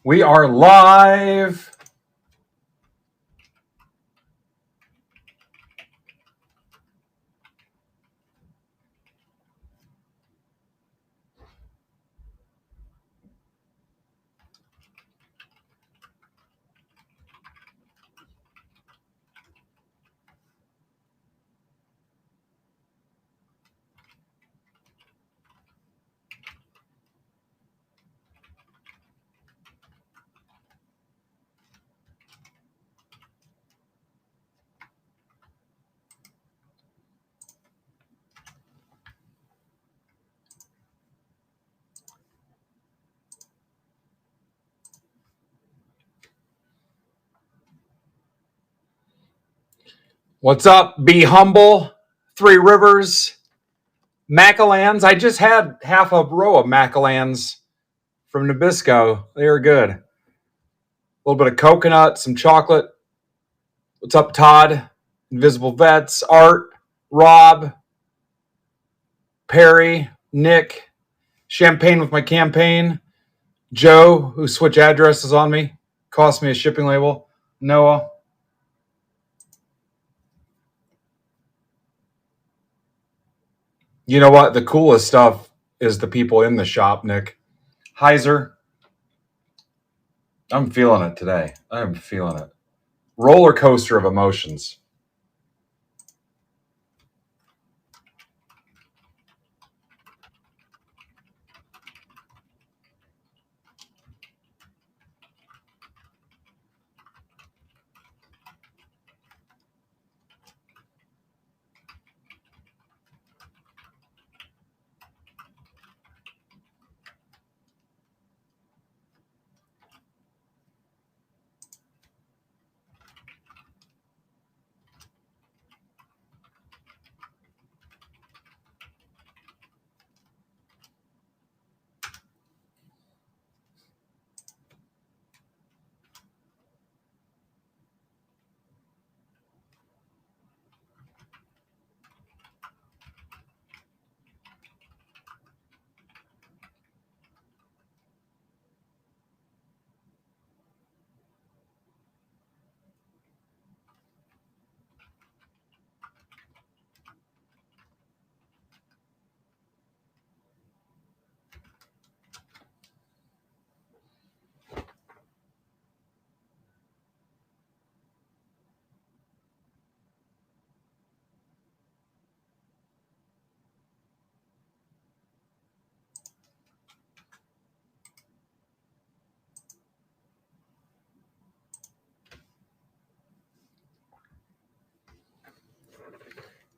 We are live. What's up? Be humble. Three Rivers. Macallans. I just had half a row of Macallans from Nabisco. They are good. A little bit of coconut, some chocolate. What's up, Todd? Invisible Vets, Art, Rob, Perry, Nick, Champagne with my campaign, Joe, who switched addresses on me, cost me a shipping label, Noah. You know what? The coolest stuff is the people in the shop, Nick. Heiser. I'm feeling it today. I'm feeling it. Roller coaster of emotions.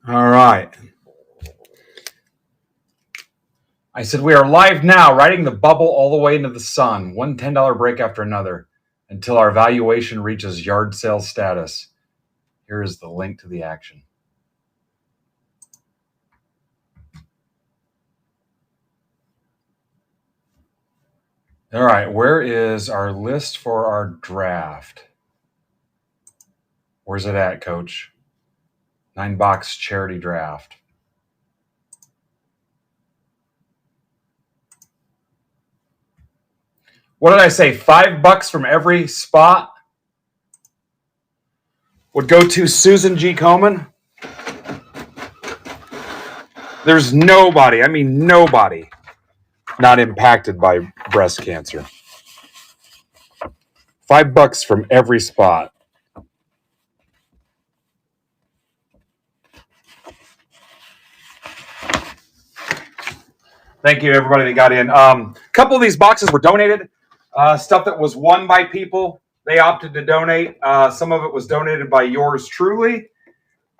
All right. I said we are live now, riding the bubble all the way into the sun. One $10 break after another until our valuation reaches yard sale status. Here is the link to the action. All right, where is our list for our draft? Where's it at, Coach? 9-box charity draft. What did I say? $5 from every spot would go to Susan G. Komen. There's nobody, I mean nobody, not impacted by breast cancer. $5 from every spot. Thank you, everybody that got in. A couple of these boxes were donated. Stuff that was won by people, they opted to donate. Some of it was donated by yours truly.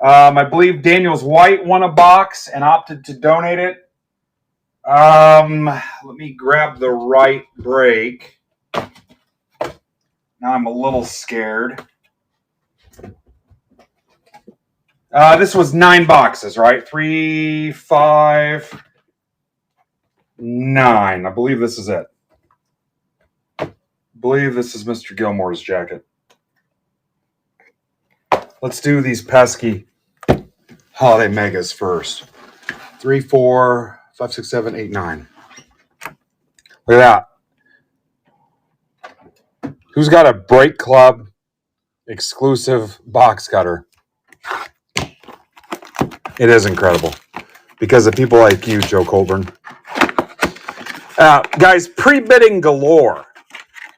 I believe Daniels White won a box and opted to donate it. Let me grab the right break. Now I'm a little scared. This was 9 boxes, right? 3, 5, 9. I believe this is it. I believe this is Mr. Gilmore's jacket. Let's do these pesky holiday megas first. 3, 4, 5, 6, 7, 8, 9. Look at that. Who's got a Break Club exclusive box cutter? It is incredible because of people like you, Joe Colburn. Guys, pre-bidding galore.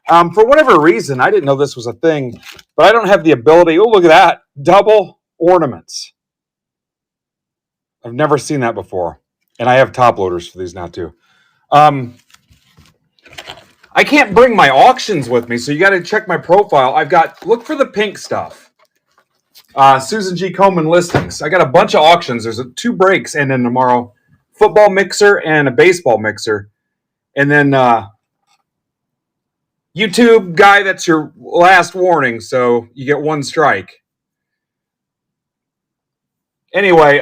For whatever reason, I didn't know this was a thing, but I don't have the ability. Oh, look at that. Double ornaments. I've never seen that before. And I have top loaders for these now, too. I can't bring my auctions with me, so you got to check my profile. Look for the pink stuff. Susan G. Komen listings. I got a bunch of auctions. There's 2 breaks ending tomorrow. Football mixer and a baseball mixer. And then YouTube guy, that's your last warning, so you get 1 strike. Anyway,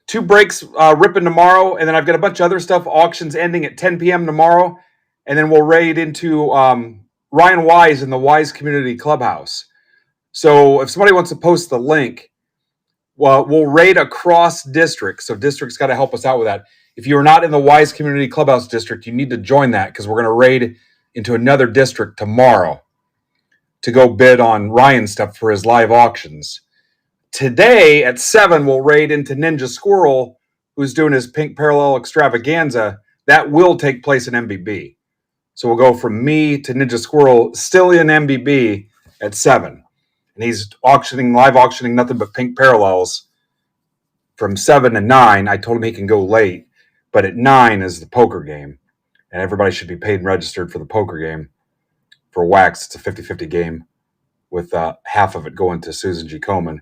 2 breaks ripping tomorrow, and then I've got a bunch of other stuff. Auctions ending at 10 p.m. tomorrow, and then we'll raid into Ryan Wise in the Wise Community Clubhouse. So if somebody wants to post the link, well, we'll raid across districts. So districts got to help us out with that. If you're not in the Wise Community Clubhouse district, you need to join that because we're going to raid into another district tomorrow to go bid on Ryan's stuff for his live auctions. Today at 7, we'll raid into Ninja Squirrel, who's doing his Pink Parallel Extravaganza. That will take place in MBB. So we'll go from me to Ninja Squirrel, still in MBB at 7. And he's live auctioning nothing but Pink Parallels from 7 to 9. I told him he can go late, but at 9 is the poker game. And everybody should be paid and registered for the poker game. For Wax, it's a 50-50 game with half of it going to Susan G. Komen.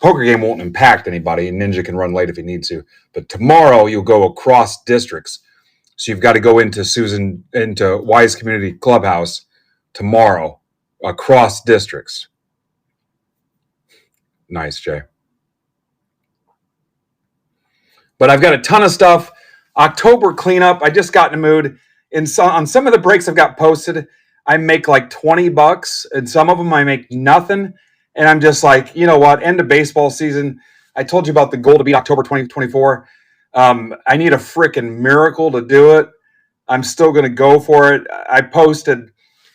Poker game won't impact anybody, and Ninja can run late if he needs to. But tomorrow you'll go across districts. So you've got to go into Wise Community Clubhouse tomorrow across districts. Nice, Jay. But I've got a ton of stuff. October cleanup. I just got in the mood. On some of the breaks I've got posted, I make like $20, and some of them I make nothing. And I'm just like, you know what? End of baseball season. I told you about the goal to beat October 2024. I need a freaking miracle to do it. I'm still going to go for it. I posted,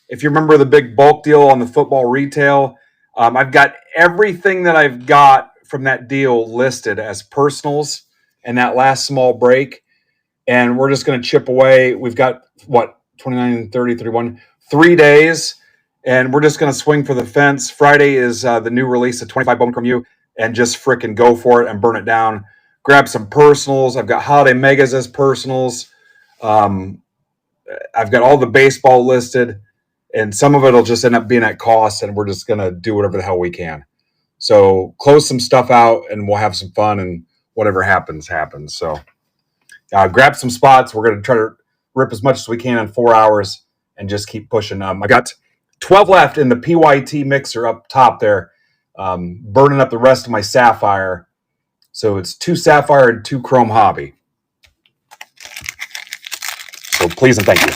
if you remember the big bulk deal on the football retail, I've got everything that I've got from that deal listed as personals and that last small break. And we're just going to chip away. We've got, 29, 30, 31, 3 days. And we're just going to swing for the fence. Friday is the new release of 25 Bowman Chrome U, and just freaking go for it and burn it down. Grab some personals. I've got Holiday Megas as personals. I've got all the baseball listed, and some of it will just end up being at cost, and we're just going to do whatever the hell we can. So close some stuff out, and we'll have some fun, and whatever happens, happens. So grab some spots. We're going to try to rip as much as we can in 4 hours and just keep pushing. I got 12 left in the PYT mixer up top there, burning up the rest of my Sapphire. So it's 2 Sapphire and 2 Chrome Hobby. So please and thank you.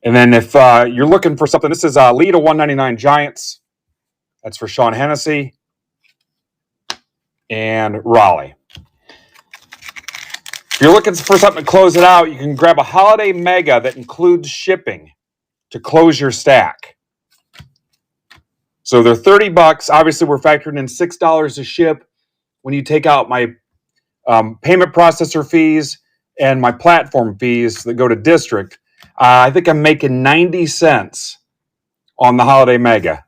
And then if you're looking for something, this is Lita 199 Giants. That's for Sean Hennessy and Raleigh. If you're looking for something to close it out, you can grab a Holiday Mega that includes shipping to close your stack. So they're $30. Obviously, we're factoring in $6 to ship. When you take out my payment processor fees and my platform fees that go to district, I think I'm making 90 cents on the Holiday Mega.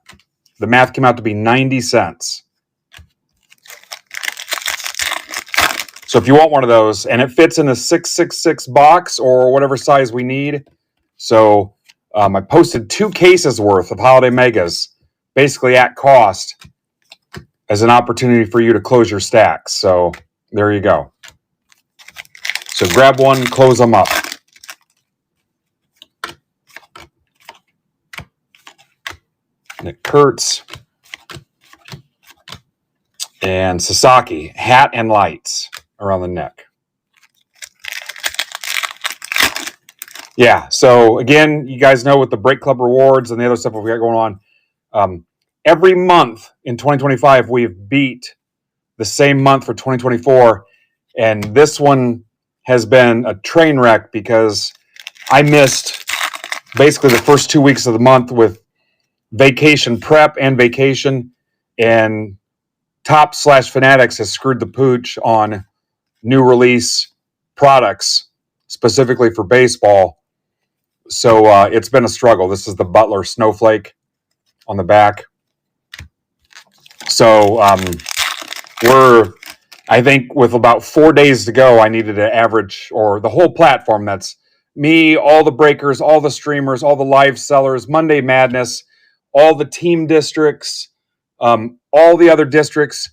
The math came out to be 90 cents. So if you want one of those, and it fits in a 666 box or whatever size we need. So I posted 2 cases worth of Holiday Megas, basically at cost, as an opportunity for you to close your stacks. So there you go. So grab one, close them up. Nick Kurtz and Sasaki, hat and lights around the neck. Yeah, so again, you guys know with the Break Club rewards and the other stuff we got going on, every month in 2025, we've beat the same month for 2024. And this one, has been a train wreck because I missed basically the first 2 weeks of the month with vacation prep and vacation, and Top/Fanatics has screwed the pooch on new release products specifically for baseball. So it's been a struggle. This is the Butler Snowflake on the back. So I think with about 4 days to go, I needed to average, or the whole platform, that's me, all the breakers, all the streamers, all the live sellers, Monday Madness, all the team districts, all the other districts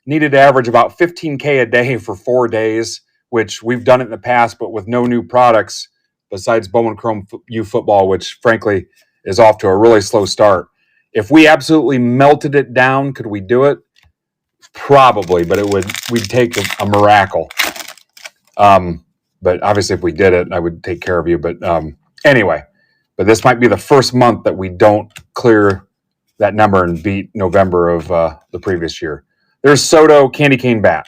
needed to average about 15K a day for 4 days, which we've done it in the past, but with no new products besides Bowman Chrome U football, which frankly is off to a really slow start. If we absolutely melted it down, could we do it? Probably, but we'd take a miracle. But obviously if we did it, I would take care of you. But anyway, but this might be the first month that we don't clear that number and beat November of the previous year. There's Soto candy cane bat.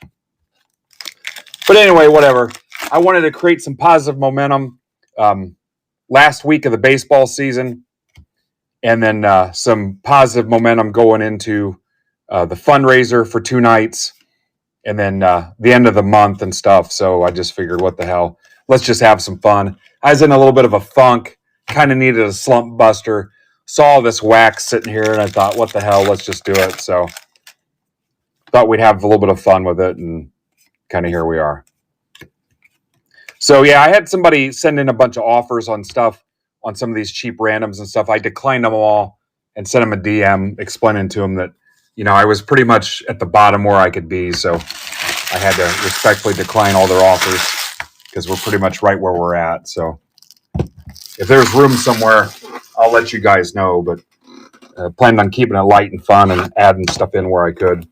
But anyway, whatever. I wanted to create some positive momentum last week of the baseball season, and then some positive momentum going into the fundraiser for 2 nights, and then the end of the month and stuff. So I just figured, what the hell? Let's just have some fun. I was in a little bit of a funk, kind of needed a slump buster. Saw this wax sitting here, and I thought, what the hell? Let's just do it. So thought we'd have a little bit of fun with it, and kind of here we are. So yeah, I had somebody send in a bunch of offers on stuff, on some of these cheap randoms and stuff. I declined them all and sent them a DM explaining to them that, I was pretty much at the bottom where I could be. So I had to respectfully decline all their offers because we're pretty much right where we're at. So if there's room somewhere, I'll let you guys know, but planned on keeping it light and fun and adding stuff in where I could.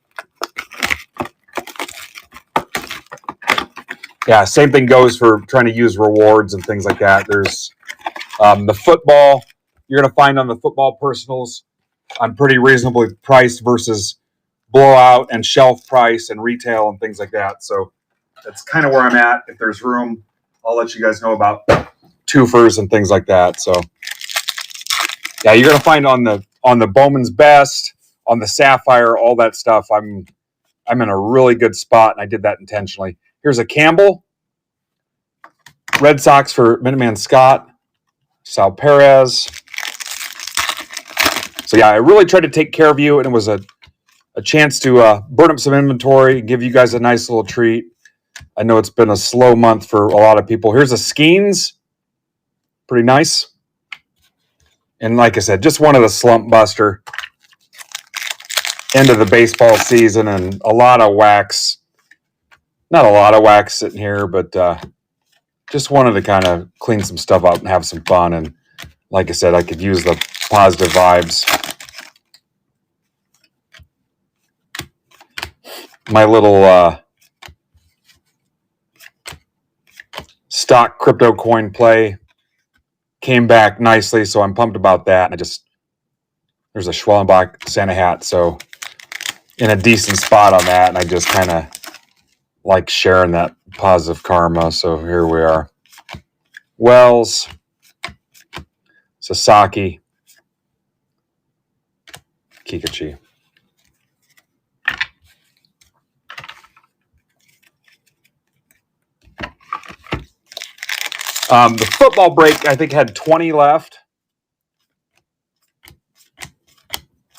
Yeah, same thing goes for trying to use rewards and things like that. There's the football. You're going to find on the football personals, I'm pretty reasonably priced versus blowout and shelf price and retail and things like that. So that's kind of where I'm at. If there's room, I'll let you guys know about twofers and things like that. So yeah, you're going to find on the Bowman's Best, on the Sapphire, all that stuff. I'm in a really good spot, and I did that intentionally. Here's a Campbell. Red Sox for Minuteman Scott. Sal Perez. So yeah, I really tried to take care of you, and it was a chance to burn up some inventory, give you guys a nice little treat. I know it's been a slow month for a lot of people. Here's a Skeens. Pretty nice. And like I said, just wanted a slump buster. End of the baseball season, and a lot of wax. Not a lot of wax sitting here, but just wanted to kind of clean some stuff up and have some fun. And like I said, I could use the positive vibes. My little stock crypto coin play came back nicely, so I'm pumped about that. There's a Schwellenbach Santa hat, so in a decent spot on that, and I just kind of like sharing that positive karma. So here we are. Wells, Sasaki, Kikuchi. The football break, I think, had 20 left.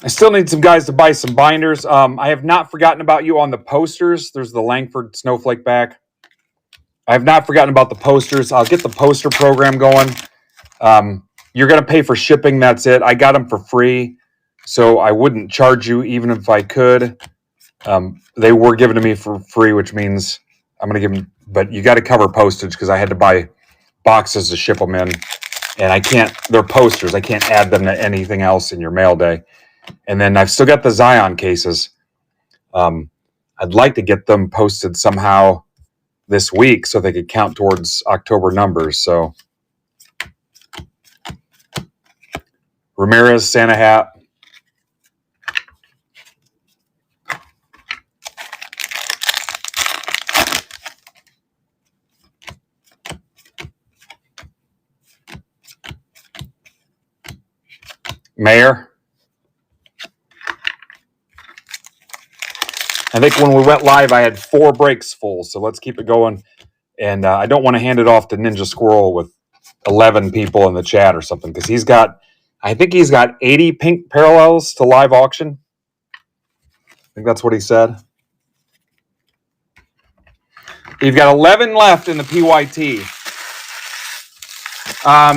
I still need some guys to buy some binders. I have not forgotten about you on the posters. There's the Langford Snowflake back. I have not forgotten about the posters. I'll get the poster program going. You're going to pay for shipping. That's it. I got them for free, so I wouldn't charge you even if I could. They were given to me for free, which means I'm going to give them, but you got to cover postage because I had to buy boxes to ship them in, and I can't, they're posters. I can't add them to anything else in your mail day. And then I've still got the Zion cases. I'd like to get them posted somehow this week so they could count towards October numbers. So Ramirez, Santa hat. Mayor. I think when we went live, I had 4 breaks full, so let's keep it going. And I don't want to hand it off to Ninja Squirrel with 11 people in the chat or something, because I think he's got 80 pink parallels to live auction. I think that's what he said. You've got 11 left in the PYT.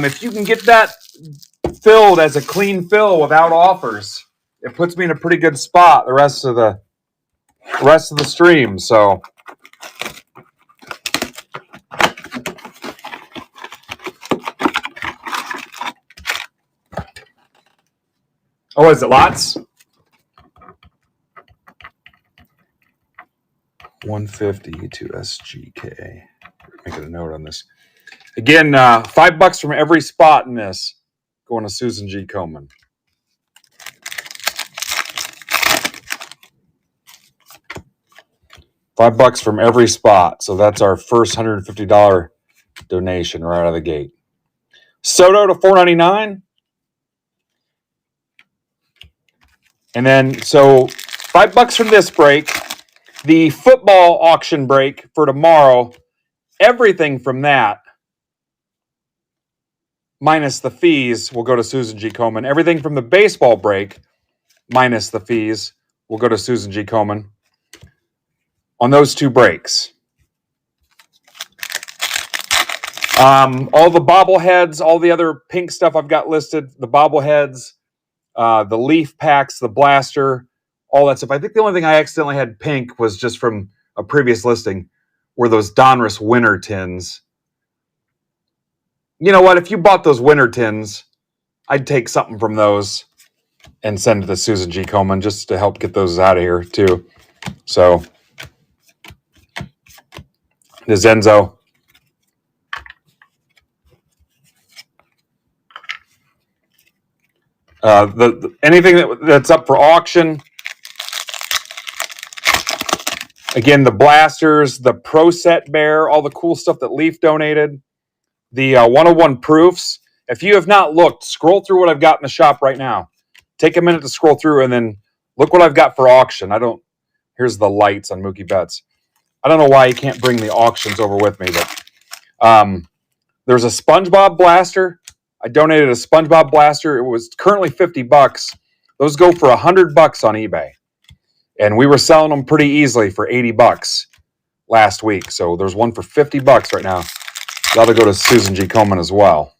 If you can get that filled as a clean fill without offers, it puts me in a pretty good spot the rest of the stream. So oh, is it lots? 150 to SGK. Making a note on this. Again, $5 from every spot in this going to Susan G. Komen. $5 from every spot. So that's our first $150 donation right out of the gate. Soto to $4.99. And then, so $5 from this break. The football auction break for tomorrow, everything from that, minus the fees, will go to Susan G. Komen. Everything from the baseball break, minus the fees, will go to Susan G. Komen on those 2 breaks. All the bobbleheads, all the other pink stuff I've got listed, the bobbleheads, the leaf packs, the blaster, all that stuff. I think the only thing I accidentally had pink was just from a previous listing, were those Donruss winter tins. You know what? If you bought those winter tins, I'd take something from those and send it to Susan G. Komen just to help get those out of here too. So, the Zenzo. Anything that's up for auction. Again, the blasters, the Pro Set Bear, all the cool stuff that Leaf donated. The 101 proofs. If you have not looked, scroll through what I've got in the shop right now. Take a minute to scroll through and then look what I've got for auction. Here's the lights on Mookie Betts. I don't know why you can't bring the auctions over with me, but there's a SpongeBob blaster. I donated a SpongeBob blaster. It was currently $50. Those go for $100 on eBay. And we were selling them pretty easily for $80 last week. So there's one for $50 right now. That'll go to Susan G. Komen as well.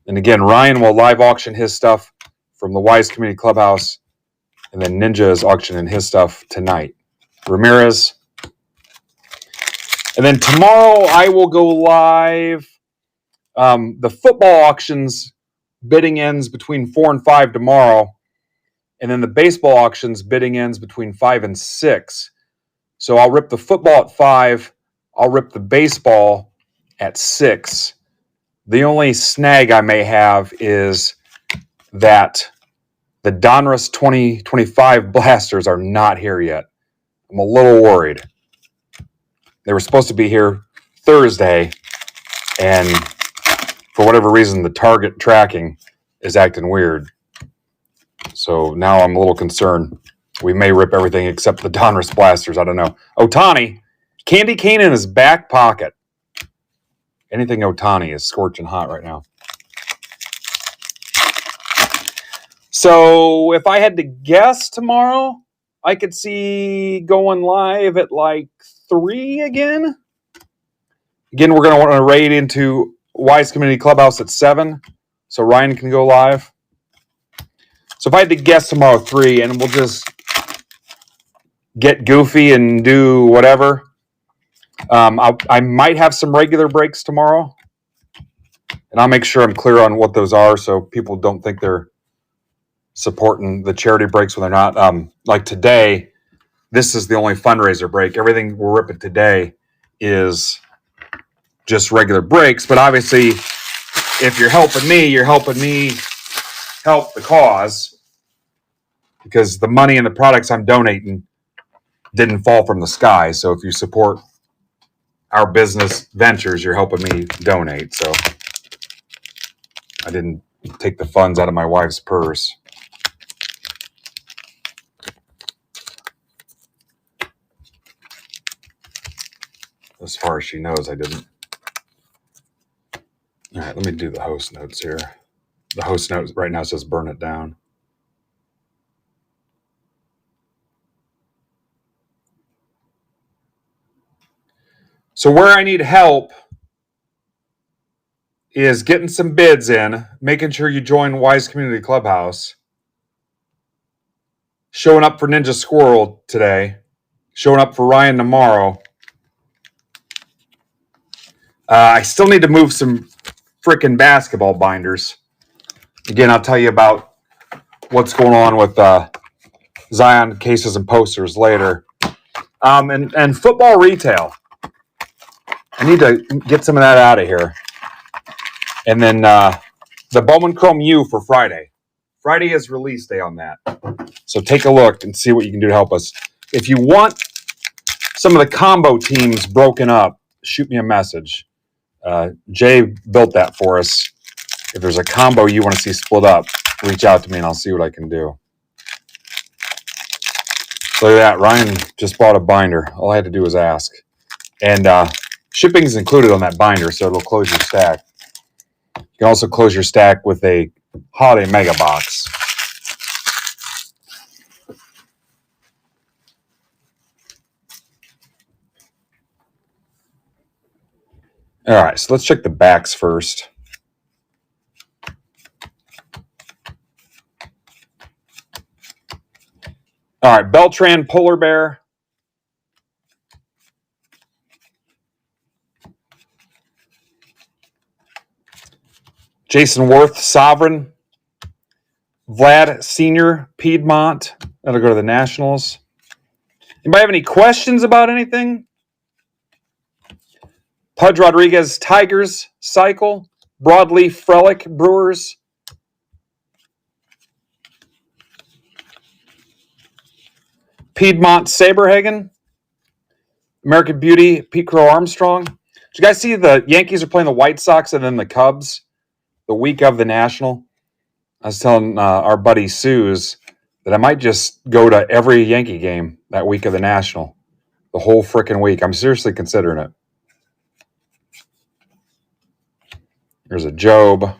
And again, Ryan will live auction his stuff from the Wise Community Clubhouse. And then Ninja is auctioning his stuff tonight. Ramirez. And then tomorrow I will go live. The football auctions bidding ends between 4 and 5 tomorrow. And then the baseball auctions bidding ends between 5 and 6. So I'll rip the football at 5. I'll rip the baseball at 6. The only snag I may have is that the Donruss 2025 blasters are not here yet. I'm a little worried. They were supposed to be here Thursday, and for whatever reason, the Target tracking is acting weird. So now I'm a little concerned. We may rip everything except the Donruss blasters. I don't know. Ohtani, candy cane in his back pocket. Anything Ohtani is scorching hot right now. So if I had to guess tomorrow, I could see going live at like 3 again. Again, we're going to want to raid into Wise Community Clubhouse at 7 so Ryan can go live. So if I had to guess tomorrow 3, and we'll just get goofy and do whatever. I might have some regular breaks tomorrow. And I'll make sure I'm clear on what those are so people don't think they're supporting the charity breaks when they're not. Like today, this is the only fundraiser break. Everything we're ripping today is just regular breaks. But obviously, if you're helping me help the cause, because the money and the products I'm donating didn't fall from the sky. So if you support our business ventures, you're helping me donate. So I didn't Take the funds out of my wife's purse. As far as she knows, I didn't. All right, let me do the host notes here. The host note right now says burn it down. So where I need help is getting some bids in, making sure you join Wise Community Clubhouse, showing up for Ninja Squirrel today, showing up for Ryan tomorrow. I still need to move some freaking basketball binders. Again, I'll tell you about what's going on with Zion cases and posters later. And football retail. I need to get some of that out of here. And then the Bowman Chrome U for Friday. Friday is release day on that. So take a look and see what you can do to help us. If you want some of the combo teams broken up, shoot me a message. Jay built that for us. If there's a combo you want to see split up, reach out to me and I'll see what I can do. So look at that. Ryan just bought a binder. All I had to do was ask. And shipping is included on that binder, so it'll close your stack. You can also close your stack with a holiday mega box. All right, so let's check the backs first. All right, Beltran Polar Bear. Jason Worth Sovereign. Vlad Senior Piedmont. That'll go to the Nationals. Anybody have any questions about anything? Pudge Rodriguez Tigers Cycle. Broadleaf Frelick Brewers. Piedmont Saberhagen. American Beauty Pete Crow Armstrong. Did you guys see the Yankees are playing the White Sox and then the Cubs the week of the National? I was telling our buddy Suze that I might just go to every Yankee game that week of the National. The whole frickin' week. I'm seriously considering it. There's a Job.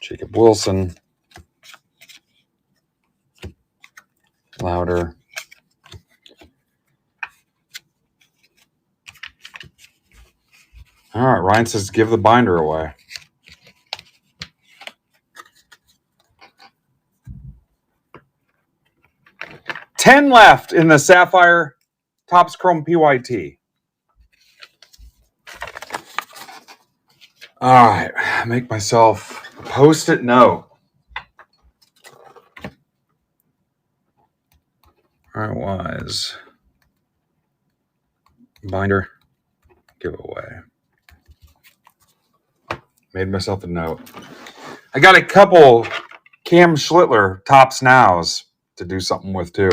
Jacob Wilson. Louder. All right, Ryan says give the binder away. $10 left in the Sapphire Topps Chrome PYT. All right, make myself a Post-it note. All right, Wise. Binder giveaway. Made myself a note. I got a couple Cam Schlittler Topps Nows to do something with too.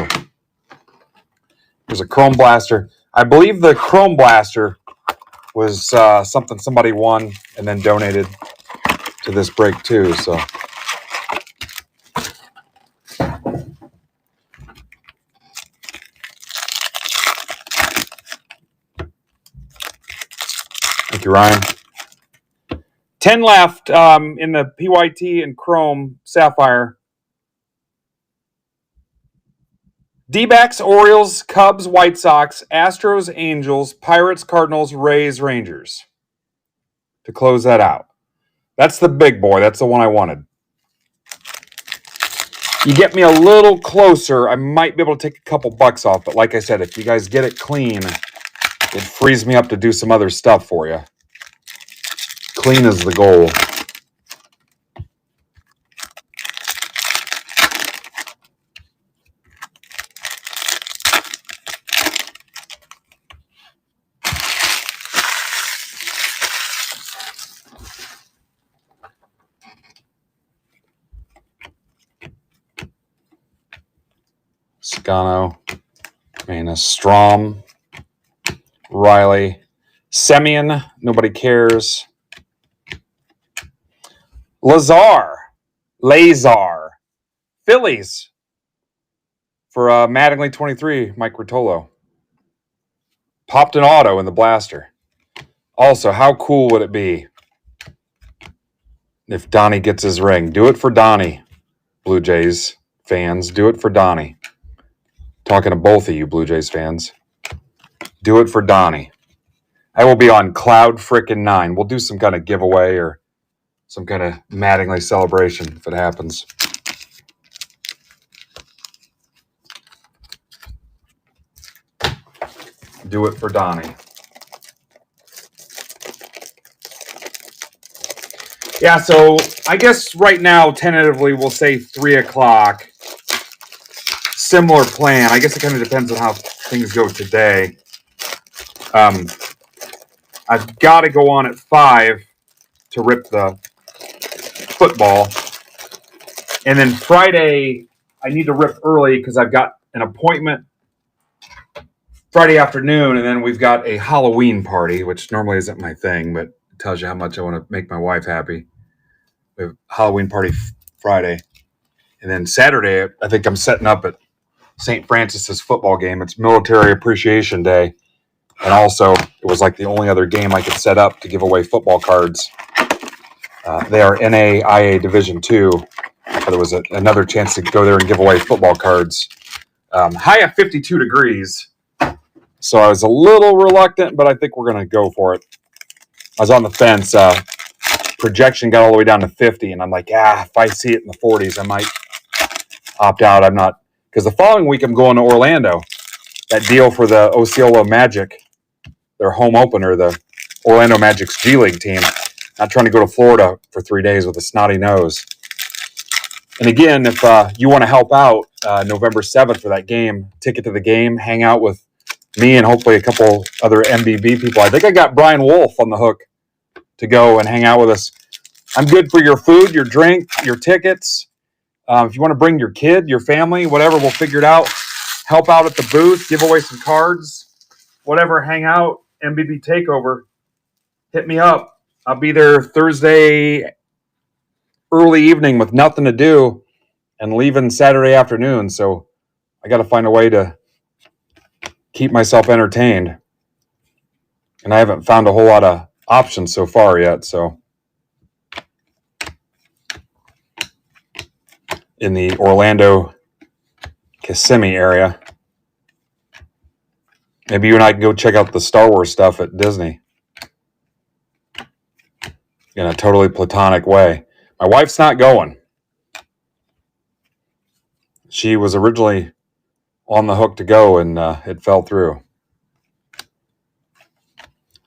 There's a Chrome Blaster. I believe the Chrome Blaster was something somebody won and then donated to this break too. So thank you, Ryan. 10 left in the PYT and Chrome Sapphire. D-backs, Orioles, Cubs, White Sox, Astros, Angels, Pirates, Cardinals, Rays, Rangers. To close that out. That's the big boy. That's the one I wanted. You get me a little closer, I might be able to take a couple bucks off. But like I said, if you guys get it clean, it frees me up to do some other stuff for you. Clean is the goal. Toscano, Manus, Strom, Riley, Semyon, nobody cares. Lazar, Phillies for Mattingly 23, Mike Rotolo. Popped an auto in the blaster. Also, how cool would it be if Donnie gets his ring? Do it for Donnie, Blue Jays fans. Do it for Donnie. Talking to both of you Blue Jays fans. Do it for Donnie. I will be on cloud frickin' 9. We'll do some kind of giveaway or some kind of Mattingly celebration if it happens. Do it for Donnie. Yeah, so I guess right now, tentatively, we'll say 3 o'clock. Similar plan. I guess it kind of depends on how things go today. I've got to go on at 5 to rip the football. And then Friday, I need to rip early because I've got an appointment Friday afternoon, and then we've got a Halloween party, which normally isn't my thing, but it tells you how much I want to make my wife happy. We have a Halloween party Friday. And then Saturday, I think I'm setting up at St. Francis's football game. It's Military Appreciation Day. And also, it was like the only other game I could set up to give away football cards. They are NAIA Division II. But there was another chance to go there and give away football cards. High of 52 degrees. So I was a little reluctant, but I think we're going to go for it. I was on the fence. Projection got all the way down to 50, and I'm like, if I see it in the 40s, I might opt out. I'm not. Because the following week, I'm going to Orlando. That deal for the Osceola Magic, their home opener, the Orlando Magic's G League team. Not trying to go to Florida for 3 days with a snotty nose. And again, if you want to help out November 7th for that game, ticket to the game, hang out with me and hopefully a couple other MBB people. I think I got Brian Wolf on the hook to go and hang out with us. I'm good for your food, your drink, your tickets. If you want to bring your kid, your family, whatever, we'll figure it out. Help out at the booth, give away some cards, whatever, hang out, MBB Takeover. Hit me up. I'll be there Thursday early evening with nothing to do and leaving Saturday afternoon. So I got to find a way to keep myself entertained. And I haven't found a whole lot of options so far yet. So in the Orlando Kissimmee area, maybe you and I can go check out the Star Wars stuff at Disney in a totally platonic way. My wife's not going. She was originally on the hook to go, and it fell through.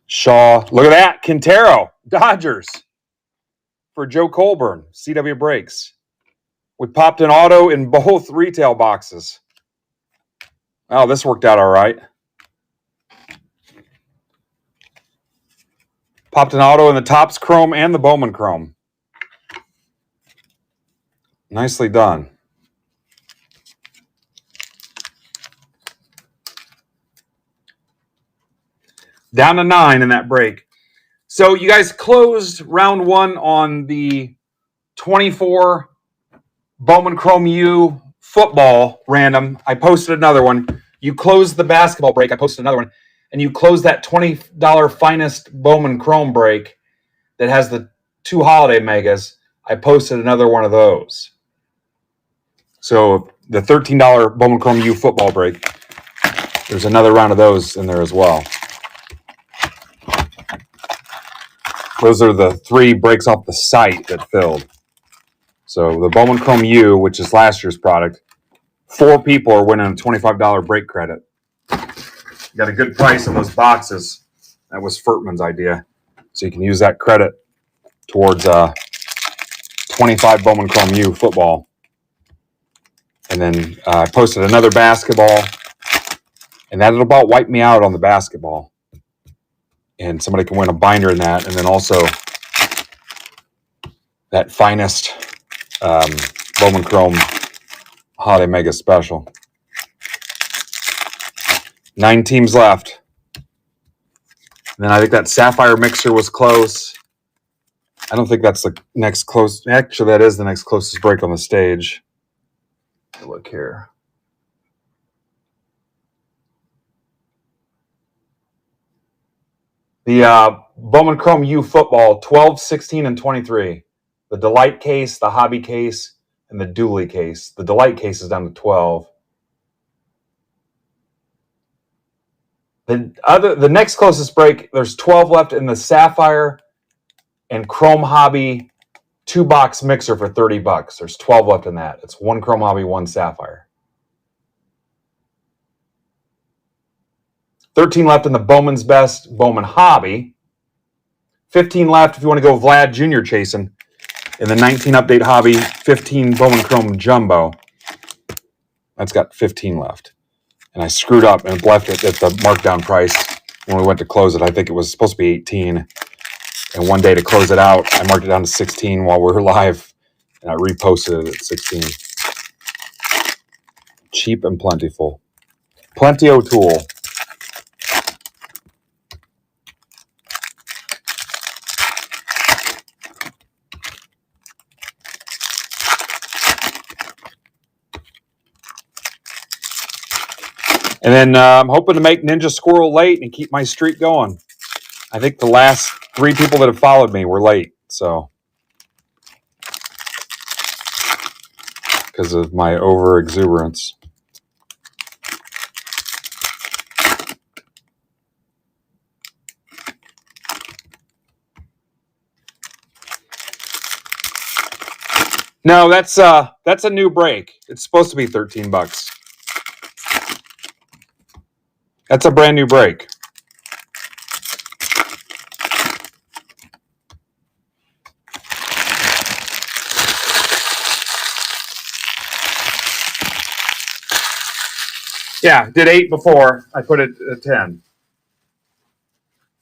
Shaw, look at that. Quintero, Dodgers for Joe Colburn, CW Breaks. We popped an auto in both retail boxes. Oh, this worked out all right. Popped an auto in the Topps Chrome and the Bowman Chrome. Nicely done. Down to 9 in that break. So you guys closed round 1 on the 24 Bowman Chrome U football random. I posted another one. You closed the basketball break. I posted another one. And you closed that $20 finest Bowman Chrome break that has the 2 holiday megas. I posted another one of those. So the $13 Bowman Chrome U football break, there's another round of those in there as well. Those are the 3 breaks off the site that filled. So the Bowman Chrome U, which is last year's product, 4 people are winning a $25 break credit. You got a good price on those boxes. That was Furtman's idea. So you can use that credit towards 25 Bowman Chrome U football. And then I posted another basketball. And that'll about wipe me out on the basketball. And somebody can win a binder in that. And then also that finest Bowman Chrome Holiday Mega Special. 9 teams left. And then I think that Sapphire Mixer was close. I don't think that's the next close. Actually, that is the next closest break on the stage. Look here. The Bowman Chrome U football, 12, 16, and 23. The Delight case, the Hobby case, and the Dooley case. The Delight case is down to 12. The next closest break, there's 12 left in the Sapphire and Chrome Hobby 2-box mixer for $30. There's 12 left in that. It's 1 Chrome Hobby, 1 Sapphire. 13 left in the Bowman's Best Bowman Hobby. 15 left if you want to go Vlad Jr. chasing. In the 19 Update Hobby, 15 Bowman Chrome Jumbo. That's got 15 left. And I screwed up and left it at the markdown price when we went to close it. I think it was supposed to be 18. And one day to close it out, I marked it down to 16 while we were live. And I reposted it at 16. Cheap and plentiful. Plenty O'Toole. And then I'm hoping to make Ninja Squirrel late and keep my streak going. I think the last 3 people that have followed me were late, so because of my over exuberance. No, that's a new break. It's supposed to be $13. That's a brand new break. Yeah, did 8 before. I put it at 10.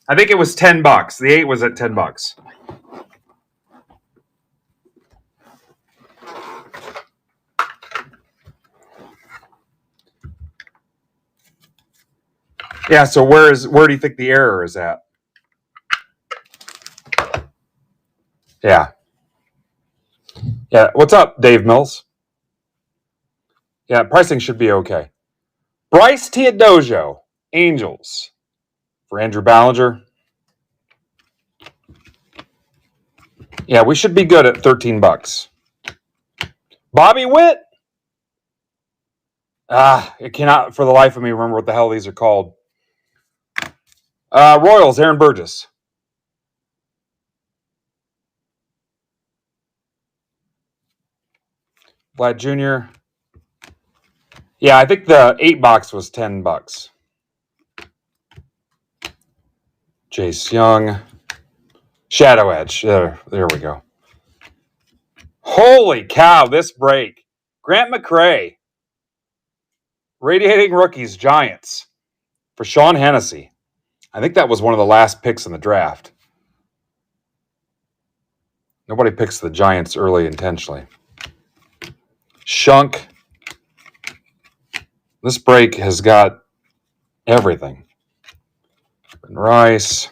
I think it was $10. The 8 was at $10. Yeah, so where do you think the error is at? Yeah. Yeah, what's up, Dave Mills? Yeah, pricing should be okay. Bryce Teodojo, Angels, for Andrew Ballinger. Yeah, we should be good at $13. Bobby Witt. I cannot for the life of me remember what the hell these are called. Royals, Aaron Burgess. Vlad Jr. Yeah, I think the 8-box was $10. Jace Young. Shadow Edge. There we go. Holy cow, this break. Grant McCray. Radiating Rookies, Giants. For Sean Hennessy. I think that was one of the last picks in the draft. Nobody picks the Giants early intentionally. Shunk. This break has got everything. Rice,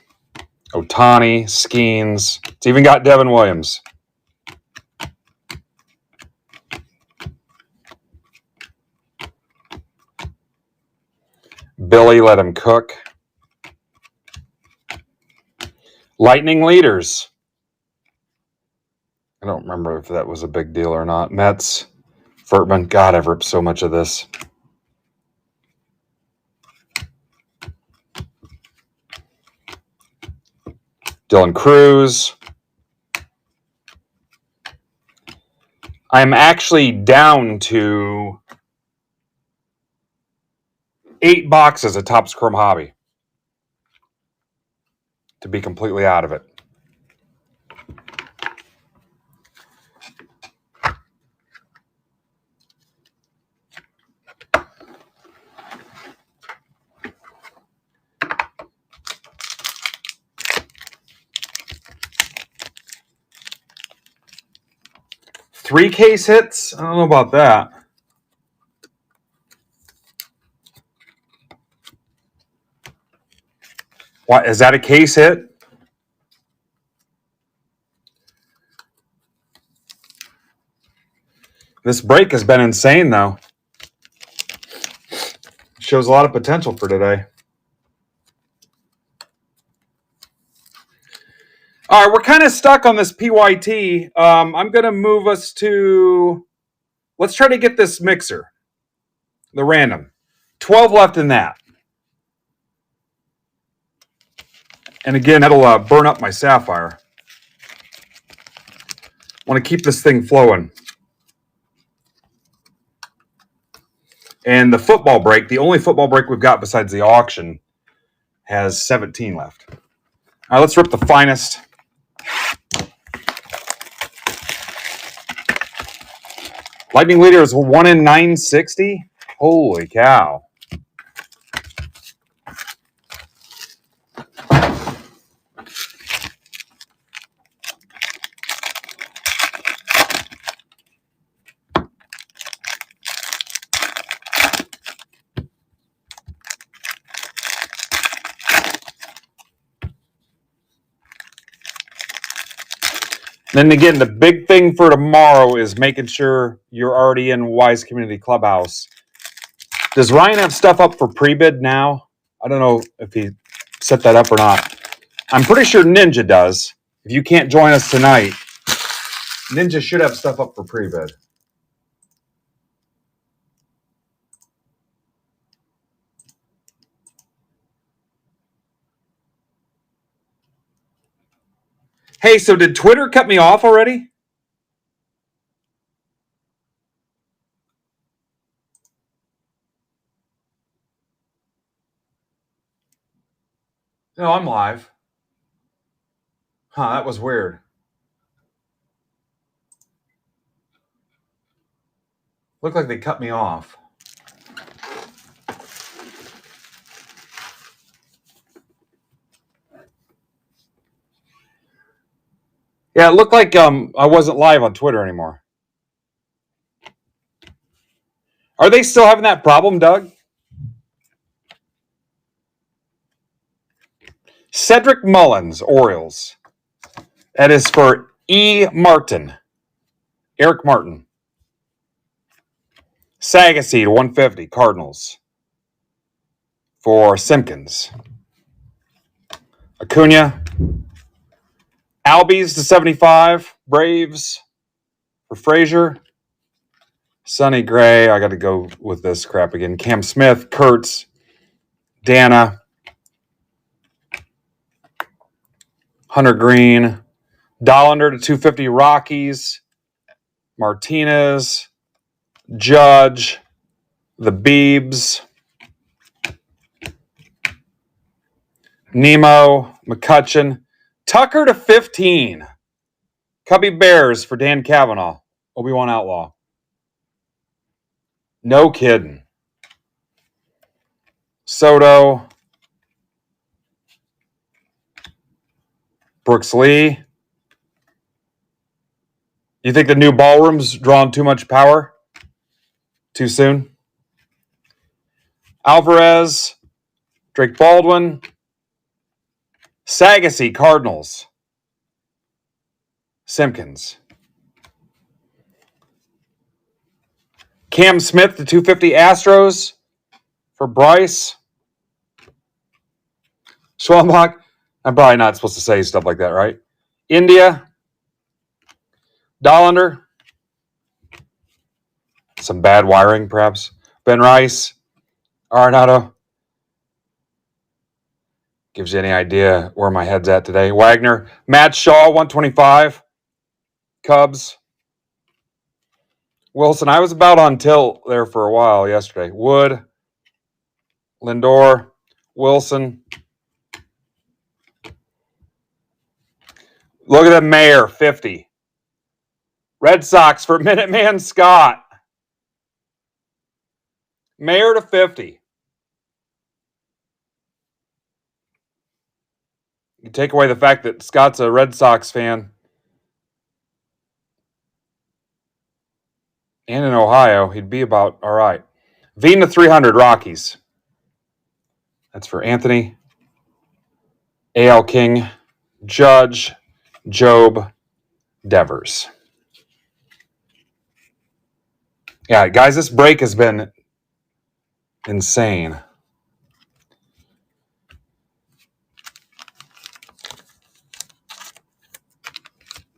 Ohtani, Skeens. It's even got Devin Williams. Billy let him cook. Lightning leaders. I don't remember if that was a big deal or not. Mets, Furtman. God, I've ripped so much of this. Dylan Cruz. I'm actually down to 8 boxes of Topps Chrome Hobby to be completely out of it. Three case hits? I don't know about that. What, is that a case hit? This break has been insane, though. Shows a lot of potential for today. All right, we're kind of stuck on this PYT. I'm going to move us to... Let's try to get this mixer. The random. 12 left in that. And again, that'll burn up my sapphire. Want to keep this thing flowing. And the football break, the only football break we've got besides the auction, has 17 left. All right, let's rip the finest. Lightning leader is 1 in 960. Holy cow. Then again, the big thing for tomorrow is making sure you're already in Wise Community Clubhouse. Does Ryan have stuff up for pre-bid now? I don't know if he set that up or not. I'm pretty sure Ninja does. If you can't join us tonight, Ninja should have stuff up for pre-bid. Hey, so did Twitter cut me off already? No, I'm live. Huh, that was weird. Looked like they cut me off. Yeah, it looked like I wasn't live on Twitter anymore. Are they still having that problem, Doug? Cedric Mullins, Orioles. That is for E. Martin. Eric Martin. Sagasy to 150, Cardinals. For Simpkins. Acuna. Albies to 75, Braves. For Frazier. Sonny Gray, I got to go with this crap again. Cam Smith, Kurtz, Dana, Hunter Green, Dollander to 250, Rockies, Martinez, Judge, the Beebs, Nemo, McCutcheon, Tucker to 15, Cubby Bears for Dan Cavanaugh, Obi-Wan Outlaw. No kidding. Soto. Brooks Lee. You think the new ballroom's drawn too much power? Too soon? Alvarez. Drake Baldwin. Sagasy, Cardinals. Simpkins. Cam Smith, the 250 Astros for Bryce. Schwellenbach. I'm probably not supposed to say stuff like that, right? India. Dollander. Some bad wiring, perhaps. Ben Rice. Arenado. Gives you any idea where my head's at today. Wagner. Matt Shaw, 125. Cubs. Wilson. I was about on tilt there for a while yesterday. Wood. Lindor. Wilson. Look at that Mayor, 50. Red Sox for Minuteman Scott. Mayor to 50. You take away the fact that Scott's a Red Sox fan. And in Ohio, he'd be about all right. Veen to 300, Rockies. That's for Anthony. AL King, Judge, Job, Devers. Yeah, guys, this break has been insane.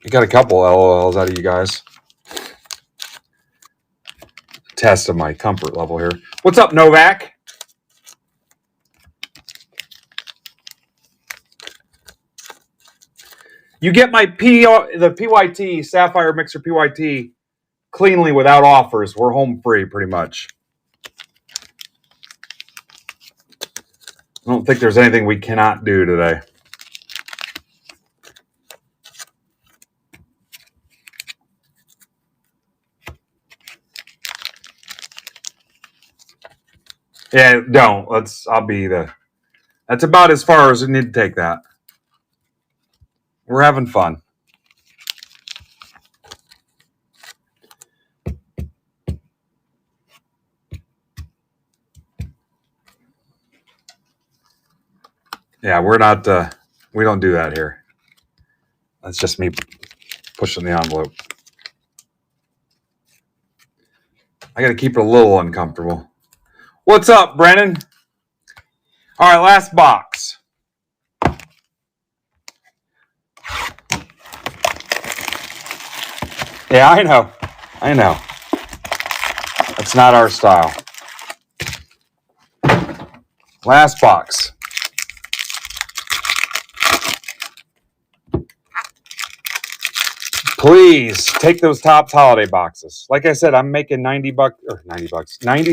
We got a couple LOLs out of you guys. Test of my comfort level here. What's up, Novak? You get my the PYT, Sapphire Mixer PYT, cleanly without offers. We're home free, pretty much. I don't think there's anything we cannot do today. Yeah, don't. I'll be the... That's about as far as we need to take that. We're having fun. Yeah, we're not... we don't do that here. That's just me pushing the envelope. I got to keep it a little uncomfortable. What's up, Brennan? All right, last box. Yeah, I know. I know. That's not our style. Last box. Please take those Topps holiday boxes. Like I said, I'm making 90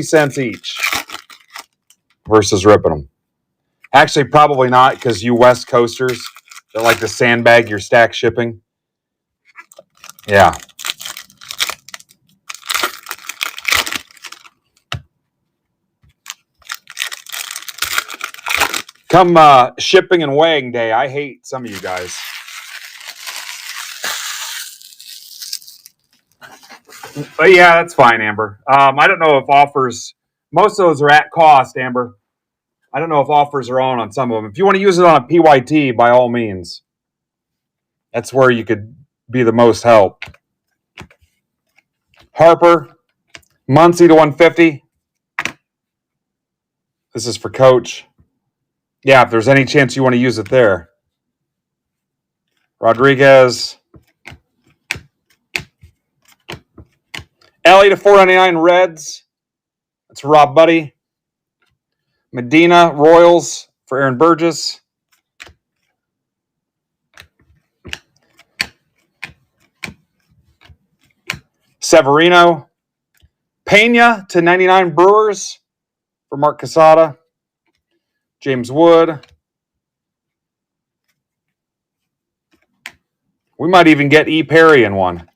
cents each versus ripping them. Actually, probably not, because you West Coasters that like to sandbag your stack shipping. Yeah. Come shipping and weighing day, I hate some of you guys. But yeah, that's fine, Amber. I don't know if offers, most of those are at cost, Amber. I don't know if offers are on some of them. If you want to use it on a PYT, by all means. That's where you could be the most help. Harper, Muncy to 150. This is for Coach. Yeah, if there's any chance you want to use it there. Rodriguez. Ellie to 499 Reds. That's Rob Buddy. Medina Royals for Aaron Burgess. Severino. Pena to 99 Brewers for Mark Casada. James Wood. We might even get E. Perry in one.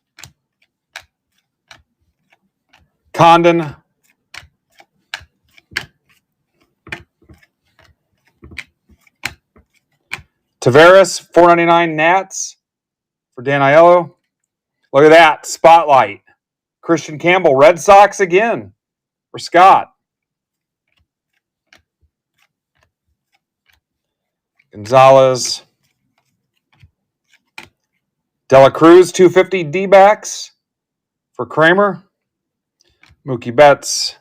Condon. Tavares, 499 Nats for Dan Aiello. Look at that. Spotlight. Christian Campbell, Red Sox again for Scott. Gonzalez. Dela Cruz, 250 D-backs for Kramer. Mookie Betts.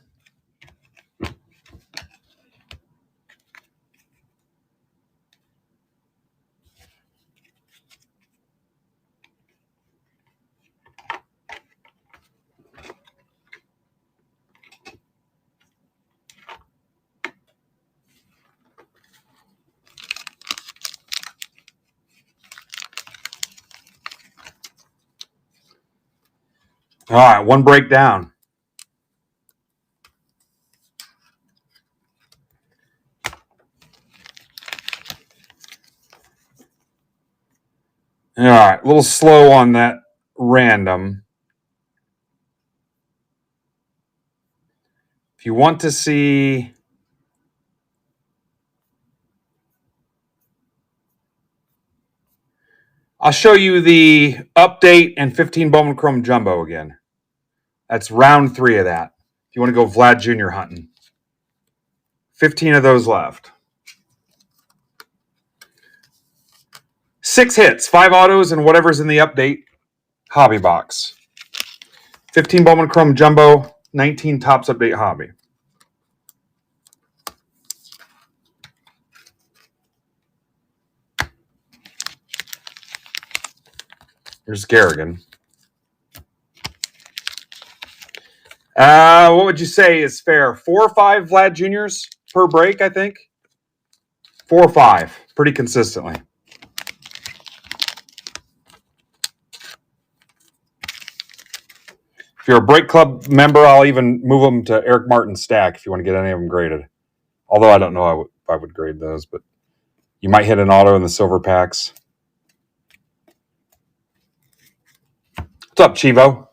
All right, one breakdown. All right, a little slow on that random. If you want to see... I'll show you the update and 15 Bowman Chrome Jumbo again. That's round 3 of that. If you want to go Vlad Jr. hunting. 15 of those left. 6 hits, 5 autos, and whatever's in the update hobby box. 15 Bowman Chrome Jumbo, 19 Topps Update Hobby. Here's Garrigan. What would you say is fair? 4 or 5 Vlad Juniors per break, I think. 4 or 5, pretty consistently. If you're a break club member, I'll even move them to Eric Martin's stack if you want to get any of them graded. Although I don't know if I would grade those, but you might hit an auto in the silver packs. What's up, Chivo?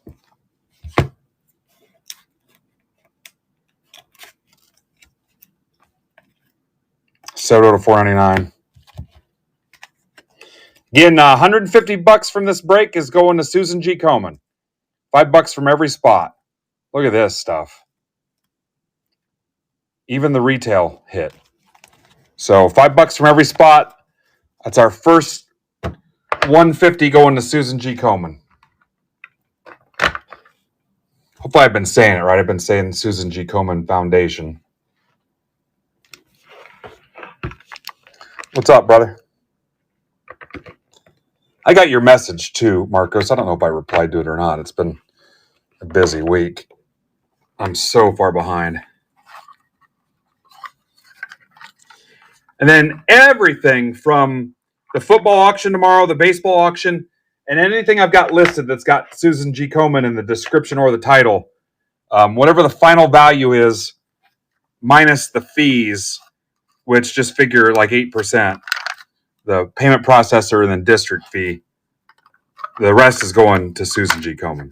Soto to $4.99. Again, $150 from this break is going to Susan G. Komen. $5 from every spot. Look at this stuff. Even the retail hit. So $5 from every spot. That's our first $150 going to Susan G. Komen. Hopefully I've been saying it right. I've been saying Susan G. Komen Foundation. What's up, brother? I got your message too, Marcos. I don't know if I replied to it or not. It's been a busy week. I'm so far behind. And then everything from the football auction tomorrow, the baseball auction, and anything I've got listed that's got Susan G. Komen in the description or the title, whatever the final value is, minus the fees, which just figure like 8%, the payment processor and then district fee. The rest is going to Susan G. Komen.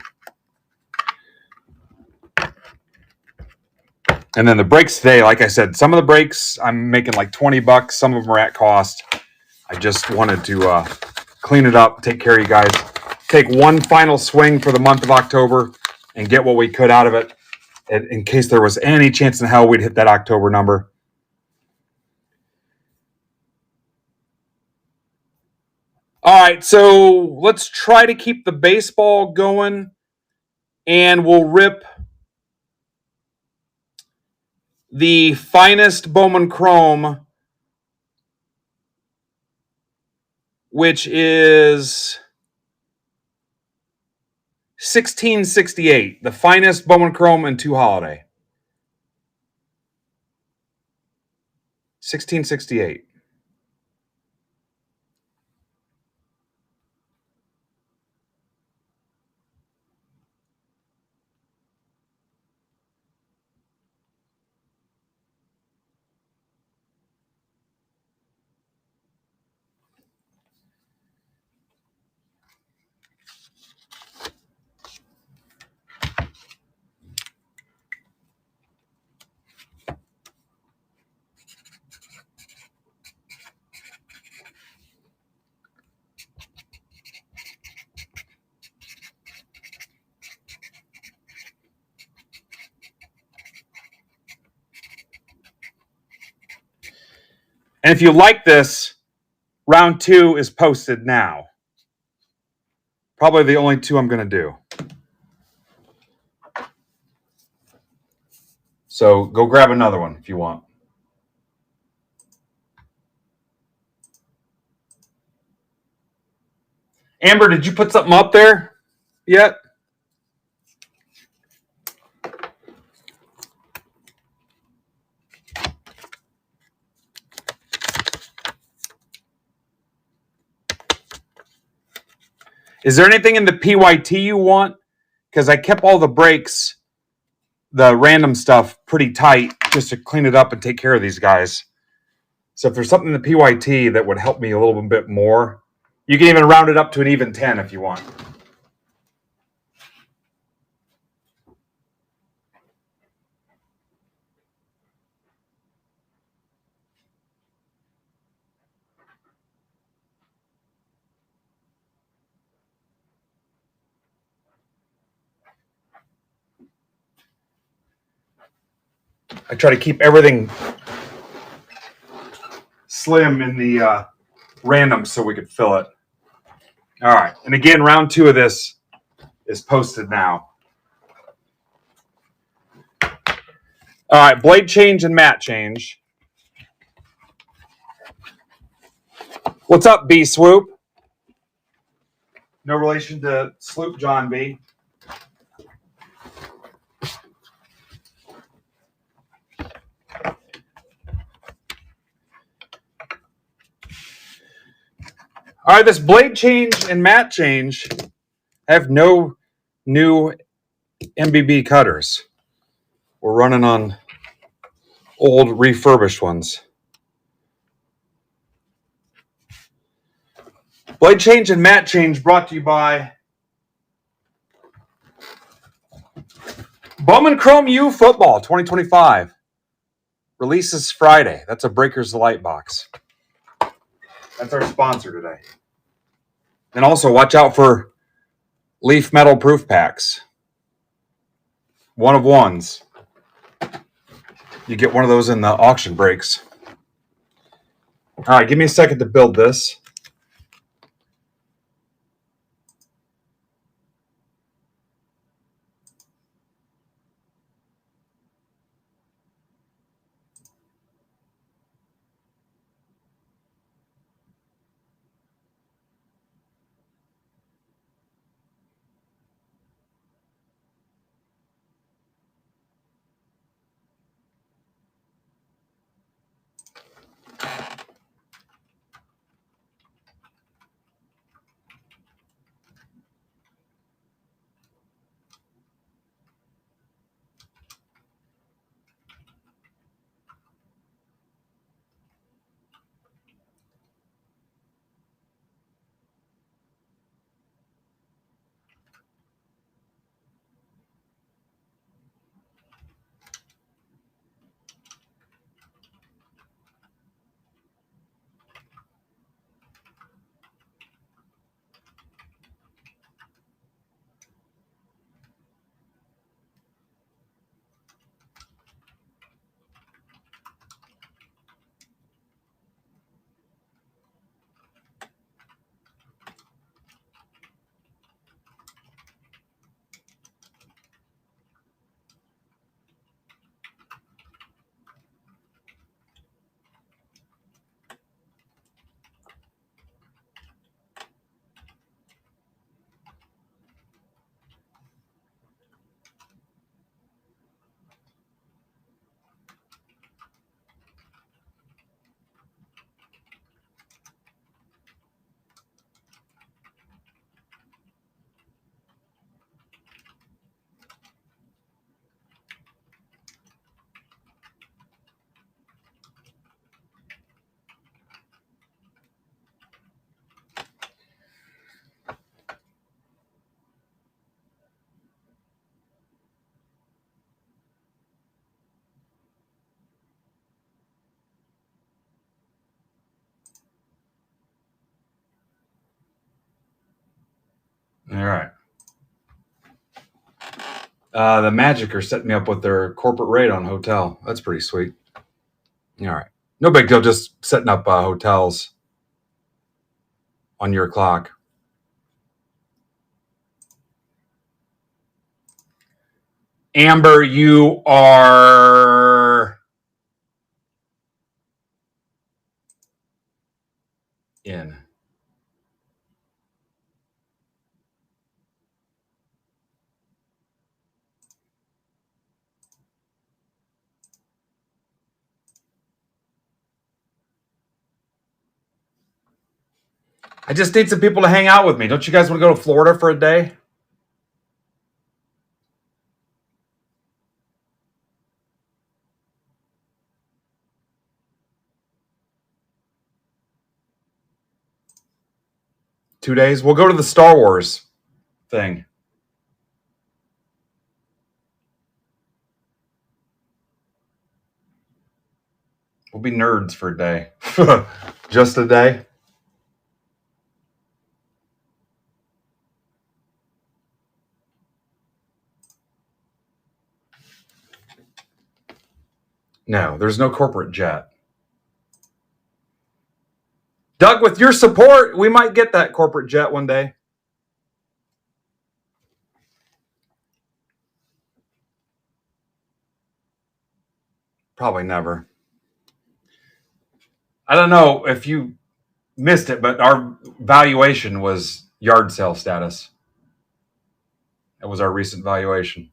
And then the breaks today, like I said, some of the breaks I'm making like $20. Some of them are at cost. I just wanted to clean it up, take care of you guys, take one final swing for the month of October and get what we could out of it in case there was any chance in hell we'd hit that October number. All right, so let's try to keep the baseball going, and we'll rip the finest Bowman Chrome, which is 1668, the finest Bowman Chrome in 2 holiday. 1668. And if you like this, round 2 is posted now. Probably the only 2 I'm going to do. So go grab another one if you want. Amber, did you put something up there yet? Is there anything in the PYT you want? Because I kept all the breaks, the random stuff, pretty tight just to clean it up and take care of these guys. So if there's something in the PYT that would help me a little bit more, you can even round it up to an even 10 if you want. I try to keep everything slim in the random so we could fill it. All right. And again, round 2 of this is posted now. All right. Blade change and mat change. What's up, B Swoop? No relation to Sloop John B. All right, this blade change and mat change have no new MBB cutters. We're running on old refurbished ones. Blade change and mat change brought to you by Bowman Chrome U Football 2025. Releases Friday. That's a Breakers Delight box. That's our sponsor today. And also watch out for Leaf Metal Proof Packs. One of ones. You get one of those in the auction breaks. All right, give me a second to build this. All right. The Magic are setting me up with their corporate rate on hotel. That's pretty sweet. All right. No big deal, just setting up hotels on your clock. Amber, you are in. I just need some people to hang out with me. Don't you guys want to go to Florida for a day? Two days? We'll go to the Star Wars thing. We'll be nerds for a day. Just a day? No, there's no corporate jet. Doug, with your support, we might get that corporate jet one day. Probably never. I don't know if you missed it, but our valuation was yard sale status. That was our recent valuation.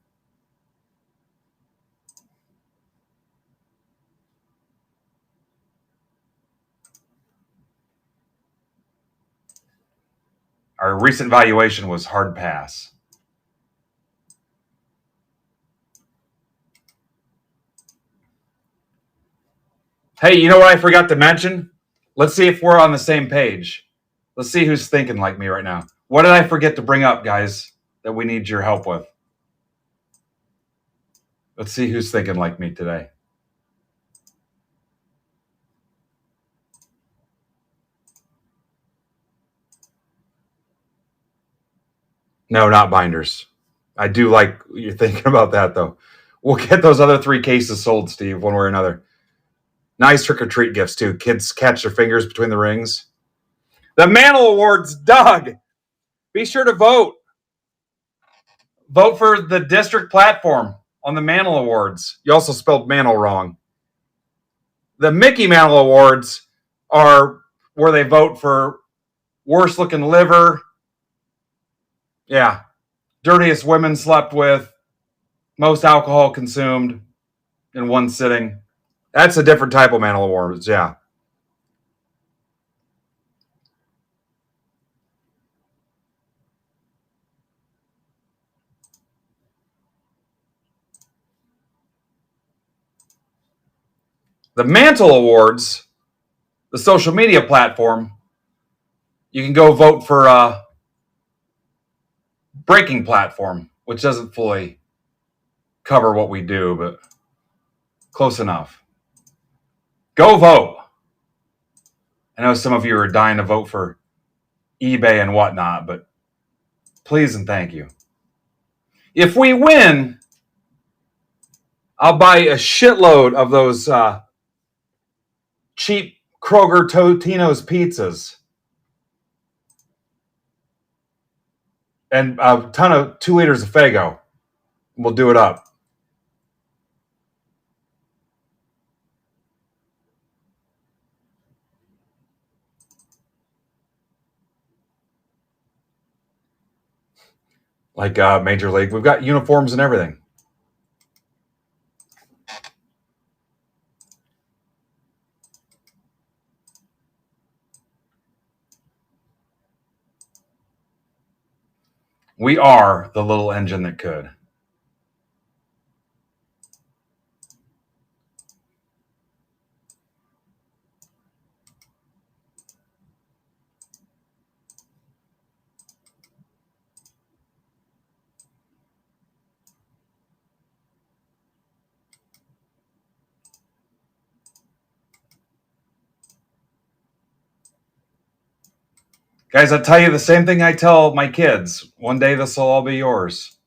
Our recent valuation was hard pass. Hey, you know what I forgot to mention? Let's see if we're on the same page. Let's see who's thinking like me right now. What did I forget to bring up, guys, that we need your help with? Let's see who's thinking like me today. No, not binders. I do like you're thinking about that, though. We'll get those other 3 cases sold, Steve, one way or another. Nice trick-or-treat gifts, too. Kids catch their fingers between the rings. The Mantle Awards, Doug. Be sure to vote. Vote for the district platform on the Mantle Awards. You also spelled Mantle wrong. The Mickey Mantle Awards are where they vote for worst looking liver. Yeah. Dirtiest women slept with. Most alcohol consumed in one sitting. That's a different type of Mantle Awards, yeah. The Mantle Awards, the social media platform, you can go vote for Breaking Platform, which doesn't fully cover what we do, but close enough. Go vote. I know some of you are dying to vote for eBay and whatnot, but please and thank you. If we win, I'll buy a shitload of those cheap Kroger Totino's pizzas and a ton of 2 liters of Faygo. We'll do it up. Like Major League. We've got uniforms and everything. We are the little engine that could. Guys, I tell you the same thing I tell my kids. One day this will all be yours.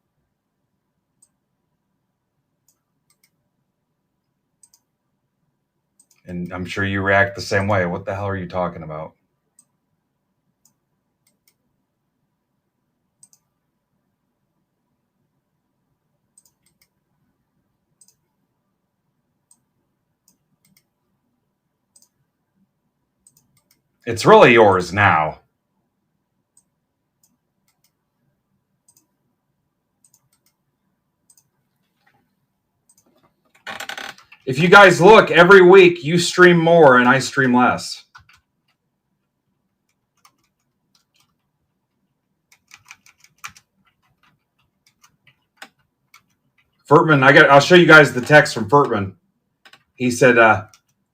And I'm sure you react the same way. What the hell are you talking about? It's really yours now. If you guys look, every week you stream more and I stream less. Furtman, I'll show you guys the text from Furtman. He said, why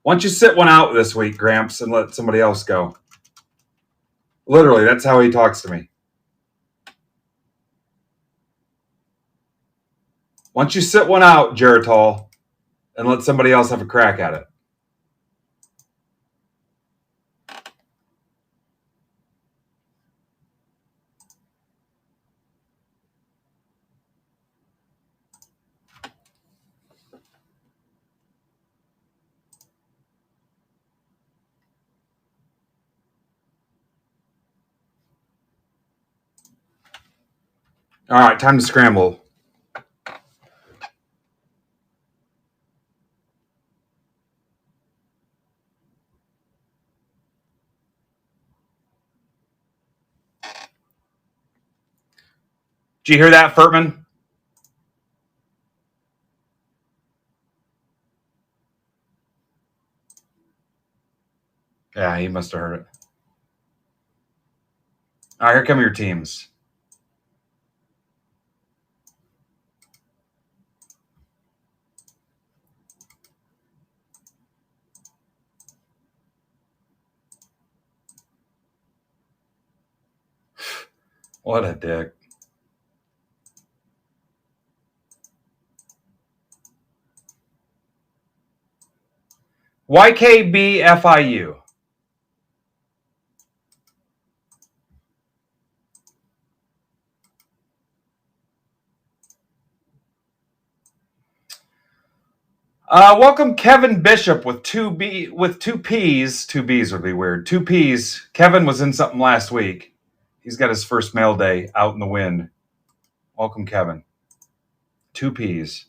don't you sit one out this week, Gramps, and let somebody else go? Literally, that's how he talks to me. Why don't you sit one out, Geritol, and let somebody else have a crack at it? All right, time to scramble. Did you hear that, Furtman? Yeah, he must have heard it. All right, here come your teams. What a dick. YKB FIU. Welcome Kevin Bishop with two P's. Two B's would be weird. Two P's. Kevin was in something last week. He's got his first mail day out in the wind. Welcome, Kevin. Two P's.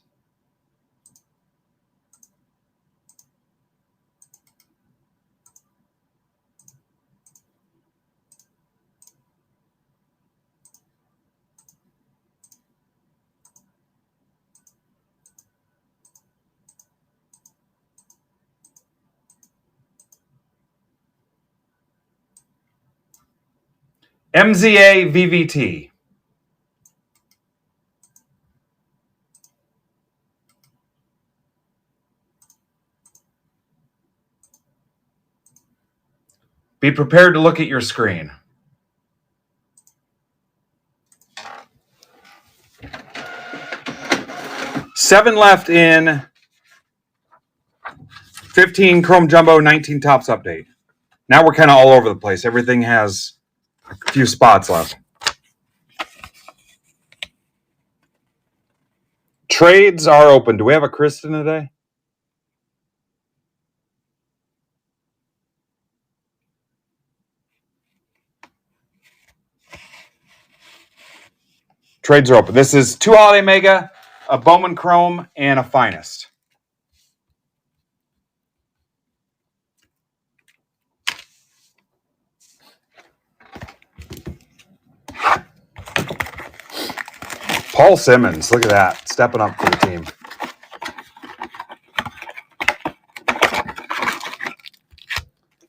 MZA VVT. Be prepared to look at your screen. Seven left in 15 Chrome Jumbo, 19 Tops update. Now we're kind of all over the place. Everything has a few spots left. Trades are open. Do we have a Kristen today? Trades are open. This is 2 Holiday Mega, a Bowman Chrome, and a Finest. Paul Simmons, look at that, stepping up for the team.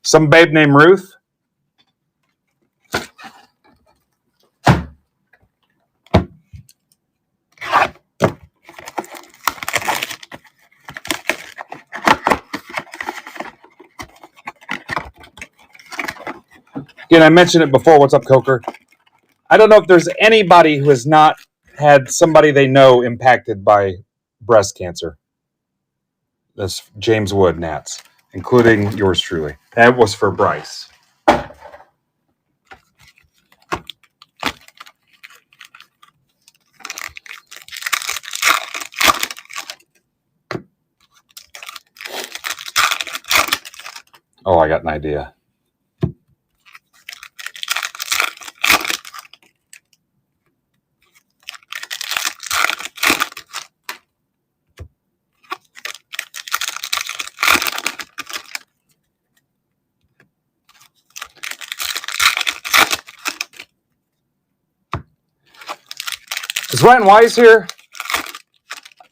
Some babe named Ruth. Again, I mentioned it before. What's up, Coker? I don't know if there's anybody who has not had somebody they know impacted by breast cancer. That's James Wood, Nats, including yours truly. That was for Bryce. Oh, I got an idea. Is Ryan Wise here?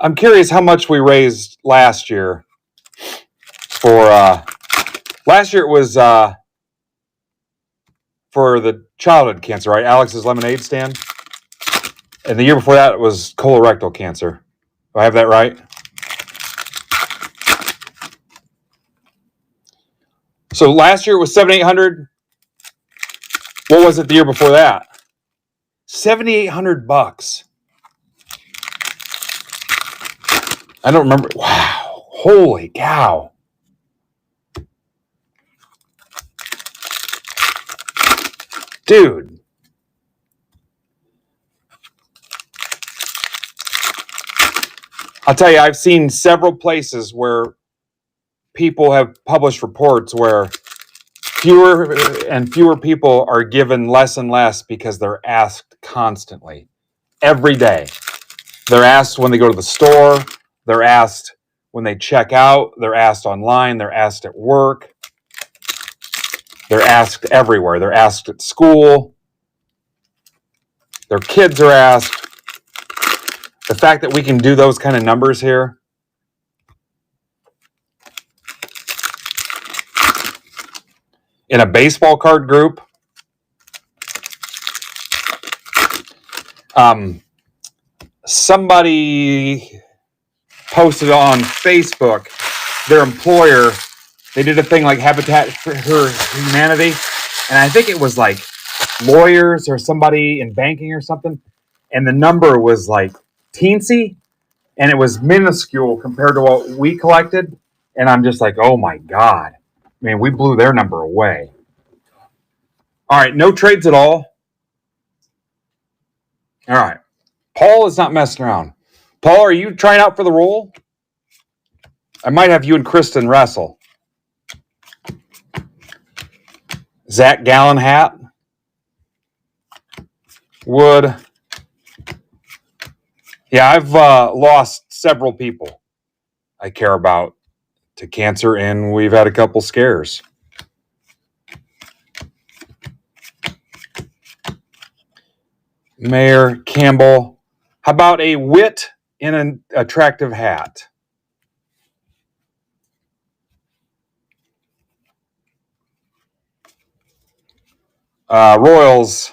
I'm curious how much we raised last year for last year it was for the childhood cancer, right? Alex's lemonade stand. And the year before that it was colorectal cancer. Do I have that right? So last year it was $7,800. What was it the year before that? $7,800. I don't remember. Wow. Holy cow. Dude. I'll tell you, I've seen several places where people have published reports where fewer and fewer people are given less and less because they're asked constantly. every day. They're asked when they go to the store. They're asked when they check out. They're asked online. They're asked at work. They're asked everywhere. They're asked at school. Their kids are asked. The fact that we can do those kind of numbers here, in a baseball card group, somebody posted on Facebook, their employer, they did a thing like Habitat for Humanity, and I think it was like lawyers or somebody in banking or something, and the number was like teensy, and it was minuscule compared to what we collected, and I'm just like, oh my God. I mean, we blew their number away. All right, no trades at all. All right. Paul is not messing around. Paul, are you trying out for the role? I might have you and Kristen wrestle. Zach Gallen hat. Wood. Yeah, I've lost several people I care about to cancer, and we've had a couple scares. Mayor Campbell. How about a wit in an attractive hat? Royals.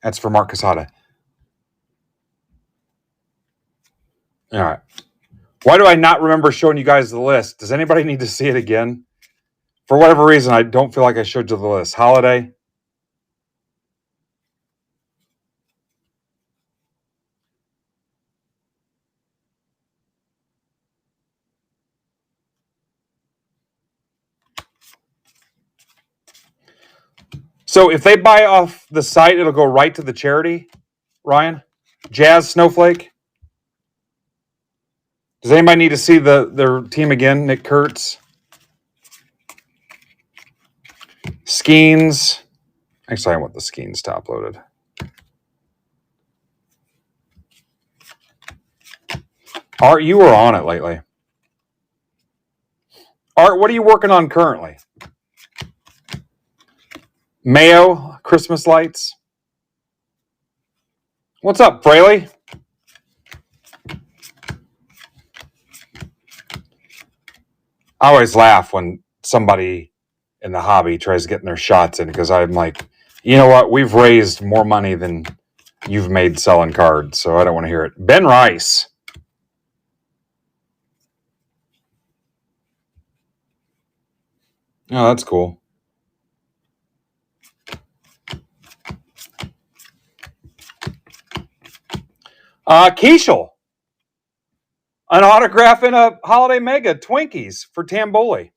That's for Mark Casada. All right. Why do I not remember showing you guys the list? Does anybody need to see it again? For whatever reason, I don't feel like I showed you the list. Holiday. So if they buy off the site, it'll go right to the charity, Ryan? Jazz Snowflake? Does anybody need to see their team again? Nick Kurtz? Skeens. Actually, I want the Skeens top loaded. Art, you were on it lately. Art, what are you working on currently? Mayo, Christmas lights. What's up, Fraley? I always laugh when somebody in the hobby tries getting their shots in, because I'm like, you know what? We've raised more money than you've made selling cards, so I don't want to hear it. Ben Rice. Oh, that's cool. Keishel. An autograph in a Holiday Mega Twinkies for Tamboli.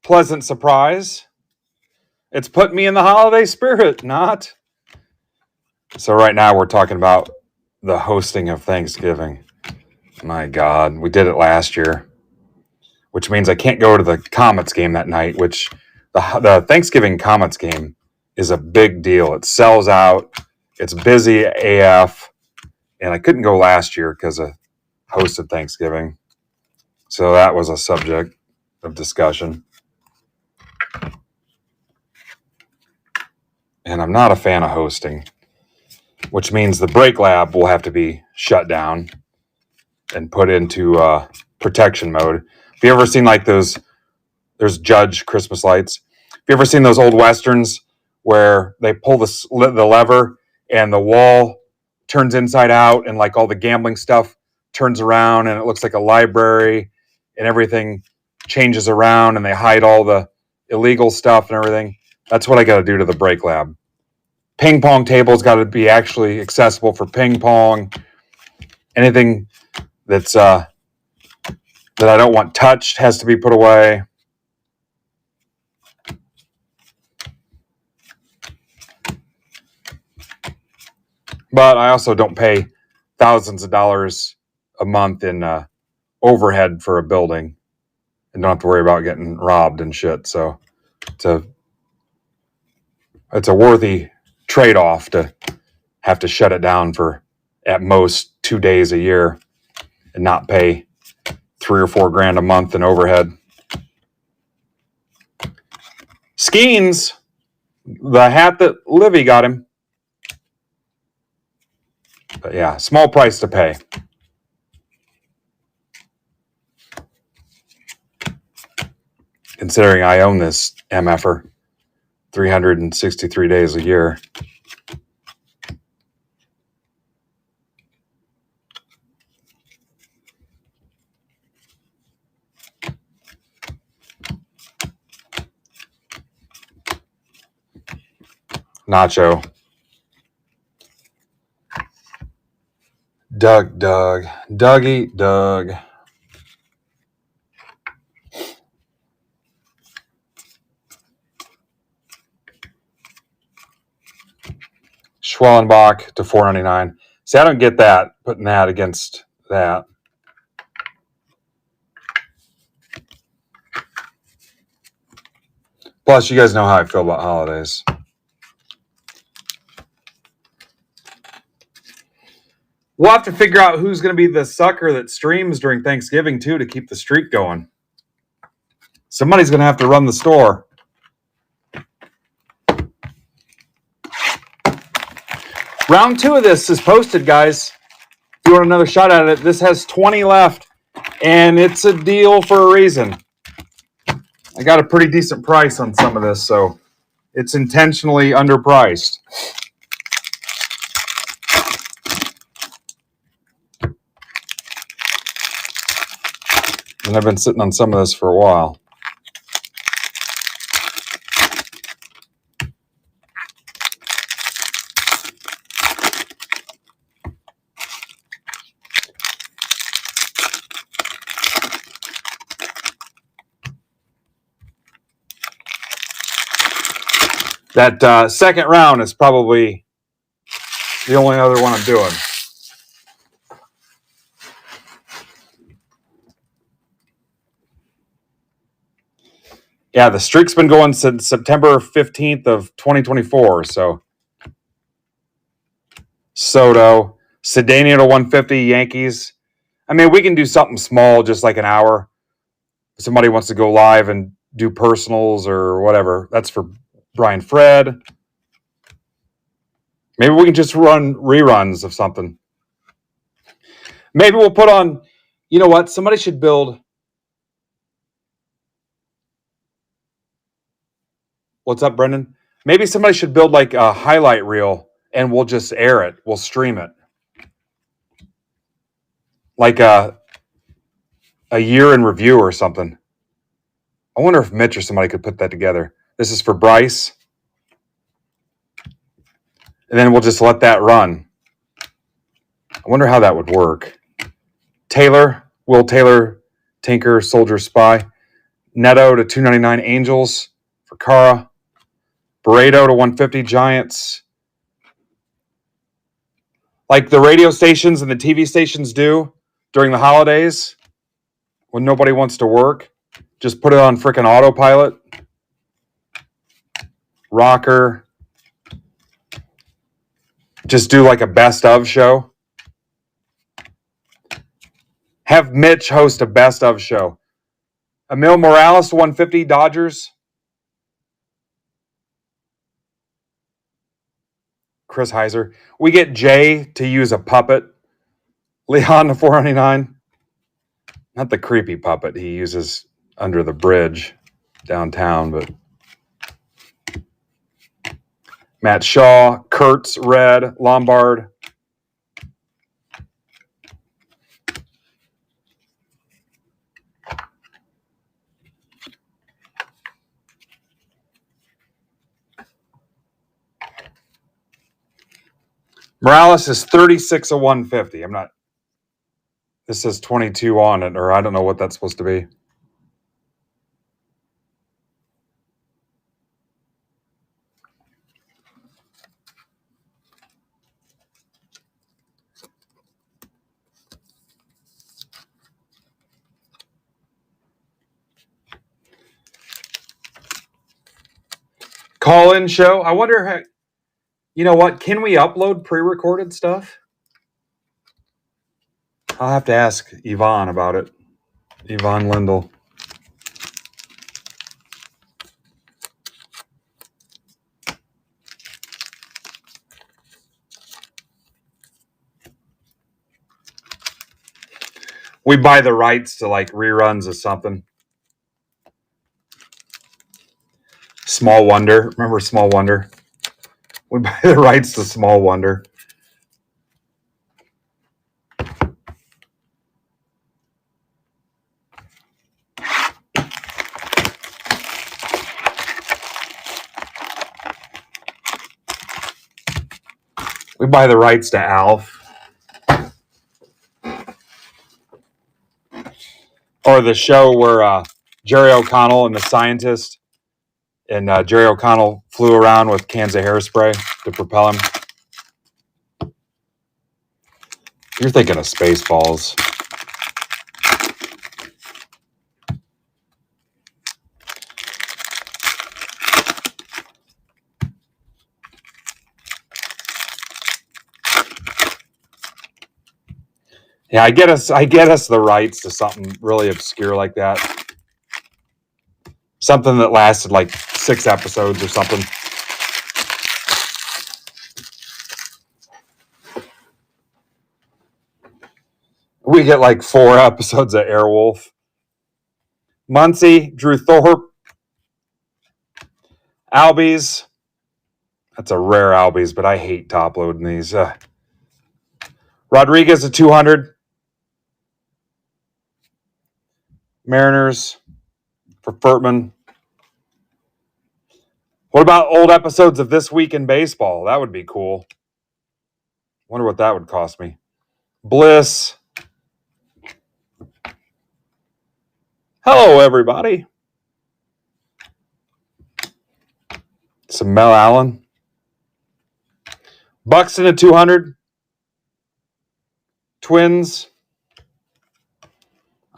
Pleasant surprise. It's put me in the holiday spirit, not. So right now we're talking about the hosting of Thanksgiving. My God, we did it last year, which means I can't go to the Comets game that night, which the Thanksgiving Comets game is a big deal. It sells out. It's busy AF. And I couldn't go last year because I hosted Thanksgiving. So that was a subject of discussion. And I'm not a fan of hosting, which means the Break Lab will have to be shut down and put into protection mode. Have you ever seen like those, there's Judge Christmas lights. Have you ever seen those old Westerns where they pull the lever and the wall turns inside out and like all the gambling stuff turns around and it looks like a library and everything changes around and they hide all the illegal stuff and everything? That's what I got to do to the Break Lab. Ping pong tables got to be actually accessible for ping pong. Anything that's that I don't want touched has to be put away. But I also don't pay thousands of dollars a month in overhead for a building and don't have to worry about getting robbed and shit. So it's a worthy trade-off to have to shut it down for at most 2 days a year and not pay $3 or $4 a month in overhead. Skeens, the hat that Livy got him. But yeah, small price to pay. Considering I own this MFer 363 days a year. Nacho. Doug. Dougie, Doug. Schwellenbach to $4.99. See, I don't get that, putting that against that. Plus, you guys know how I feel about holidays. We'll have to figure out who's going to be the sucker that streams during Thanksgiving, too, to keep the streak going. Somebody's going to have to run the store. Round 2 of this is posted, guys. If you want another shot at it, this has 20 left, and it's a deal for a reason. I got a pretty decent price on some of this, so it's intentionally underpriced. And I've been sitting on some of this for a while. That second round is probably the only other one I'm doing. Yeah, the streak's been going since September 15th of 2024. So Soto, Cedeno to 150, Yankees. I mean, we can do something small, just like an hour. If somebody wants to go live and do personals or whatever. That's for Brian Fred. Maybe we can just run reruns of something. Maybe we'll put on, you know what? Somebody should build. What's up, Brendan? Maybe somebody should build like a highlight reel and we'll just air it. We'll stream it. Like a year in review or something. I wonder if Mitch or somebody could put that together. This is for Bryce. And then we'll just let that run. I wonder how that would work. Taylor, Will Taylor, Tinker, Soldier, Spy. Neto to 299 Angels for Cara. Barreto to 150 Giants. Like the radio stations and the TV stations do during the holidays when nobody wants to work. Just put it on freaking autopilot. Rocker. Just do like a best of show. Have Mitch host a best of show. Emil Morales, 150 Dodgers. Chris Heiser. We get Jay to use a puppet. Leon to 499. Not the creepy puppet he uses under the bridge downtown, but Matt Shaw, Kurtz, Red, Lombard. Morales is 36 of 150. I'm not. This says 22 on it, or I don't know what that's supposed to be. call-in show. I wonder how, you know what? Can we upload pre-recorded stuff? I'll have to ask Yvonne about it. Yvonne Lindell. We buy the rights to like reruns of something. Small Wonder. Remember Small Wonder? We buy the rights to Small Wonder. We buy the rights to Alf. Or the show where Jerry O'Connell and the scientist, and Jerry O'Connell flew around with cans of hairspray to propel him. You're thinking of Spaceballs. Yeah, I get us the rights to something really obscure like that. Something that lasted like 6 episodes or something. We get like 4 episodes of Airwolf. Muncie, Drew Thorpe, Albies. That's a rare Albies, but I hate top loading these. Rodriguez at 200. Mariners for Furtman. What about old episodes of This Week in Baseball? That would be cool. Wonder what that would cost me. Bliss. Hello, everybody. Some Mel Allen. Buxton at 200. Twins.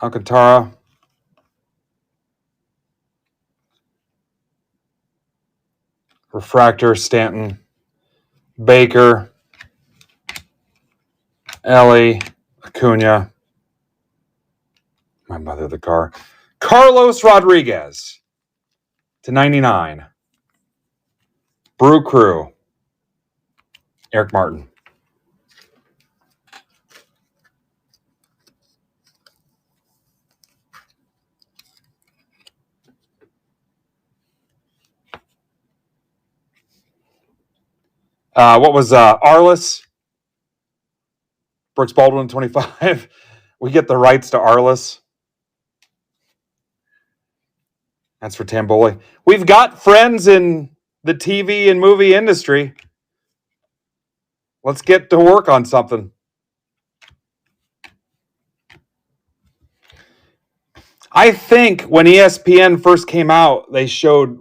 Alcantara. Refractor, Stanton. Baker. Ellie. Acuna. My mother, the car. Carlos Rodriguez to 99. Brew Crew. Eric Martin. What was Arliss? Brooks Baldwin, 25. We get the rights to Arliss. That's for Tamboli. We've got friends in the TV and movie industry. Let's get to work on something. I think when ESPN first came out, they showed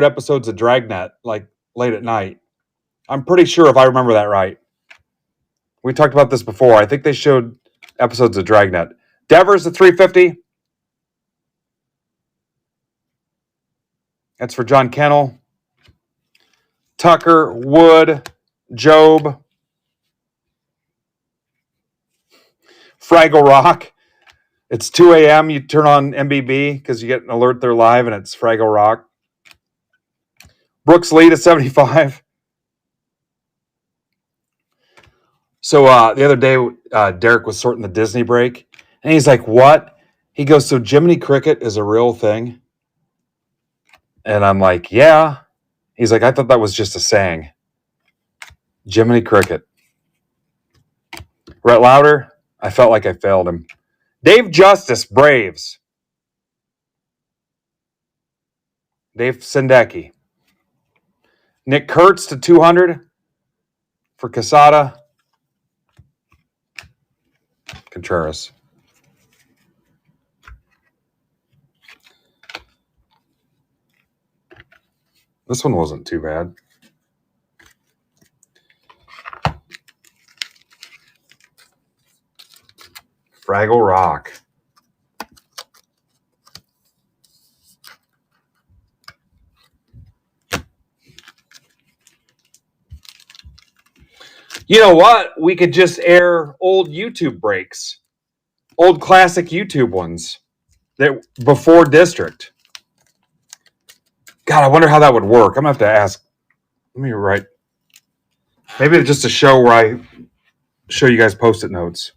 episodes of Dragnet like late at night. I'm pretty sure if I remember that right. We talked about this before. I think they showed episodes of Dragnet. Devers at 350. That's for John Kennel. Tucker, Wood, Job. Fraggle Rock. It's 2 a.m. You turn on MBB because you get an alert they're live, and it's Fraggle Rock. Brooks Lee to 75. So the other day, Derek was sorting the Disney break, and he's like, what? He goes, so Jiminy Cricket is a real thing? And I'm like, yeah. He's like, I thought that was just a saying. Jiminy Cricket. Rhett Lauder, I felt like I failed him. Dave Justice, Braves. Dave Sendecki. Nick Kurtz to 200 for Casada. Contreras. This one wasn't too bad. Fraggle Rock. You know what? We could just air old YouTube breaks, old classic YouTube ones that before district. God, I wonder how that would work. I'm gonna have to ask. Let me write. Maybe just a show where I show you guys post-it notes.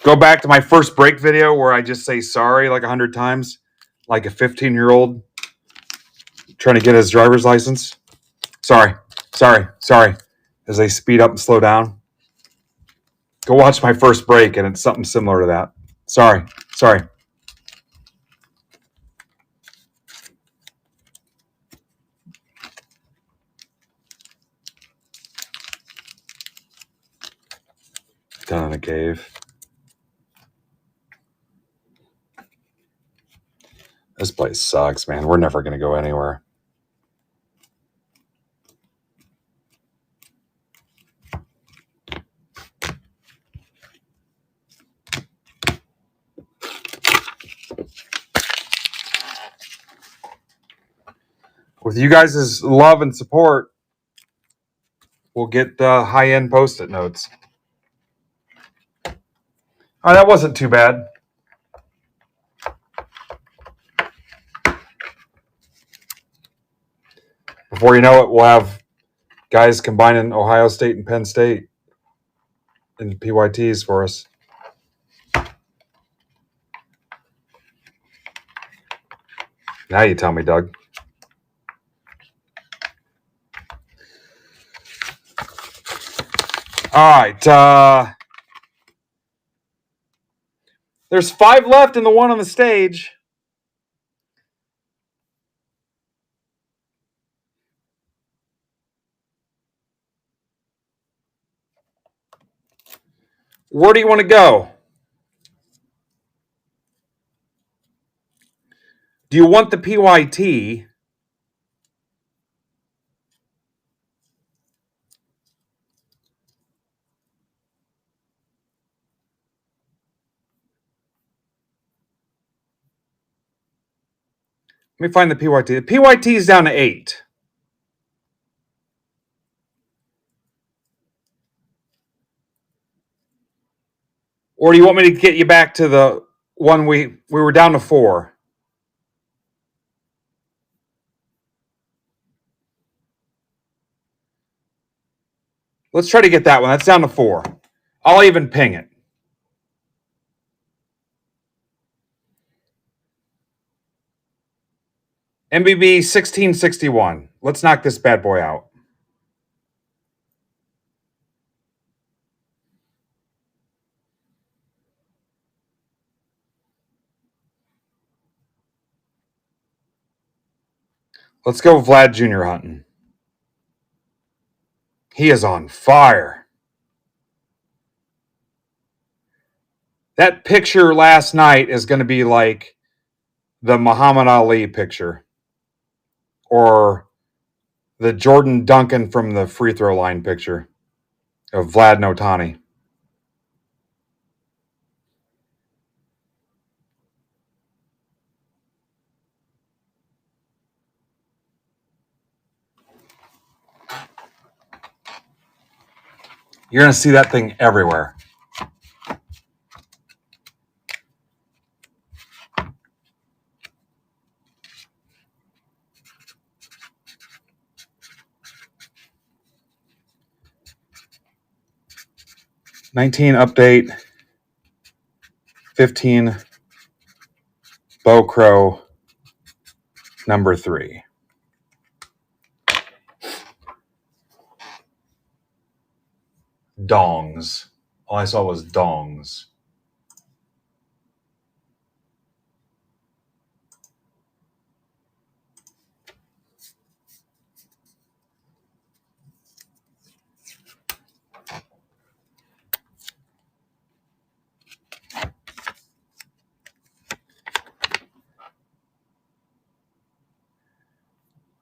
Go back to my first break video where I just say sorry like 100 times, like a 15-year-old trying to get his driver's license. Sorry, sorry, sorry, as they speed up and slow down. Go watch my first break, and it's something similar to that. Sorry, sorry. Down in the cave. This place sucks, man. We're never going to go anywhere. With you guys' love and support, we'll get the high-end post-it notes. Oh, that wasn't too bad. Before you know it, we'll have guys combining Ohio State and Penn State into PYTs for us. Now you tell me, Doug. All right. There's 5 left in the one on the stage. Where do you want to go? Do you want the PYT? Let me find the PYT. The PYT is down to 8. Or do you want me to get you back to the one we were down to 4? Let's try to get that one. That's down to 4. I'll even ping it. MBB 1661. Let's knock this bad boy out. Let's go Vlad Jr. hunting. He is on fire. That picture last night is going to be like the Muhammad Ali picture or the Jordan Duncan from the free throw line picture of Vlad Notani. You're going to see that thing everywhere. '19 update, 15 Bow Crow, number 3. Dongs. All I saw was dongs.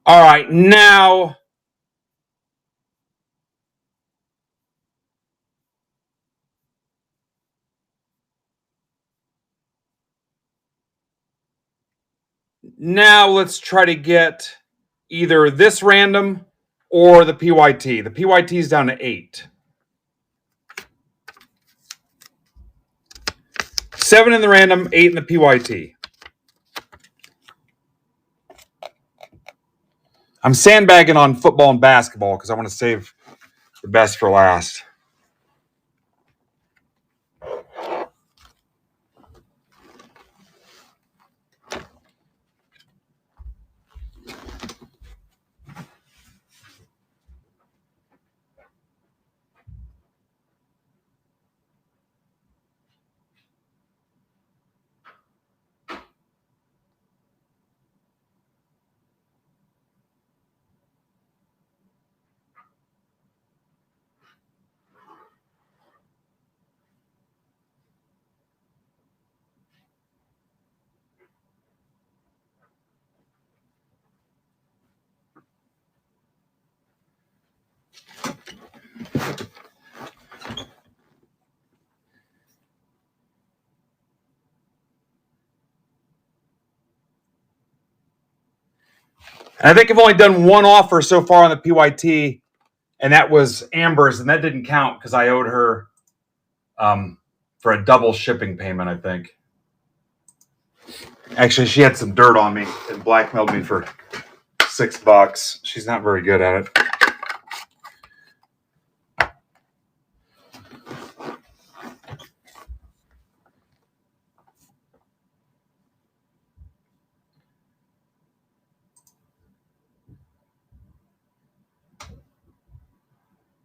All right, now Now let's try to get either this random or the PYT. The PYT is down to 8. 7 in the random, 8 in the PYT. I'm sandbagging on football and basketball because I want to save the best for last. And I think I've only done one offer so far on the PYT, and that was Amber's, and that didn't count because I owed her for a double shipping payment, I think. Actually, she had some dirt on me and blackmailed me for $6. She's not very good at it.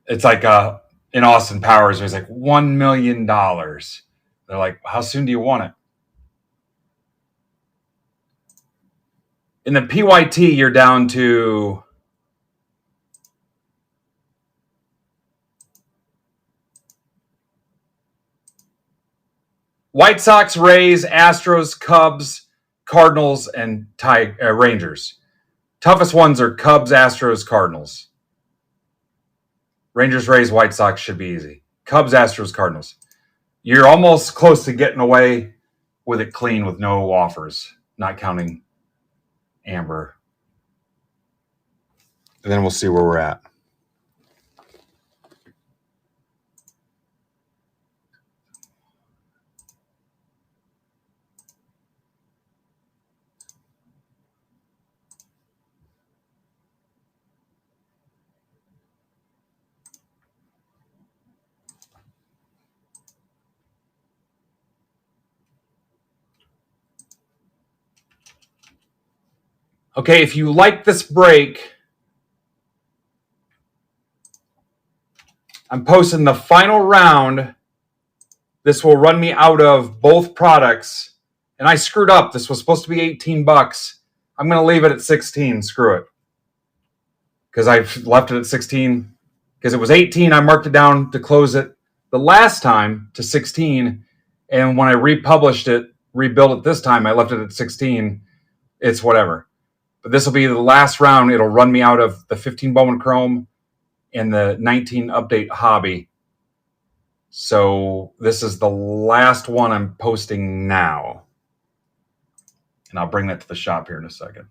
It's like in Austin Powers, there's like $1 million. They're like, how soon do you want it? In the PYT, you're down to White Sox, Rays, Astros, Cubs, Cardinals, and Rangers. Toughest ones are Cubs, Astros, Cardinals. Rangers, Rays, White Sox should be easy. Cubs, Astros, Cardinals. You're almost close to getting away with it clean with no offers, not counting Amber. And then we'll see where we're at. Okay, if you like this break, I'm posting the final round. This will run me out of both products. And I screwed up. This was supposed to be $18. I'm going to leave it at 16. Screw it. Because I've left it at 16. Because it was 18, I marked it down to close it the last time to 16. And when I republished it, rebuilt it this time, I left it at 16. It's whatever. But this will be the last round. It'll run me out of the 15 Bowman Chrome and the 19 Update Hobby. So this is the last one I'm posting now. And I'll bring that to the shop here in a second.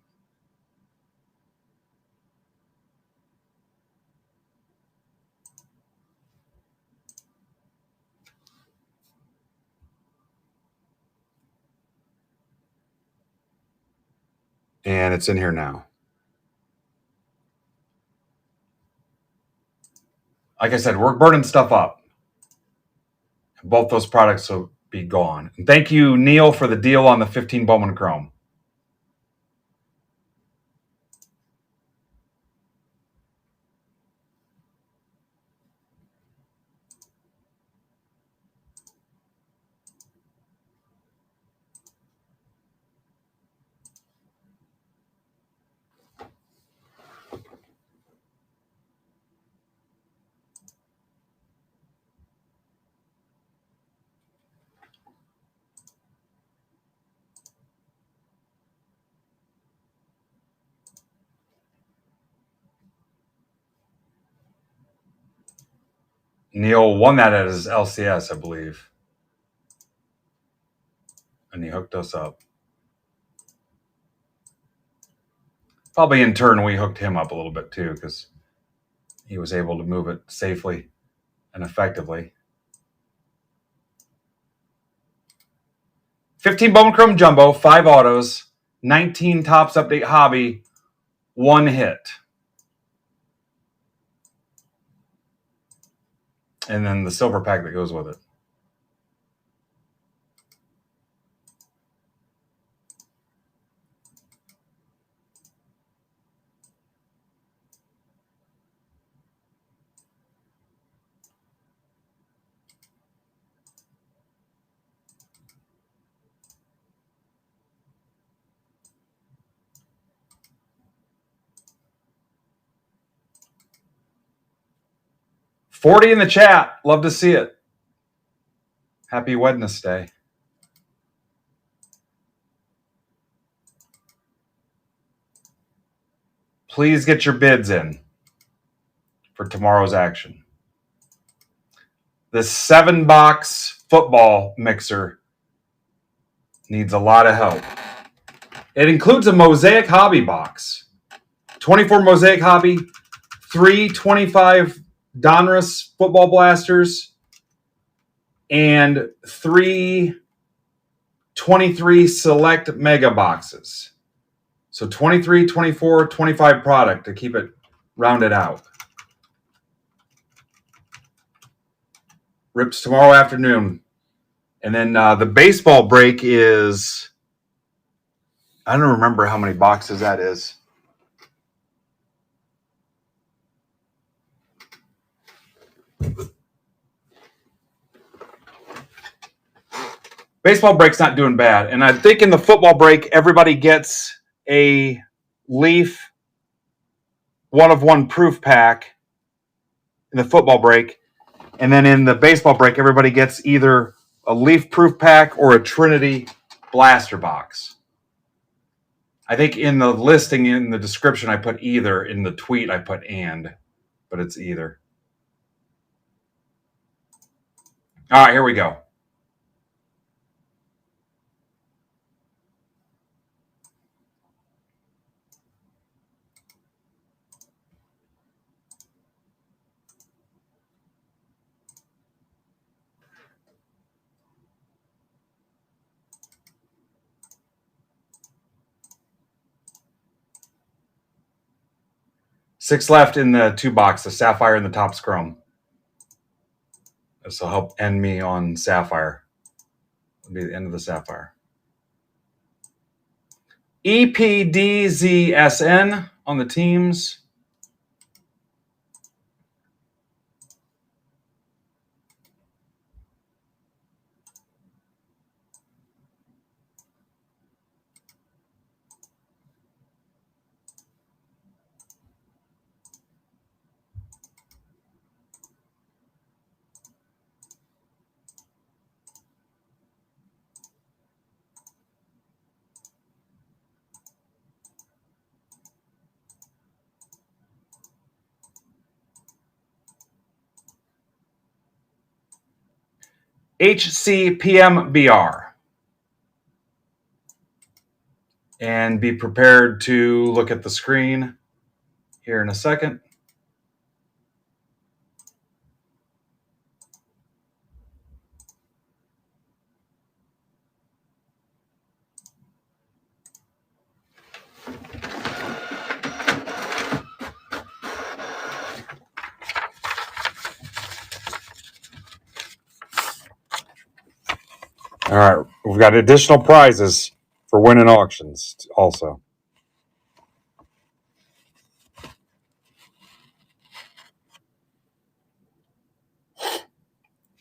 And it's in here now. Like I said, we're burning stuff up. Both those products will be gone. And thank you, Neil, for the deal on the 15 Bowman Chrome. Neil won that at his LCS, I believe. And he hooked us up. Probably in turn, we hooked him up a little bit too because he was able to move it safely and effectively. 15 Bowman Chrome Jumbo, 5 autos, 19 Topps Update Hobby, 1 hit. And then the silver pack that goes with it. $40 in the chat. Love to see it. Happy Wednesday. Please get your bids in for tomorrow's action. This 7-box football mixer needs a lot of help. It includes a Mosaic Hobby box. 24 Mosaic Hobby, 3 25 Donruss football blasters, and 3 23 select mega boxes. So 23, 24, 25 product to keep it rounded out. Rips tomorrow afternoon. And then the baseball break is, I don't remember how many boxes that is. Baseball break's not doing bad. And I think in the football break, everybody gets a Leaf 1-of-1 proof pack in the football break. And then in the baseball break, everybody gets either a Leaf proof pack or a Trinity blaster box. I think in the listing, in the description, I put either. In the tweet, I put and, but it's either. All right, here we go. Six left in the 2 box, the Sapphire and the Topps Chrome. This will help end me on Sapphire. It'll be the end of the Sapphire. EPDZSN on the teams. HCPMBR. And be prepared to look at the screen here in a second. All right, we've got additional prizes for winning auctions also.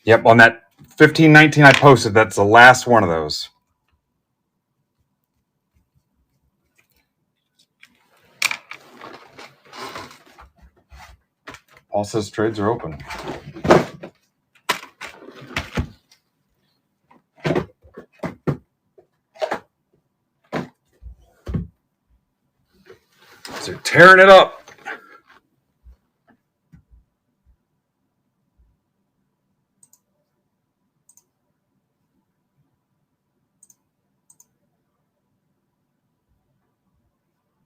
Yep, on that 1519 I posted, that's the last one of those. Paul says trades are open. So tearing it up.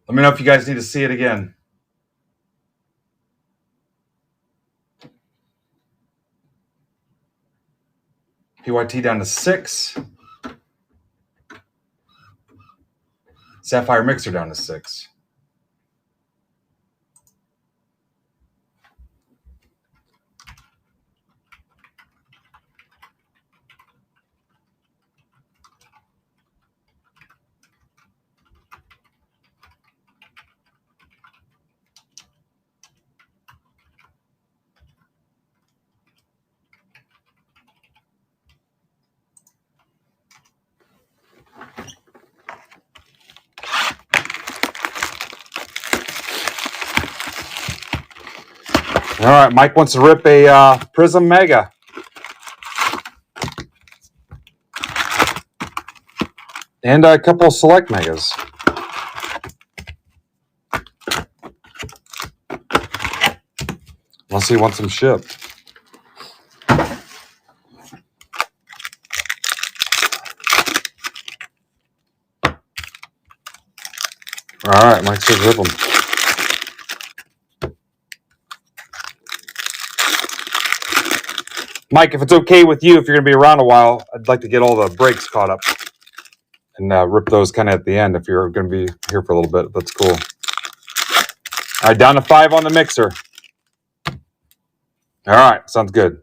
Let me know if you guys need to see it again. PYT down to 6. Sapphire Mixer down to 6. All right, Mike wants to rip a Prism Mega. And a couple of Select Megas. Unless he wants them shipped. All right, Mike says rip them. Mike, if it's okay with you, if you're going to be around a while, I'd like to get all the breaks caught up and rip those kind of at the end if you're going to be here for a little bit. That's cool. All right, down to 5 on the mixer. All right, sounds good.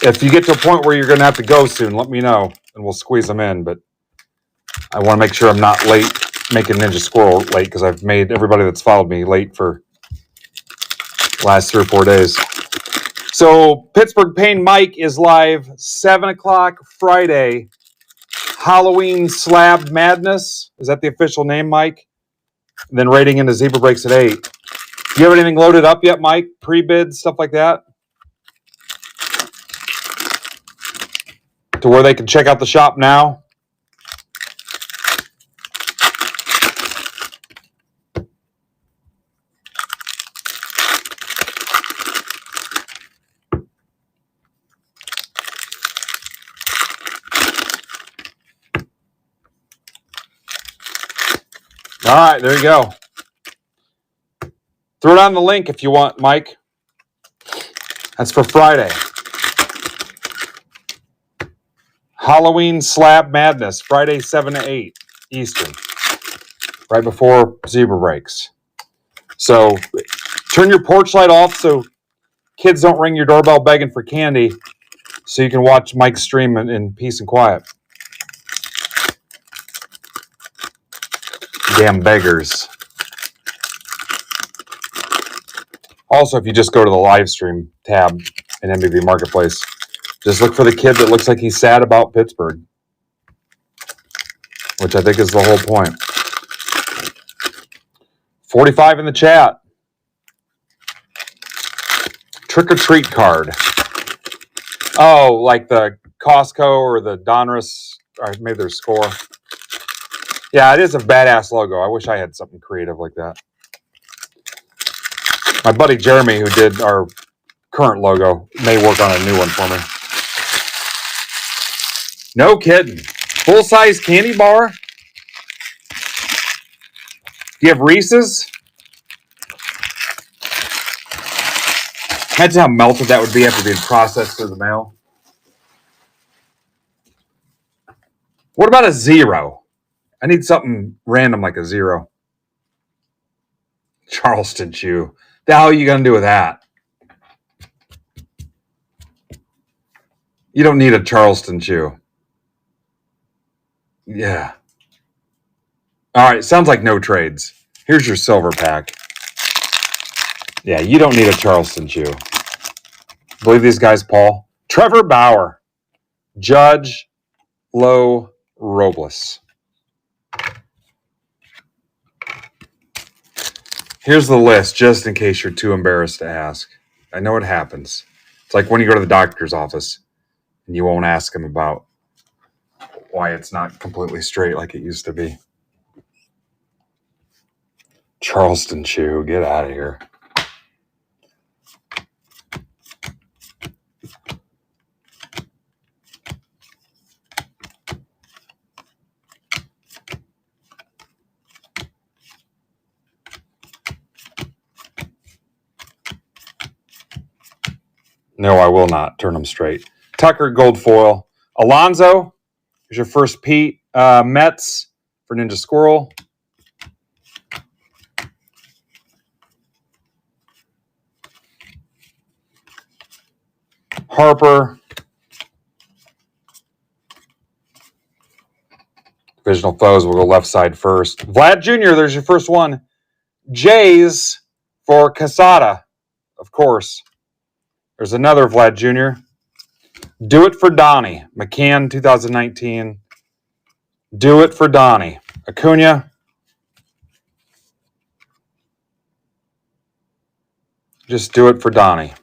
If you get to a point where you're going to have to go soon, let me know, and we'll squeeze them in. But I want to make sure I'm not late, making Ninja Squirrel late, because I've made everybody that's followed me late for the last 3 or 4 days. So Pittsburgh Pain Mike is live 7 o'clock Friday. Halloween Slab Madness. Is that the official name, Mike? And then rating into Zebra Breaks at 8. Do you have anything loaded up yet, Mike? Pre-bids, stuff like that? To where they can check out the shop now? All right, there you go. Throw down the link if you want, Mike. That's for Friday. Halloween Slab Madness, Friday 7 to 8 Eastern, right before Zebra Breaks. So turn your porch light off so kids don't ring your doorbell begging for candy, so you can watch Mike's stream in peace and quiet. Damn beggars. Also, if you just go to the live stream tab in MBB Marketplace, just look for the kid that looks like he's sad about Pittsburgh, which I think is the whole point. 45 in the chat. Trick or treat card. Oh, like the Costco or the Donruss, or maybe their Score. Yeah, it is a badass logo. I wish I had something creative like that. My buddy Jeremy, who did our current logo, may work on a new one for me. No kidding. Full-size candy bar? Do you have Reese's? Imagine how melted that would be after being processed through the mail. What about a 0? I need something random like a 0. Charleston Chew. The hell are you going to do with that? You don't need a Charleston Chew. Yeah. All right, sounds like no trades. Here's your silver pack. Yeah, you don't need a Charleston Chew. Believe these guys, Paul. Trevor Bauer. Judge Low Robles. Here's the list, just in case you're too embarrassed to ask. I know it happens. It's like when you go to the doctor's office and you won't ask them about why it's not completely straight like it used to be. Charleston Chew, get out of here. No, I will not turn them straight. Tucker, gold foil. Alonzo, here's your first Pete. Mets for Ninja Squirrel. Harper. Divisional foes will go left side first. Vlad Jr., there's your first one. Jays for Casada, of course. There's another Vlad Jr. Do it for Donnie. McCann, 2019. Do it for Donnie. Acuna. Just do it for Donnie.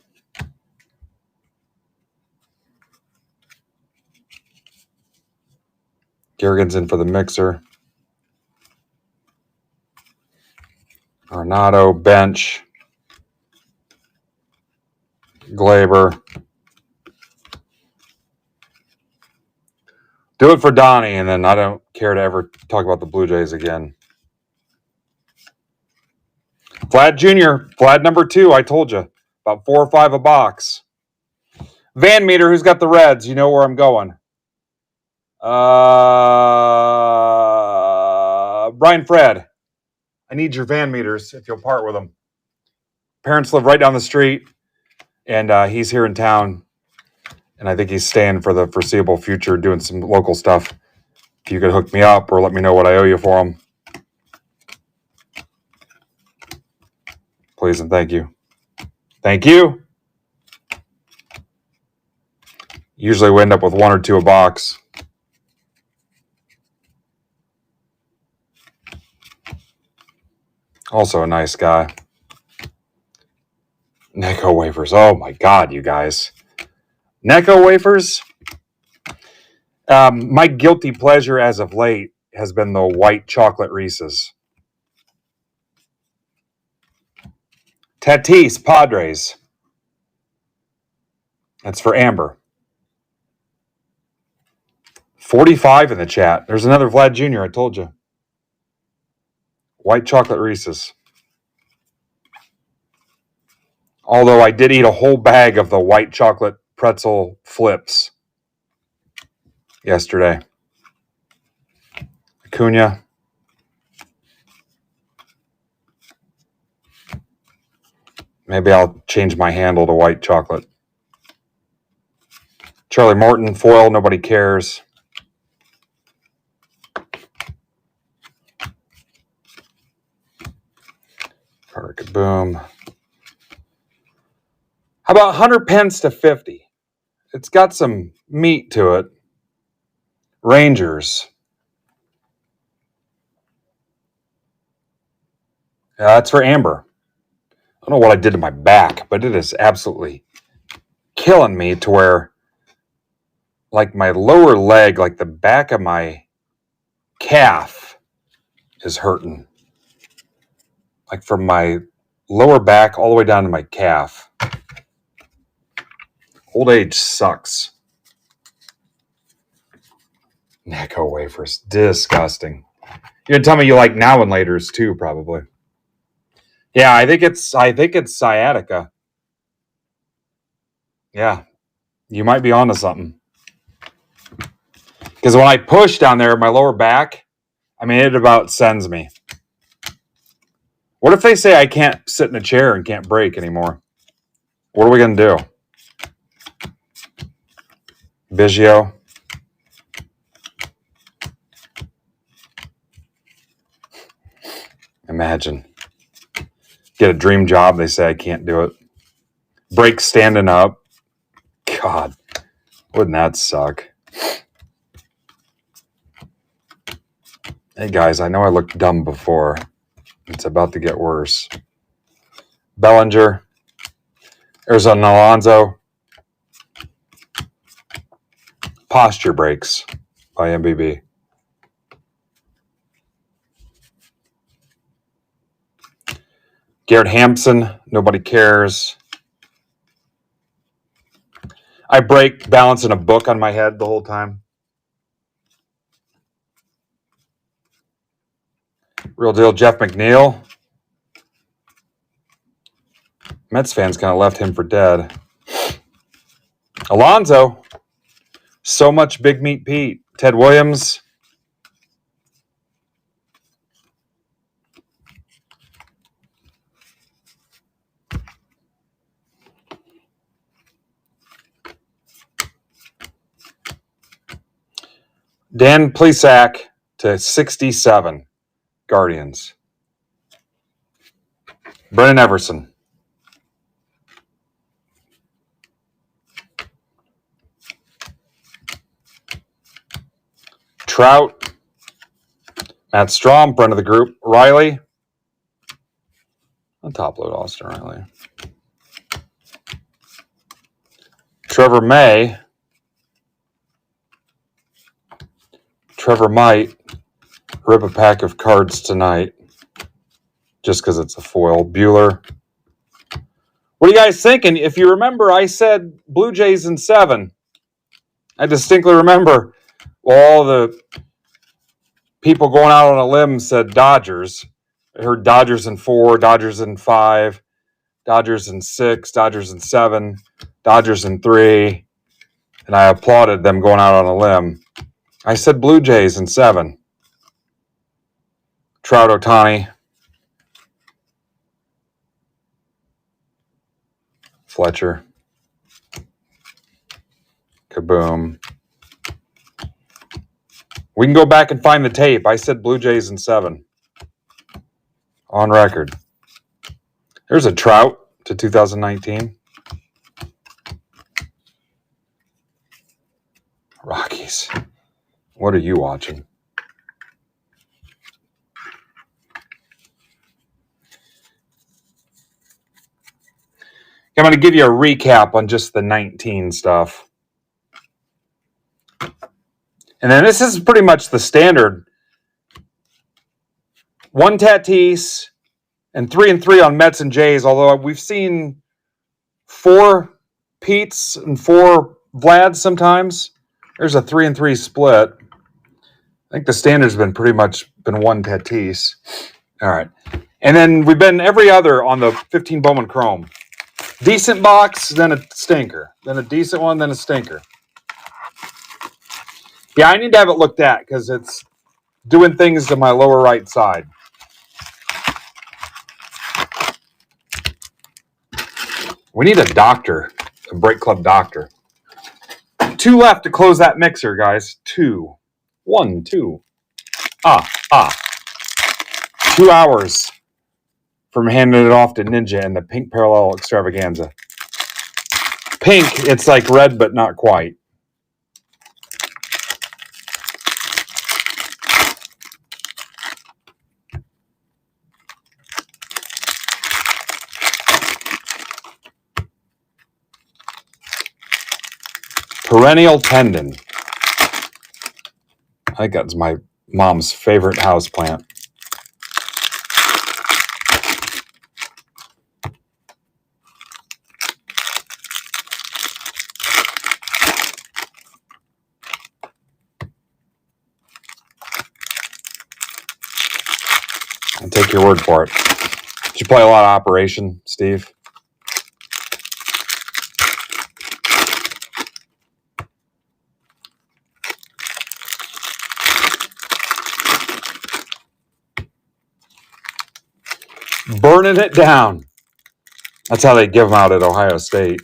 Garrigan's in for the mixer. Arnado, bench. Glaber. Do it for Donnie, and then I don't care to ever talk about the Blue Jays again. Vlad Jr., Vlad number 2, I told you. About 4 or 5 a box. Van Meter, who's got the Reds? You know where I'm going. Brian Fred. I need your Van Meters if you'll part with them. Parents live right down the street, and he's here in town. And I think he's staying for the foreseeable future doing some local stuff. If you could hook me up or let me know what I owe you for him. Please and thank you. Thank you. Usually we end up with 1 or 2 a box. Also a nice guy. Necco wafers. Oh my God, you guys. Necco wafers. My guilty pleasure as of late has been the white chocolate Reese's. Tatis, Padres. That's for Amber. 45 in the chat. There's another Vlad Jr., I told you. White chocolate Reese's. Although I did eat a whole bag of the white chocolate pretzel flips yesterday. Acuna. Maybe I'll change my handle to white chocolate. Charlie Morton, foil, nobody cares. Carter Kaboom. How about 100 pence to 50? It's got some meat to it. Rangers. That's for Amber. I don't know what I did to my back, but it is absolutely killing me to where, like, my lower leg, like the back of my calf is hurting. Like from my lower back all the way down to my calf. Old age sucks. Necco wafers. Disgusting. You're gonna tell me you like now and laters too, probably. Yeah, I think it's sciatica. Yeah. You might be onto something. Because when I push down there, my lower back, I mean, it about sends me. What if they say I can't sit in a chair and can't break anymore? What are we going to do? Biggio. Imagine. Get a dream job. They say I can't do it. Break standing up. God, wouldn't that suck? Hey, guys, I know I looked dumb before. It's about to get worse. Bellinger. There's an Alonzo. Posture Breaks by MBB. Garrett Hampson. Nobody cares. I break balancing a book on my head the whole time. Real deal, Jeff McNeil. Mets fans kind of left him for dead. Alonzo. So much Big Meat Pete. Ted Williams. Dan Plesac to 67. Guardians. Brennan Everson. Trout. Matt Strom, friend of the group. Riley. I'll top load Austin Riley. Trevor May. Trevor might rip a pack of cards tonight just because it's a foil. Bueller. What are you guys thinking? If you remember, I said Blue Jays in 7. I distinctly remember all the people going out on a limb said Dodgers. I heard Dodgers in 4, Dodgers in 5, Dodgers in 6, Dodgers in 7, Dodgers in 3, and I applauded them going out on a limb. I said Blue Jays in 7. Trout, Ohtani. Fletcher. Kaboom. We can go back and find the tape. I said Blue Jays in 7. On record. There's a Trout to 2019. Rockies. What are you watching? I'm going to give you a recap on just the 19 stuff. And then this is pretty much the standard. 1 Tatis and 3-3 on Mets and Jays, although we've seen 4 Petes and 4 Vlads sometimes. There's a 3-3 split. I think the standard's been pretty much been 1 Tatis. All right. And then we've been every other on the 15 Bowman Chrome. Decent box, then a stinker. Then a decent one, then a stinker. Yeah, I need to have it looked at because it's doing things to my lower right side. We need a doctor, a Break Club doctor. 2 left to close that mixer, guys. 2. 1, 2. 2 hours from handing it off to Ninja and the Pink Parallel Extravaganza. Pink, it's like red, but not quite. Perennial Tendon. I think that's my mom's favorite houseplant. I'll take your word for it. Did you play a lot of Operation, Steve? Burning it down. That's how they give them out at Ohio State.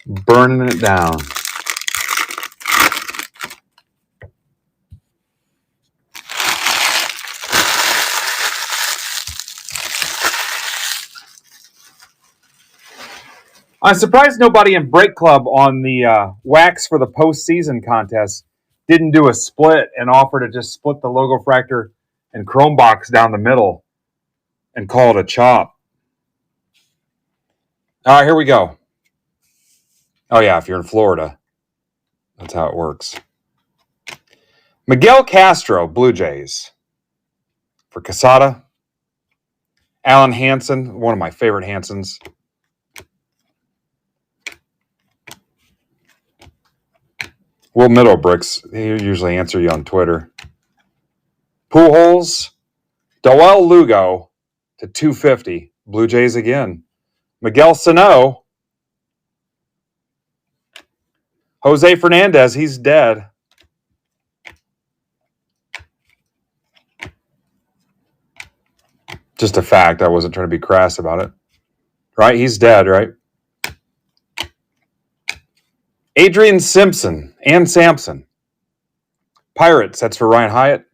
Burning it down. I'm surprised nobody in Break Club on the wax for the postseason contest didn't do a split and offer to just split the Logo Fractor and Chrome box down the middle and call it a chop. All right, here we go. Oh, yeah, if you're in Florida, that's how it works. Miguel Castro, Blue Jays. For Casada. Alan Hansen, one of my favorite Hansens. Will Middlebrooks, he usually answer you on Twitter. Pujols, Doel Lugo to 250, Blue Jays again. Miguel Sano. Jose Fernandez, he's dead. Just a fact. I wasn't trying to be crass about it. Right? He's dead, right? Adrian Simpson and Sampson. Pirates, that's for Ryan Hyatt.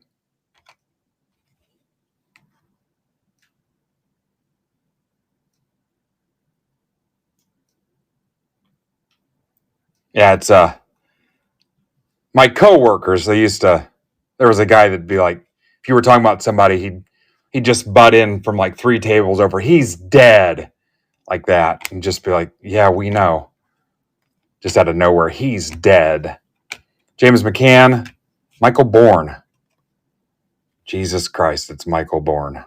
Yeah, it's my coworkers, there was a guy that'd be like, if you were talking about somebody, he'd just butt in from like 3 tables over. He's dead. Like that. And just be like, yeah, we know. Just out of nowhere, he's dead. James McCann, Michael Bourne. Jesus Christ, it's Michael Bourne.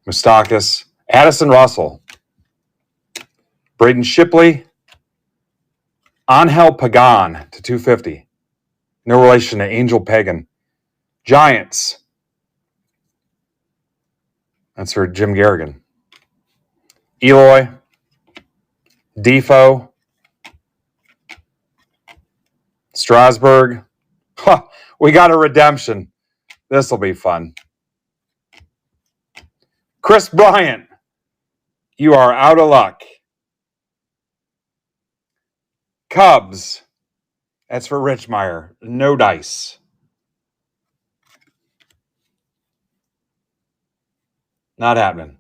Moustakas, Addison Russell, Braden Shipley, Angel Pagan to 250. No relation to Angel Pagan. Giants. That's for Jim Garrigan. Eloy, Defoe, Strasburg. Huh, we got a redemption. This will be fun. Chris Bryant, you are out of luck. Cubs, that's for Rich Meyer. No dice. Not happening.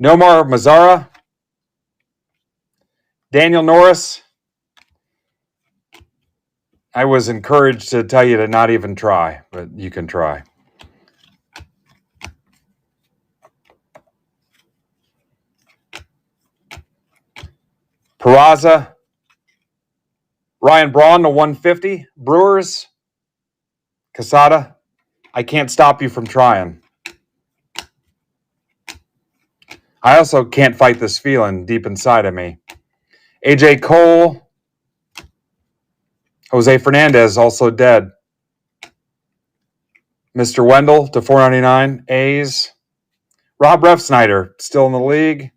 Nomar Mazara, Daniel Norris. I was encouraged to tell you to not even try, but you can try. Peraza, Ryan Braun to 150. Brewers, Casada, I can't stop you from trying. I also can't fight this feeling deep inside of me. AJ Cole, Jose Fernandez, also dead. Mr. Wendell to 499. A's. Rob Refsnyder, still in the league.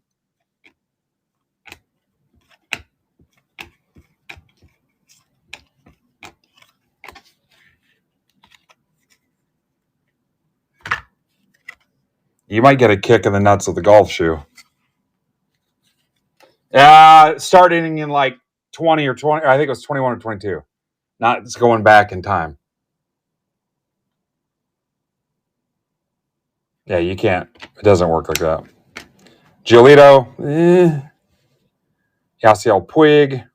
You might get a kick in the nuts with the golf shoe. Starting in like 20 or 20, I think it was 21 or 22. Not it's going back in time. Yeah, you can't. It doesn't work like that. Giolito, Yasiel Puig,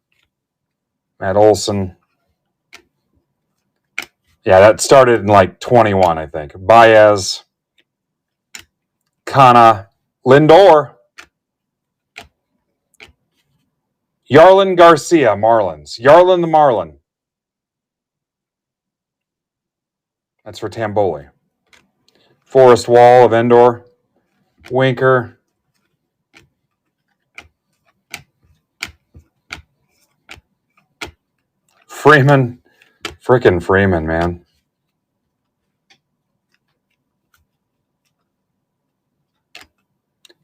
Matt Olson. Yeah, that started in like 21, I think. Baez, Kana, Lindor, Yarlin Garcia, Marlins. Yarlin the Marlin. That's for Tamboli. Forrest Wall of Endor. Winker. Freeman. Frickin' Freeman, man.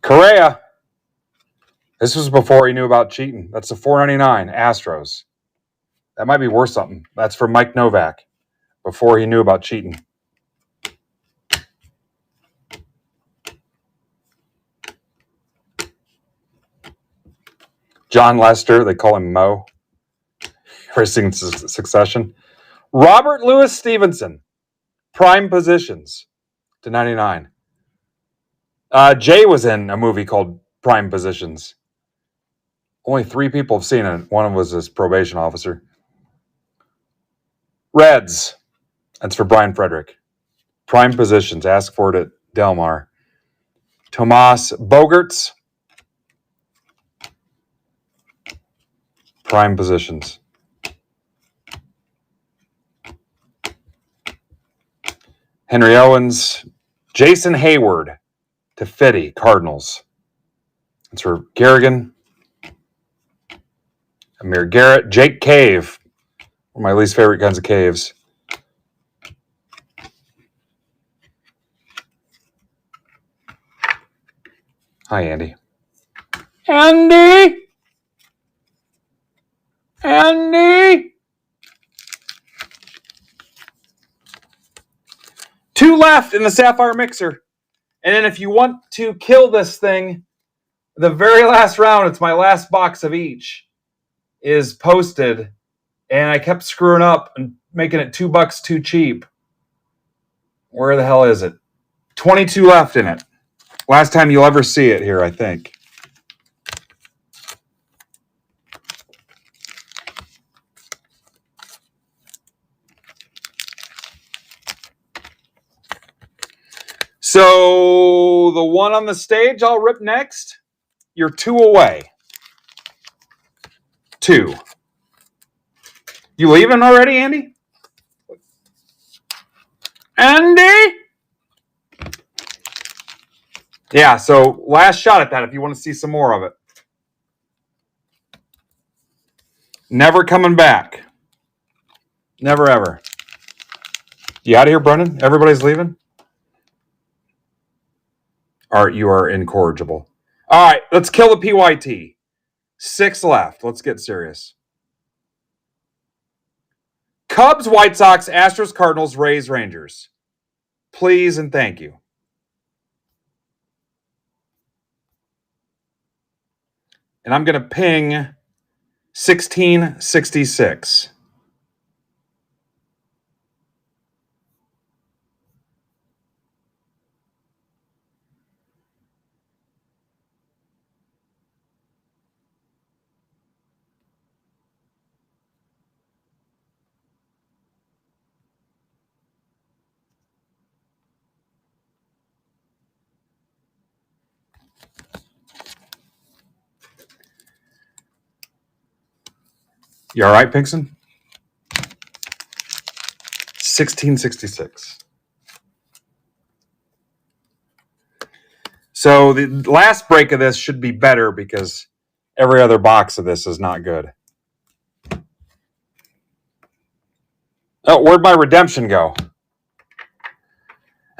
Correa. This was before he knew about cheating. That's the 499 Astros. That might be worth something. That's for Mike Novak before he knew about cheating. John Lester, they call him Mo. Racing Succession. Robert Louis Stevenson, prime positions to 99. Jay was in a movie called Prime Positions. Only 3 people have seen it. One of them was his probation officer. Reds. That's for Brian Frederick. Prime positions. Ask for it at Del Mar. Tomas Bogerts. Prime positions. Henry Owens. Jason Hayward to 50. Cardinals. That's for Garrigan. Amir Garrett. Jake Cave. One of my least favorite kinds of caves. Hi, Andy. Andy! Andy! 2 left in the Sapphire Mixer. And then if you want to kill this thing, the very last round, it's my last box of each, is posted. And I kept screwing up and making it $2 too cheap. Where the hell is it? 22 left in it. Last time you'll ever see it here, I think. So the one on the stage I'll rip next. You're 2 away. 2. You leaving already, Andy? Andy? Yeah, so last shot at that if you want to see some more of it. Never coming back. Never ever. You out of here, Brennan? Everybody's leaving? Art, you are incorrigible. All right, let's kill the PYT. 6 left. Let's get serious. Cubs, White Sox, Astros, Cardinals, Rays, Rangers. Please and thank you. And I'm going to ping 1666. You all right, Pinkston? 1666. So the last break of this should be better because every other box of this is not good. Oh, where'd my redemption go?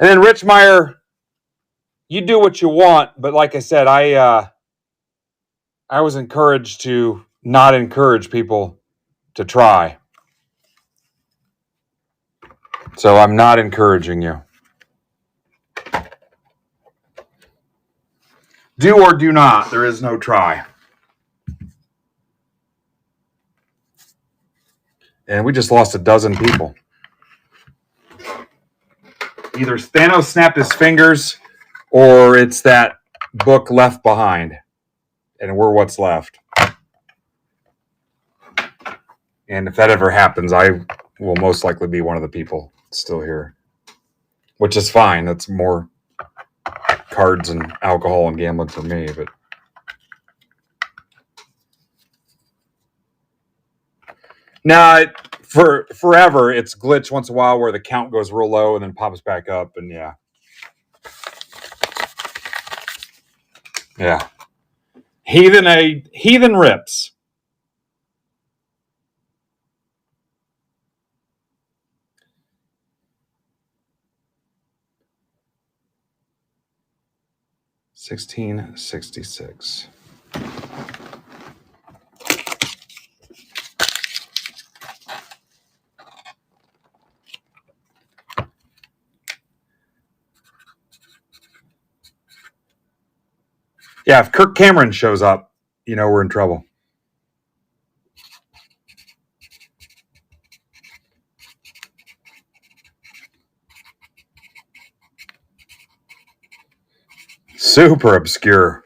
And then Rich Meyer, you do what you want, but like I said, I was encouraged to not encourage people to try. So I'm not encouraging you. Do or do not. There is no try. And we just lost a dozen people. Either Thanos snapped his fingers or it's that book Left Behind. And we're what's left. And if that ever happens, I will most likely be one of the people still here. Which is fine. That's more cards and alcohol and gambling for me. But nah, for forever, it's glitched once in a while where the count goes real low and then pops back up. And yeah. Yeah. Heathen rips. $16.66. Yeah, if Kirk Cameron shows up, you know we're in trouble. Super obscure.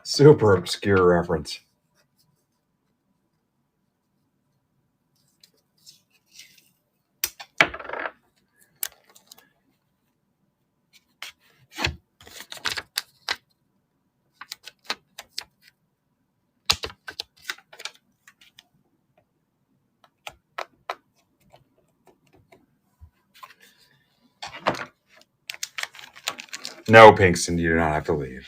Super obscure reference. No, Pinkston, you do not have to leave.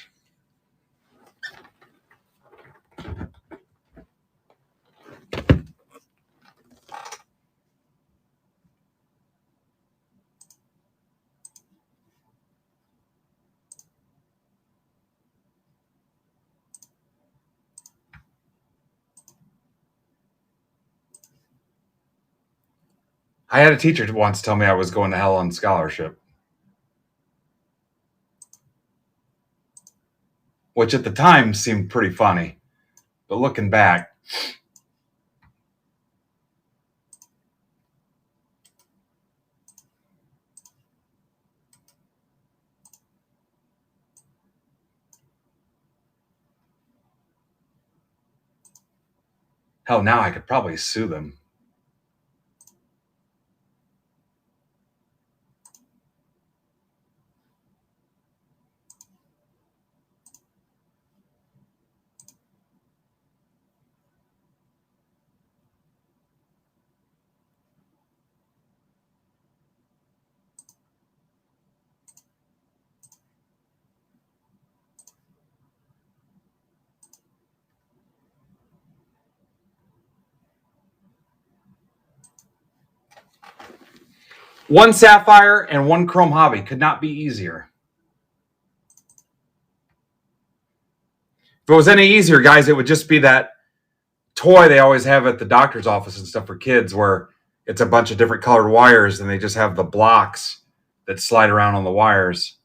I had a teacher once tell me I was going to hell on scholarship, which at the time seemed pretty funny. But looking back, hell, now I could probably sue them. One sapphire and one chrome hobby could not be easier. If it was any easier, guys, it would just be that toy they always have at the doctor's office and stuff for kids where it's a bunch of different colored wires and they just have the blocks that slide around on the wires.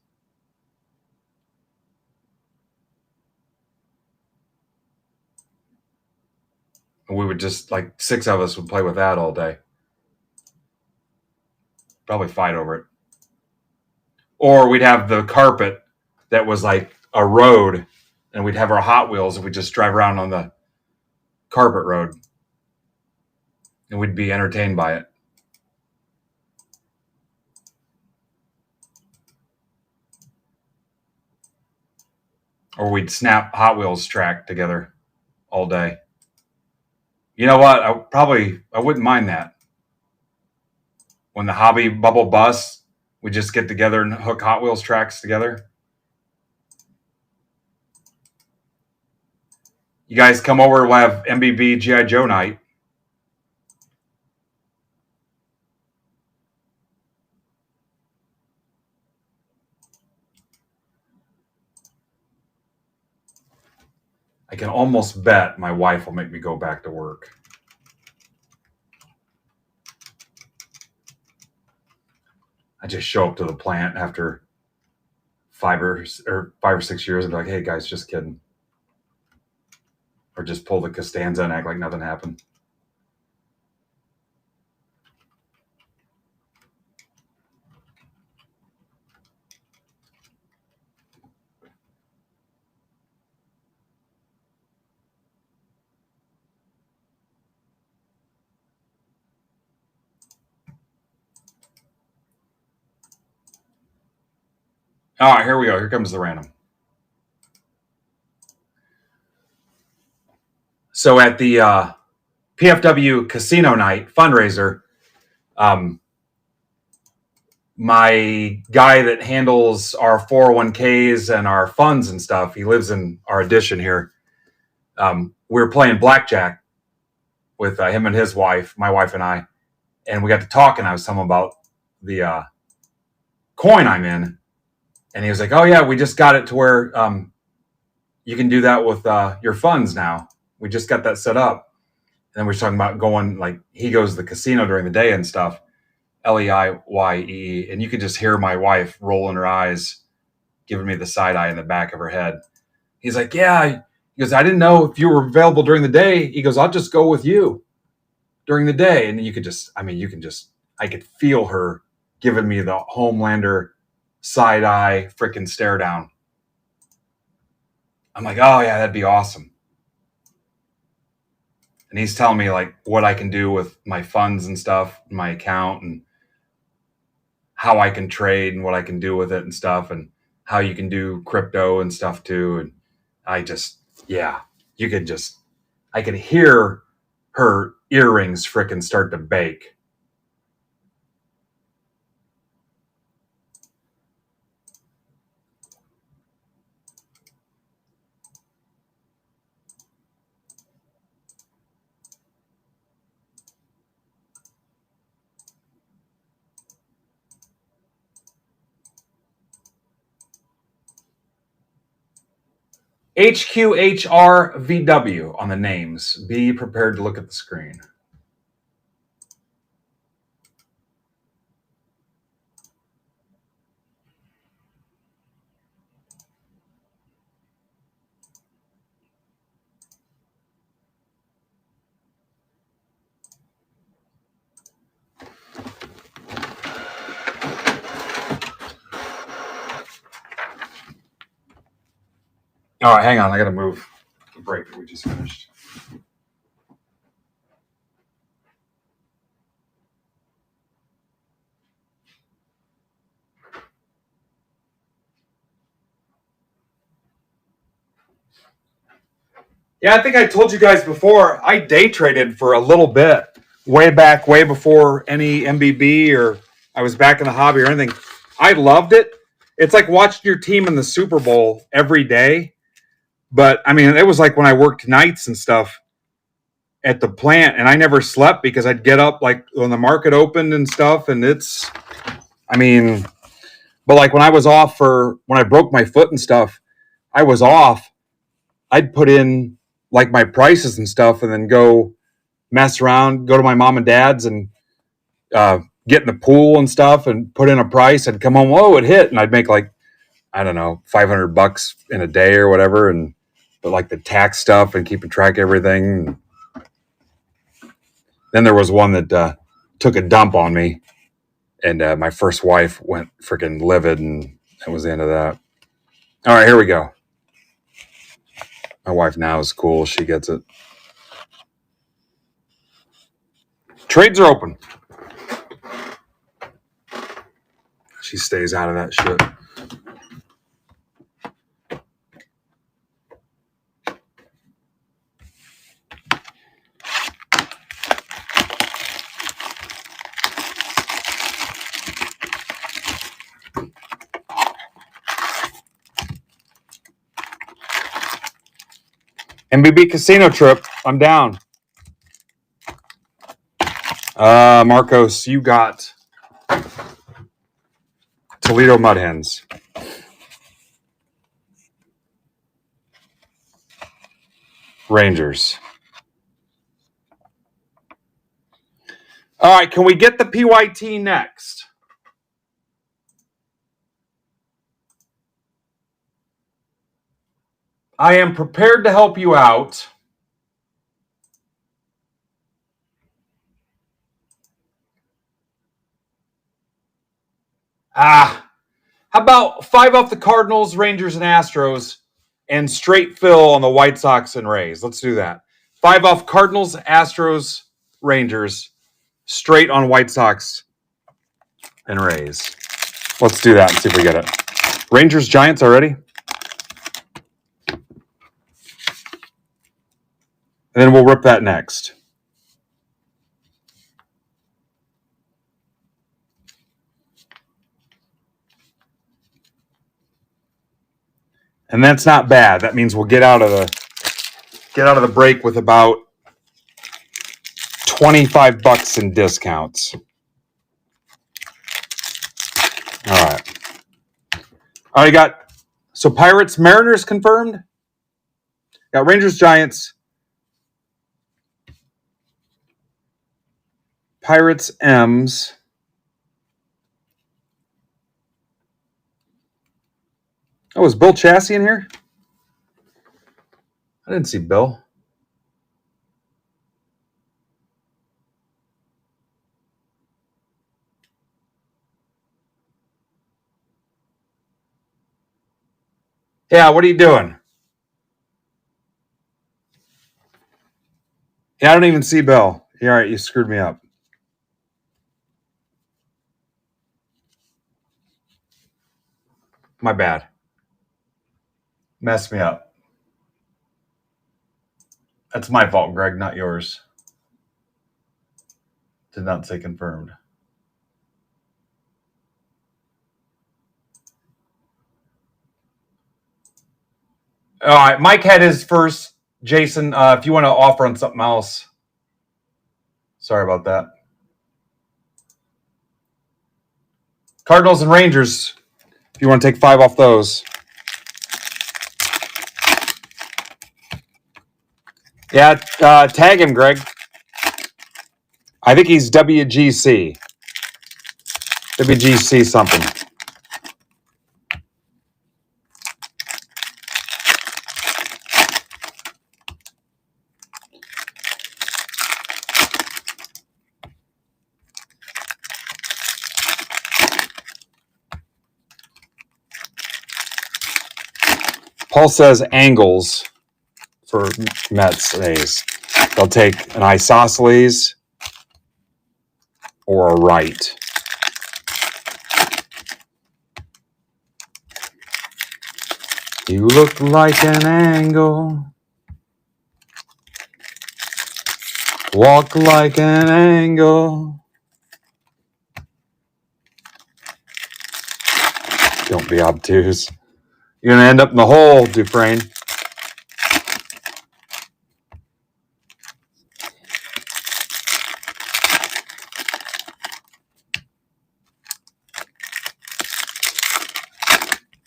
And we would just, like, 6 of us would play with that all day. Probably fight over it. Or we'd have the carpet that was like a road, and we'd have our Hot Wheels and we'd just drive around on the carpet road. And we'd be entertained by it. Or we'd snap Hot Wheels track together all day. You know what? I wouldn't mind that. When the hobby bubble busts, we just get together and hook Hot Wheels tracks together. You guys come over, we'll have MBB G.I. Joe night. I can almost bet my wife will make me go back to work. I just show up to the plant after 5 or 6 years and be like, hey guys, just kidding. Or just pull the Costanza and act like nothing happened. All right, here we go. Here comes the random. So at the PFW casino night fundraiser, my guy that handles our 401ks and our funds and stuff, he lives in our addition here. We were playing blackjack with him and his wife, my wife and I, and we got to talking. I was telling him about the coin I'm in, and he was like, "Oh yeah, we just got it to where you can do that with your funds now. We just got that set up." And then we were talking about going, like, he goes to the casino during the day and stuff, Leyye, and you could just hear my wife rolling her eyes, giving me the side eye in the back of her head. He's like, "Yeah." He goes, "I didn't know if you were available during the day." He goes, "I'll just go with you during the day." And you could just, I could feel her giving me the Homelander side eye freaking stare down. I'm like, "Oh yeah, that'd be awesome." And he's telling me like what I can do with my funds and stuff, my account, and how I can trade and what I can do with it and stuff, and how you can do crypto and stuff too. And I just, yeah, I could hear her earrings frickin' start to bake. HQHRVW on the names. Be prepared to look at the screen. All right, hang on. I got to move the break that we just finished. Yeah, I think I told you guys before, I day traded for a little bit, way back, way before any MBB or I was back in the hobby or anything. I loved it. It's like watching your team in the Super Bowl every day. But I mean, it was like when I worked nights and stuff at the plant, and I never slept because I'd get up like when the market opened and stuff. And I mean, but like when I was off when I broke my foot and stuff, I was off. I'd put in like my prices and stuff and then go mess around, go to my mom and dad's and get in the pool and stuff and put in a price and come home. Whoa, it hit. And I'd make like, I don't know, $500 in a day or whatever. But like the tax stuff and keeping track of everything. Then there was one that took a dump on me, and my first wife went freaking livid, and that was the end of that. All right, here we go. My wife now is cool. She gets it. Trades are open. She stays out of that shit. MBB casino trip. I'm down. Marcos, you got Toledo Mud Hens. Rangers. All right, can we get the PYT next? I am prepared to help you out. How about 5 off the Cardinals, Rangers, and Astros, and straight fill on the White Sox and Rays? Let's do that. 5 off Cardinals, Astros, Rangers, straight on White Sox and Rays. Let's do that and see if we get it. Rangers, Giants already? And then we'll rip that next. And that's not bad. That means we'll get out of the break with about $25 in discounts. All right. All right, so Pirates, Mariners confirmed. Got Rangers, Giants, Pirates, M's. Oh, is Bill Chassie in here? I didn't see Bill. Yeah, what are you doing? Yeah, I don't even see Bill. Yeah, all right, you screwed me up. My bad. Messed me up. That's my fault, Greg, not yours. Did not say confirmed. All right, Mike had his first. Jason, if you want to offer on something else. Sorry about that. Cardinals and Rangers, if you want to take 5 off those. Yeah, tag him, Greg. I think he's WGC. WGC something. Paul says angles for Mets and A's. They'll take an isosceles or a right. You look like an angle. Walk like an angle. Don't be obtuse. You're going to end up in the hole, Dufresne.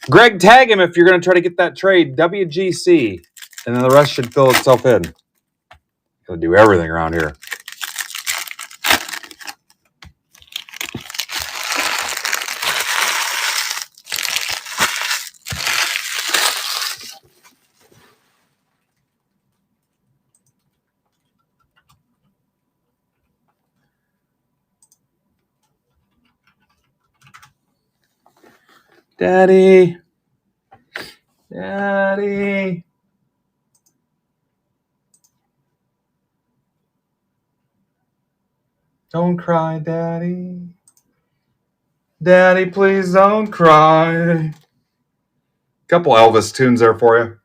Greg, tag him if you're going to try to get that trade. WGC. And then the rest should fill itself in. Going to do everything around here. Daddy. Daddy. Don't cry, Daddy. Daddy, please don't cry. Couple Elvis tunes there for you.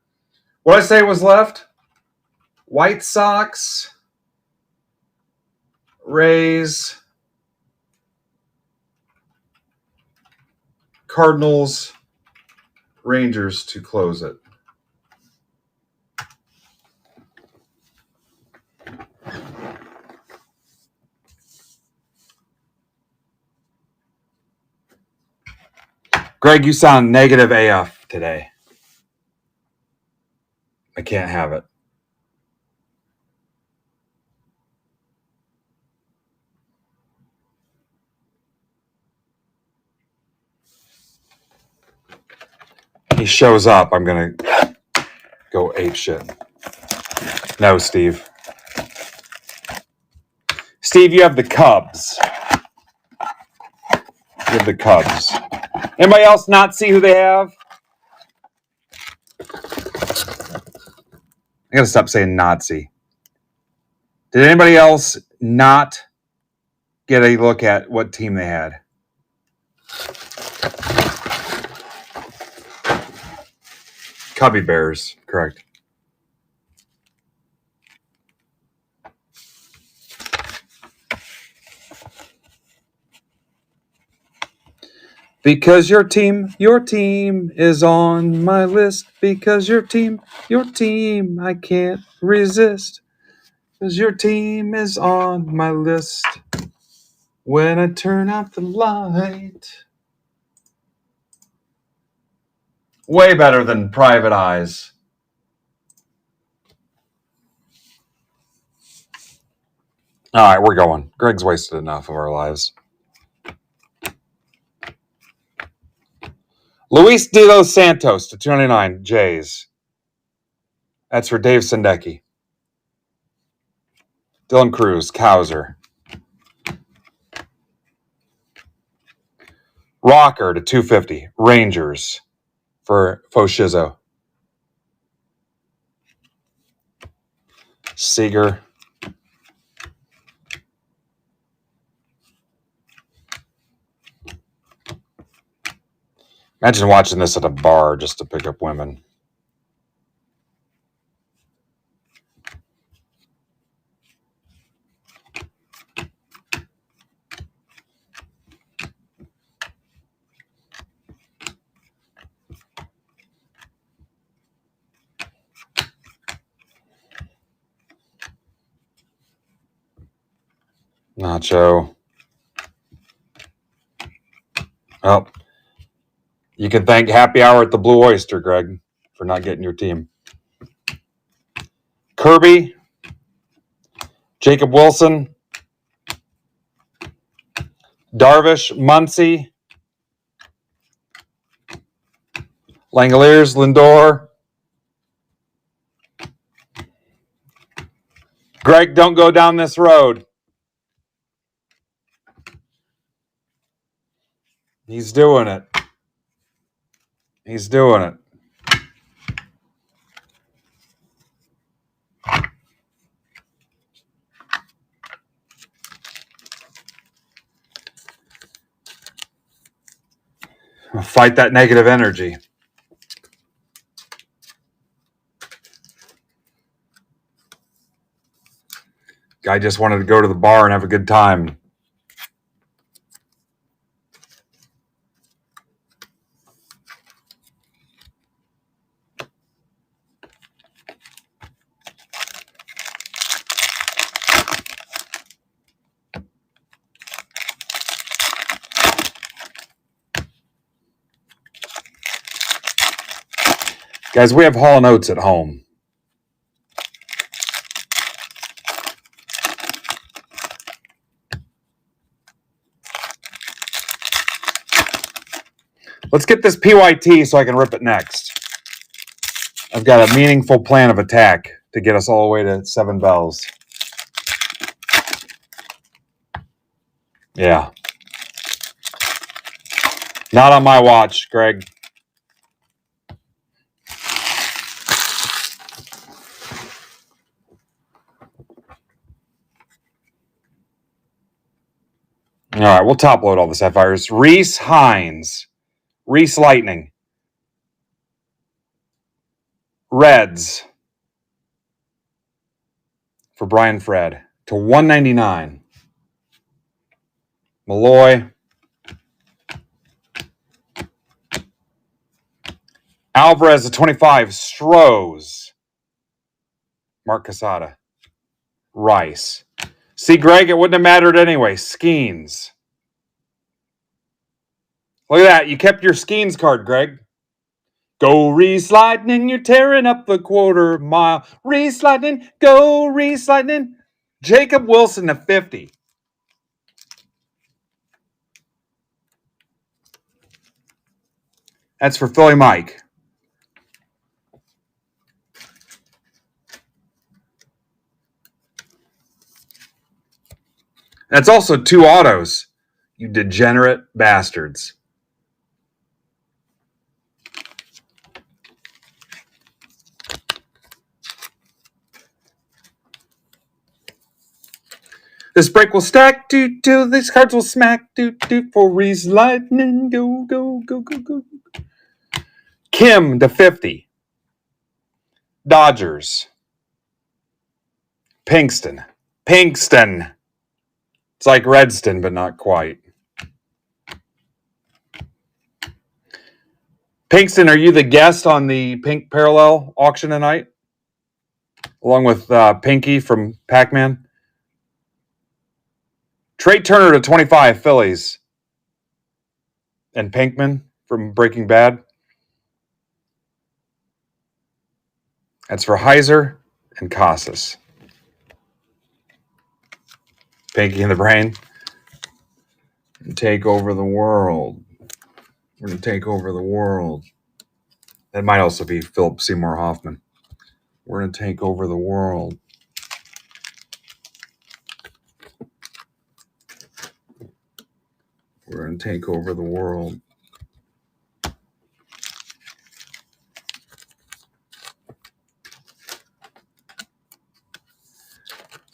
What did I say was left? White Sox, Rays, Cardinals, Rangers to close it. Greg, you sound negative AF today. I can't have it. He shows up, I'm going to go ape shit. No, Steve. Steve, you have the Cubs. You have the Cubs. Anybody else not see who they have? I got to stop saying Nazi. Did anybody else not get a look at what team they had? Cubby Bears, correct. Because your team is on my list. Because your team, I can't resist. Because your team is on my list. When I turn out the light. Way better than Private Eyes. All right, we're going. Greg's wasted enough of our lives. Luis De Los Santos to 299, Jays. That's for Dave Sendecki. Dylan Cruz, Cowser. Rocker to 250, Rangers for Foshizo. Seager. Imagine watching this at a bar just to pick up women. Nacho. Oh, you can thank Happy Hour at the Blue Oyster, Greg, for not getting your team. Kirby, Jacob Wilson, Darvish, Muncy, Langoliers, Lindor. Greg, don't go down this road. He's doing it. He's doing it. Fight that negative energy. Guy just wanted to go to the bar and have a good time. Guys, we have Hall & Oates at home. Let's get this PYT so I can rip it next. I've got a meaningful plan of attack to get us all the way to 7 bells. Yeah. Not on my watch, Greg. All right, we'll top load all the sapphires. Reese Hines. Reese Lightning. Reds. For Brian Fred. To 199. Malloy. Alvarez to 25. Strohs. Mark Casada. Rice. See, Greg, it wouldn't have mattered anyway. Skeens. Look at that. You kept your Skeens card, Greg. Go Reese Lightning. You're tearing up the quarter mile. Reese Lightning. Go Reese Lightning. Jacob Wilson to 50. That's for Philly Mike. That's also 2 autos, you degenerate bastards. This break will stack, till these cards will smack, for Reese Lightning, go, go, go, go, go. Kim to 50. Dodgers. Pinkston. It's like Redston, but not quite. Pinkston, are you the guest on the Pink Parallel auction tonight? Along with Pinky from Pac-Man? Trey Turner to 25, Phillies. And Pinkman from Breaking Bad. That's for Heiser and Casas. Pinky in the brain. Take over the world. We're going to take over the world. That might also be Philip Seymour Hoffman. We're going to take over the world. We're going to take over the world.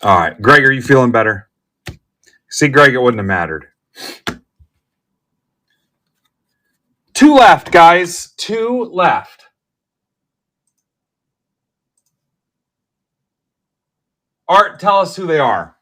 All right. Greg, are you feeling better? See, Greg, it wouldn't have mattered. 2 left, guys. 2 left. Art, tell us who they are.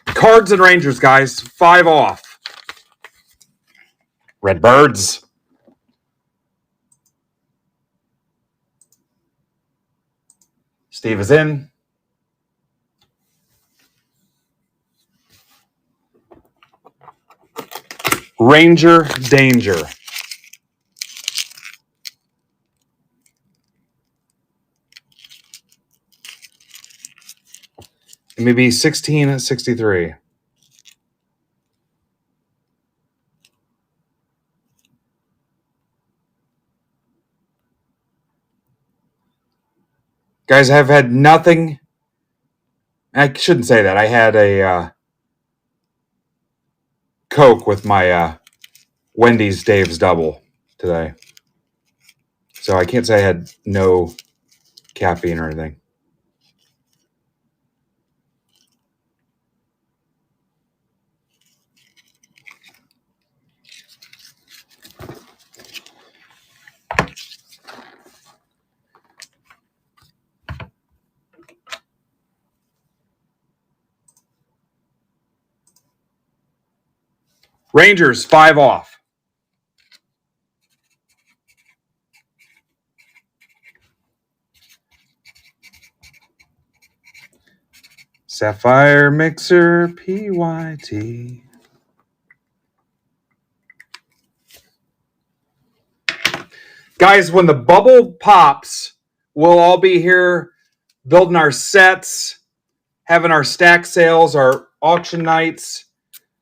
Cards and Rangers, guys. 5 off. Redbirds. Steve is in. Ranger Danger. Maybe 1663. Guys, I've had nothing. I shouldn't say that. I had a Coke with my Wendy's Dave's Double today. So I can't say I had no caffeine or anything. Rangers 5 off. Sapphire Mixer PYT. Guys, when the bubble pops, we'll all be here building our sets, having our stack sales, our auction nights,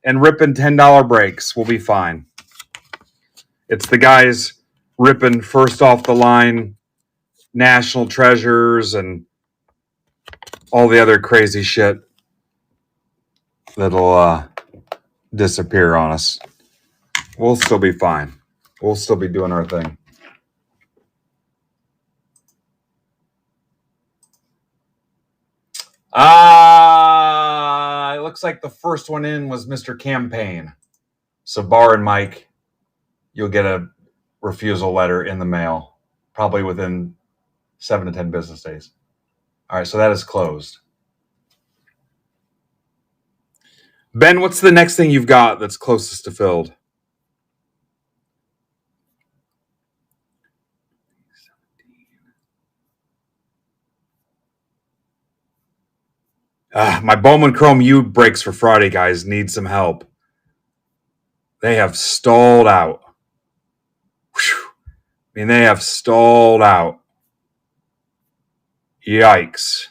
and ripping $10 breaks. We'll be fine. It's the guys ripping first off the line national treasures and all the other crazy shit that'll disappear on us. We'll still be fine. We'll still be doing our thing. It looks like the first one in was Mr. Campaign. So Bar and Mike, you'll get a refusal letter in the mail, probably within 7 to 10 business days. All right, so that is closed. Ben, what's the next thing you've got that's closest to filled? My Bowman Chrome U breaks for Friday, guys, need some help. They have stalled out. Whew. I mean, they have stalled out. Yikes.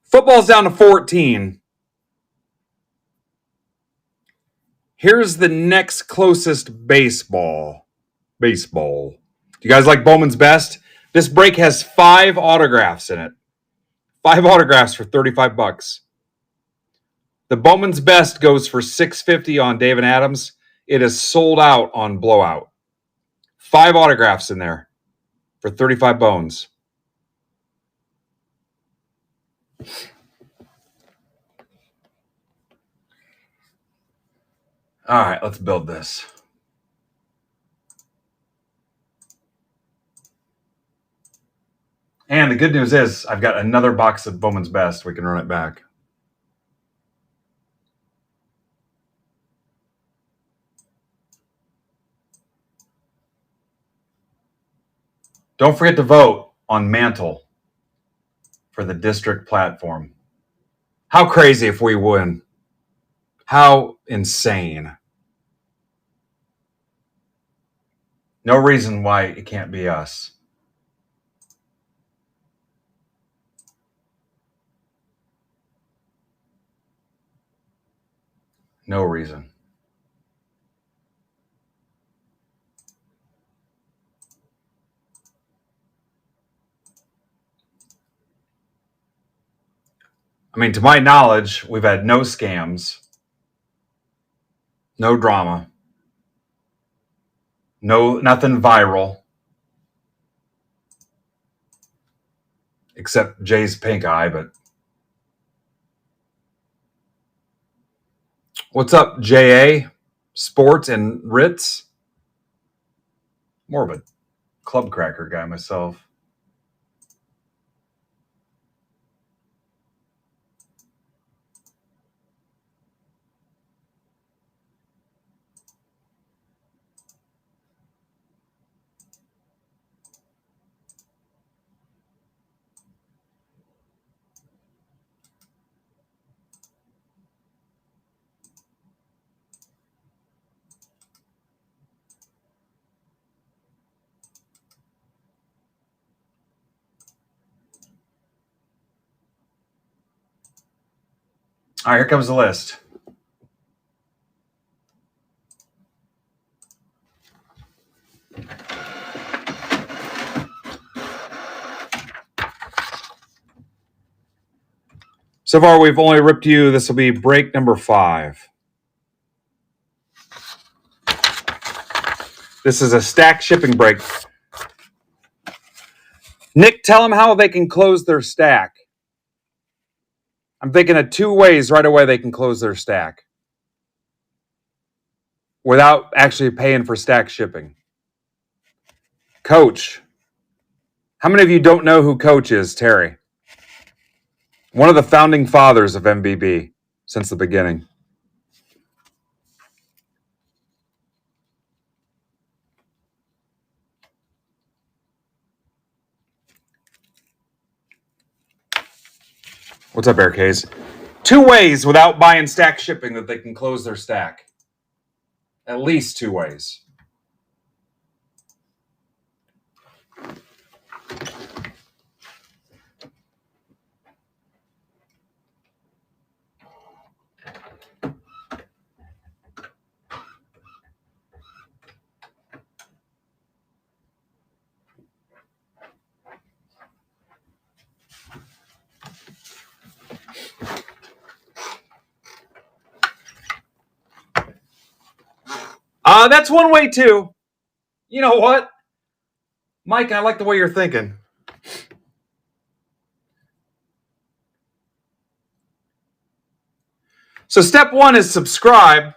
Football's down to 14. Here's the next closest baseball. Do you guys like Bowman's Best? This break has 5 autographs in it. 5 autographs for $35. The Bowman's Best goes for $650 on David Adams. It is sold out on Blowout. 5 autographs in there for 35 bones. All right, let's build this. And the good news is I've got another box of Bowman's Best. We can run it back. Don't forget to vote on Mantle for the district platform. How crazy if we win. How insane. No reason why it can't be us. No reason. I mean, to my knowledge, we've had no scams, no drama, nothing viral, except Jay's pink eye. But what's up, JA Sports and Ritz? More of a club cracker guy myself. All right, here comes the list. So far, we've only ripped you. This will be break number 5. This is a stack shipping break. Nick, tell them how they can close their stack. I'm thinking of 2 ways right away they can close their stack without actually paying for stack shipping. Coach. How many of you don't know who Coach is, Terry? One of the founding fathers of MBB since the beginning. What's up, Eric Hayes? 2 ways without buying stack shipping that they can close their stack. At least 2 ways. That's one way too. You know what? Mike, I like the way you're thinking. So step 1 is subscribe.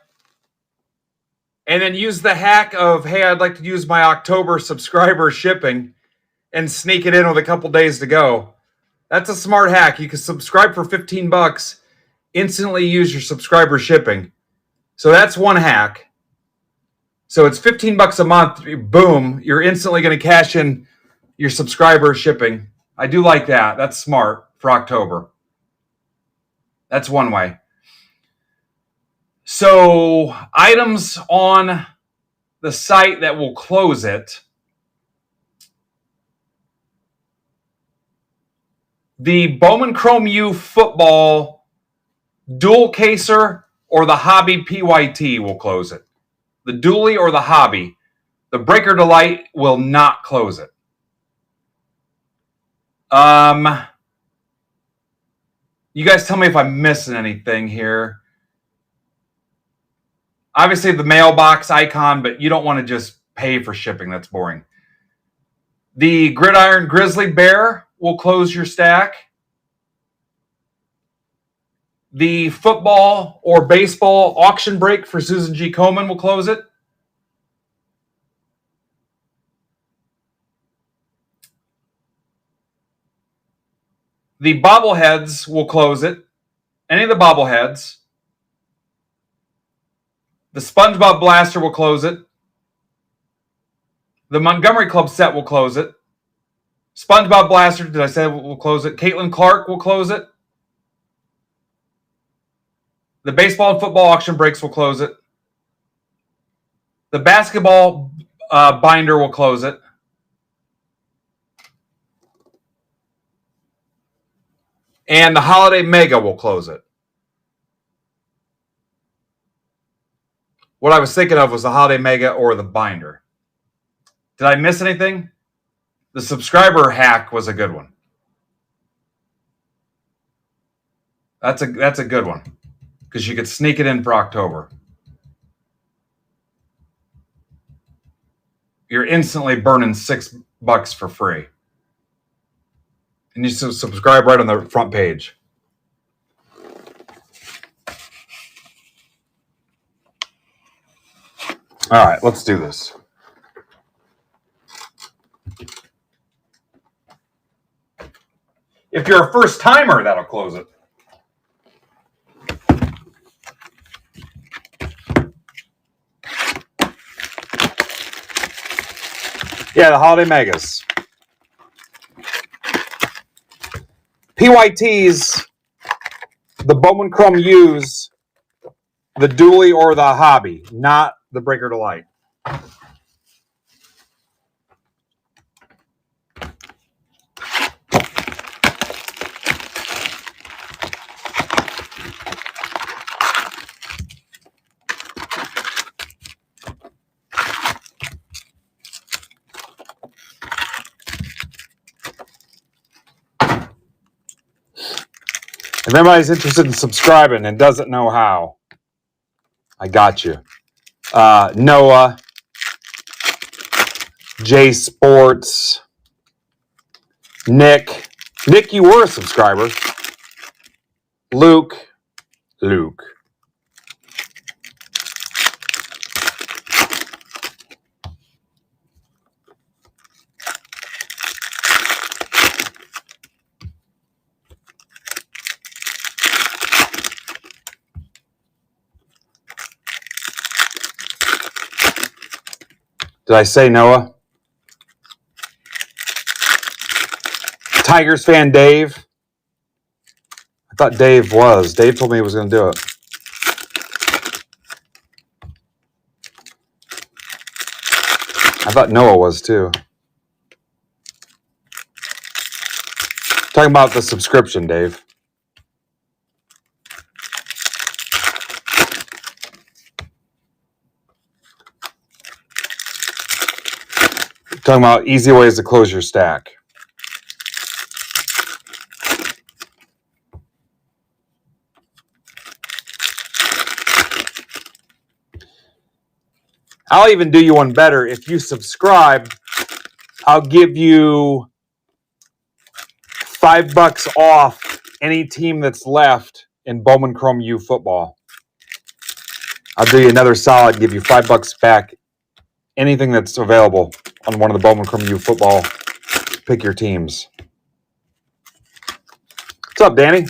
And then use the hack of, hey, I'd like to use my October subscriber shipping and sneak it in with a couple days to go. That's a smart hack. You can subscribe for $15, instantly use your subscriber shipping. So that's one hack. So it's $15 a month. Boom, you're instantly going to cash in your subscriber shipping. I do like that. That's smart for October. That's one way. So items on the site that will close it. The Bowman Chrome U football dual caser or the Hobby PYT will close it. The dually or the Hobby. The Breaker Delight will not close it. You guys tell me if I'm missing anything here. Obviously the mailbox icon, but you don't want to just pay for shipping. That's boring. The Gridiron Grizzly Bear will close your stack. The football or baseball auction break for Susan G. Komen will close it. The bobbleheads will close it. Any of the bobbleheads. The SpongeBob Blaster will close it. The Montgomery Club set will close it. SpongeBob Blaster, did I say will close it? Caitlin Clark will close it. The baseball and football auction breaks will close it. The basketball binder will close it. And the Holiday Mega will close it. What I was thinking of was the Holiday Mega or the binder. Did I miss anything? The subscriber hack was a good one. That's a good one because you could sneak it in for October. You're instantly burning $6 for free. And you subscribe right on the front page. All right, let's do this. If you're a first timer, that'll close it. Yeah, the Holiday Megas. PYTs, the Bowman Chrome U's, the dually or the Hobby, not the Breaker Delight. If anybody's interested in subscribing and doesn't know how, I got you. Noah, J Sports, Nick. Nick, you were a subscriber. Luke. Did I say Noah? Tigers fan Dave. I thought Dave was. Dave told me he was going to do it. I thought Noah was too. Talking about the subscription, Dave. Talking about easy ways to close your stack. I'll even do you one better. If you subscribe, I'll give you $5 off any team that's left in Bowman Chrome U football. I'll do you another solid, give you $5 back. Anything that's available on one of the Bowman Chrome U football. Pick your teams. What's up, Danny?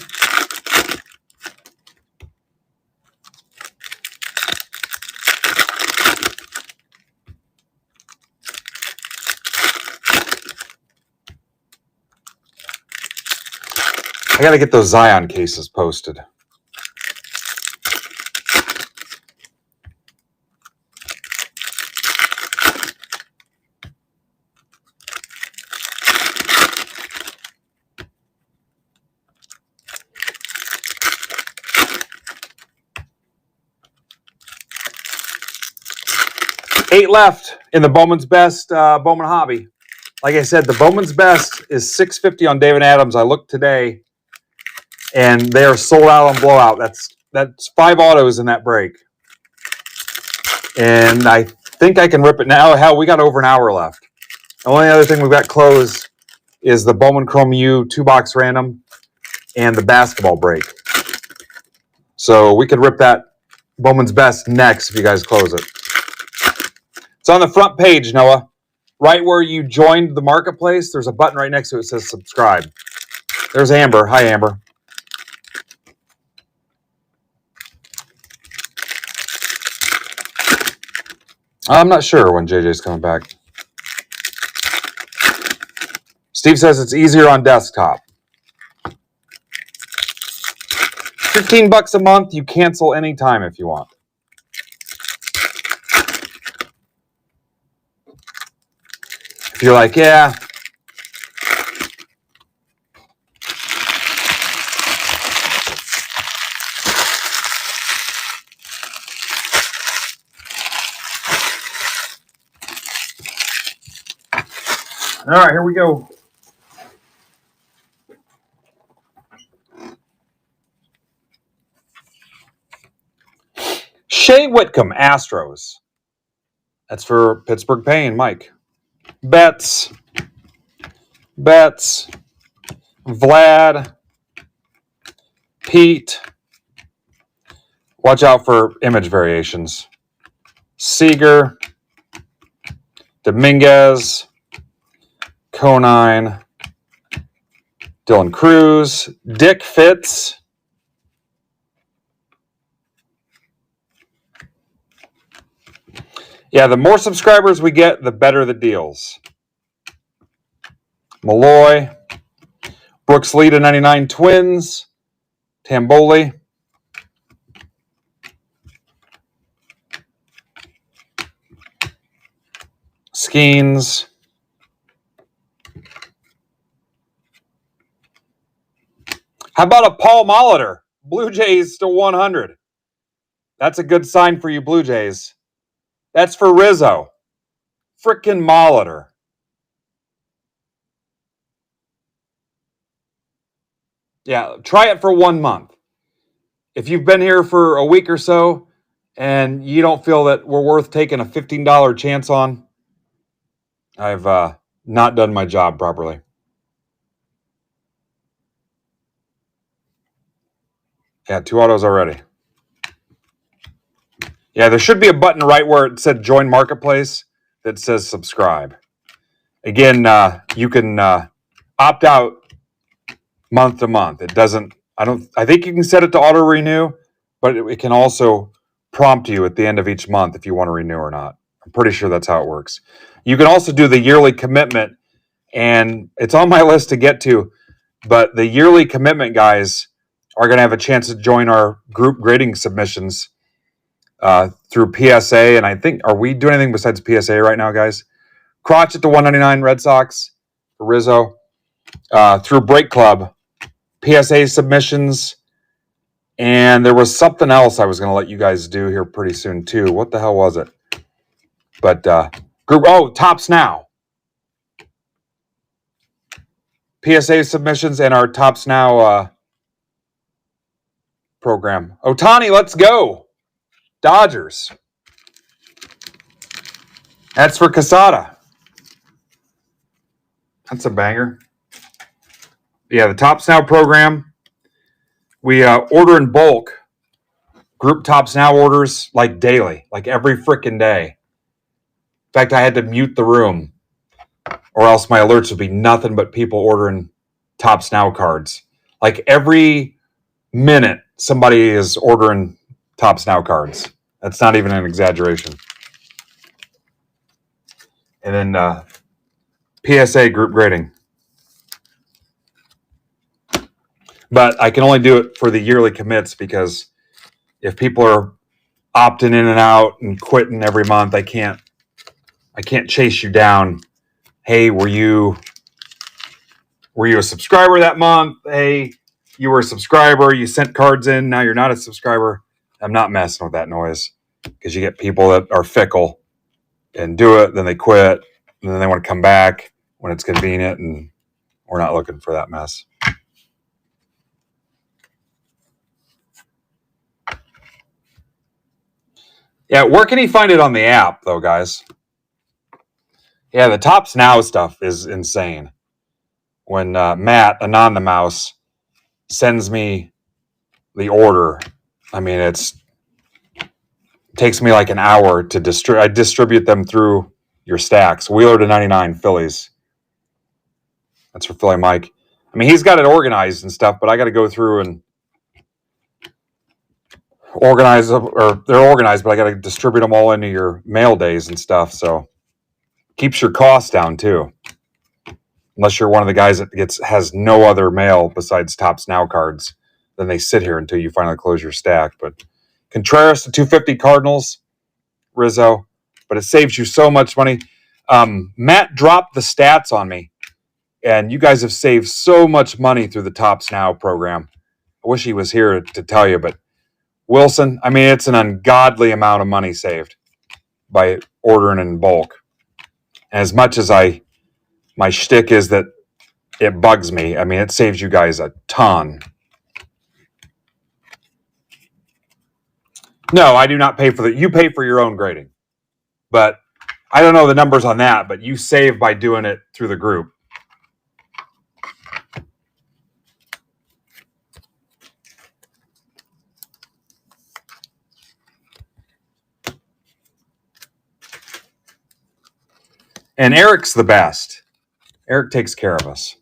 I got to get those Zion cases posted. Eight left in the Bowman's Best Bowman Hobby. Like I said, the Bowman's Best is $650 on David Adams. I looked today, and they are sold out on blowout. That's 5 autos in that break. And I think I can rip it now. Hell, we got over an hour left. The only other thing we've got closed is the Bowman Chrome U 2-box random and the basketball break. So we could rip that Bowman's Best next if you guys close it. It's on the front page, Noah. Right where you joined the marketplace, there's a button right next to it that says subscribe. There's Amber. Hi, Amber. I'm not sure when JJ's coming back. Steve says it's easier on desktop. $15 a month. You cancel anytime if you want. If you're like, yeah. All right, here we go. Shea Whitcomb, Astros. That's for Pittsburgh Payne, Mike. Betts. Vlad. Pete. Watch out for image variations. Seager. Dominguez. Conine. Dylan Cruz. Dick Fitz. Yeah, the more subscribers we get, the better the deals. Malloy. Brooks Leda 99 Twins. Tamboli. Skeens. How about a Paul Molitor? Blue Jays to 100. That's a good sign for you Blue Jays. That's for Rizzo. Frickin' Molitor. Yeah, try it for 1 month. If you've been here for a week or so and you don't feel that we're worth taking a $15 chance on, I've not done my job properly. Yeah, 2 autos already. Yeah, there should be a button right where it said join marketplace that says subscribe. Again, you can opt out month to month. It doesn't, I think you can set it to auto renew, but it can also prompt you at the end of each month if you want to renew or not. I'm pretty sure that's how it works. You can also do the yearly commitment, and it's on my list to get to, but the yearly commitment guys are going to have a chance to join our group grading submissions through PSA. And I think, are we doing anything besides PSA right now, guys? Crotch at the 199 Red Sox for Rizzo. Through Break Club, PSA submissions. And there was something else I was going to let you guys do here pretty soon, too. What the hell was it? But group, Tops Now. PSA submissions and our Tops Now program. Ohtani, let's go. Dodgers. That's for Casada. That's a banger. Yeah, the Tops Now program. We order in bulk. Group Tops Now orders like daily, like every freaking day. In fact, I had to mute the room or else my alerts would be nothing but people ordering Tops Now cards. Like every minute, somebody is ordering Tops Now cards. That's not even an exaggeration. And then PSA group grading. But I can only do it for the yearly commits because if people are opting in and out and quitting every month, I can't chase you down. Hey, were you a subscriber that month? Hey, you were a subscriber, you sent cards in, now you're not a subscriber. I'm not messing with that noise because you get people that are fickle and do it, then they quit, and then they want to come back when it's convenient, and we're not looking for that mess. Yeah, where can he find it on the app, though, guys? Yeah, the Tops Now stuff is insane. When Matt, Anon the Mouse, sends me the order, I mean, it takes me like an hour to distribute. I distribute them through your stacks. Wheeler to 99, Phillies. That's for Philly Mike. I mean, he's got it organized and stuff, but I got to go through and organize them, or they're organized, but I got to distribute them all into your mail days and stuff. So keeps your costs down too. Unless you're one of the guys that has no other mail besides Tops Now cards, then they sit here until you finally close your stack. But Contreras to 250 Cardinals, Rizzo, but it saves you so much money. Matt dropped the stats on me, and you guys have saved so much money through the Tops Now program. I wish he was here to tell you, but Wilson, I mean, it's an ungodly amount of money saved by ordering in bulk. And as much as my shtick is that it bugs me, I mean, it saves you guys a ton. No, I do not pay for you pay for your own grading. But I don't know the numbers on that, but you save by doing it through the group. And Eric's the best. Eric takes care of us.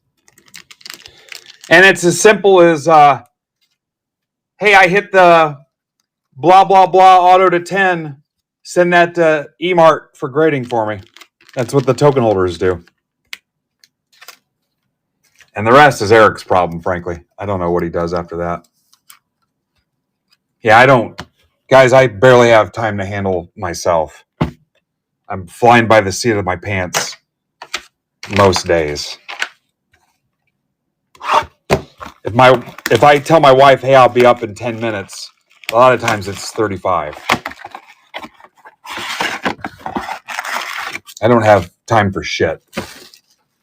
And it's as simple as, hey, I hit the blah, blah, blah auto to 10. Send that to eMart for grading for me. That's what the token holders do. And the rest is Eric's problem, frankly. I don't know what he does after that. Yeah, guys, I barely have time to handle myself. I'm flying by the seat of my pants most days. If I tell my wife, hey, I'll be up in 10 minutes, a lot of times it's 35. I don't have time for shit.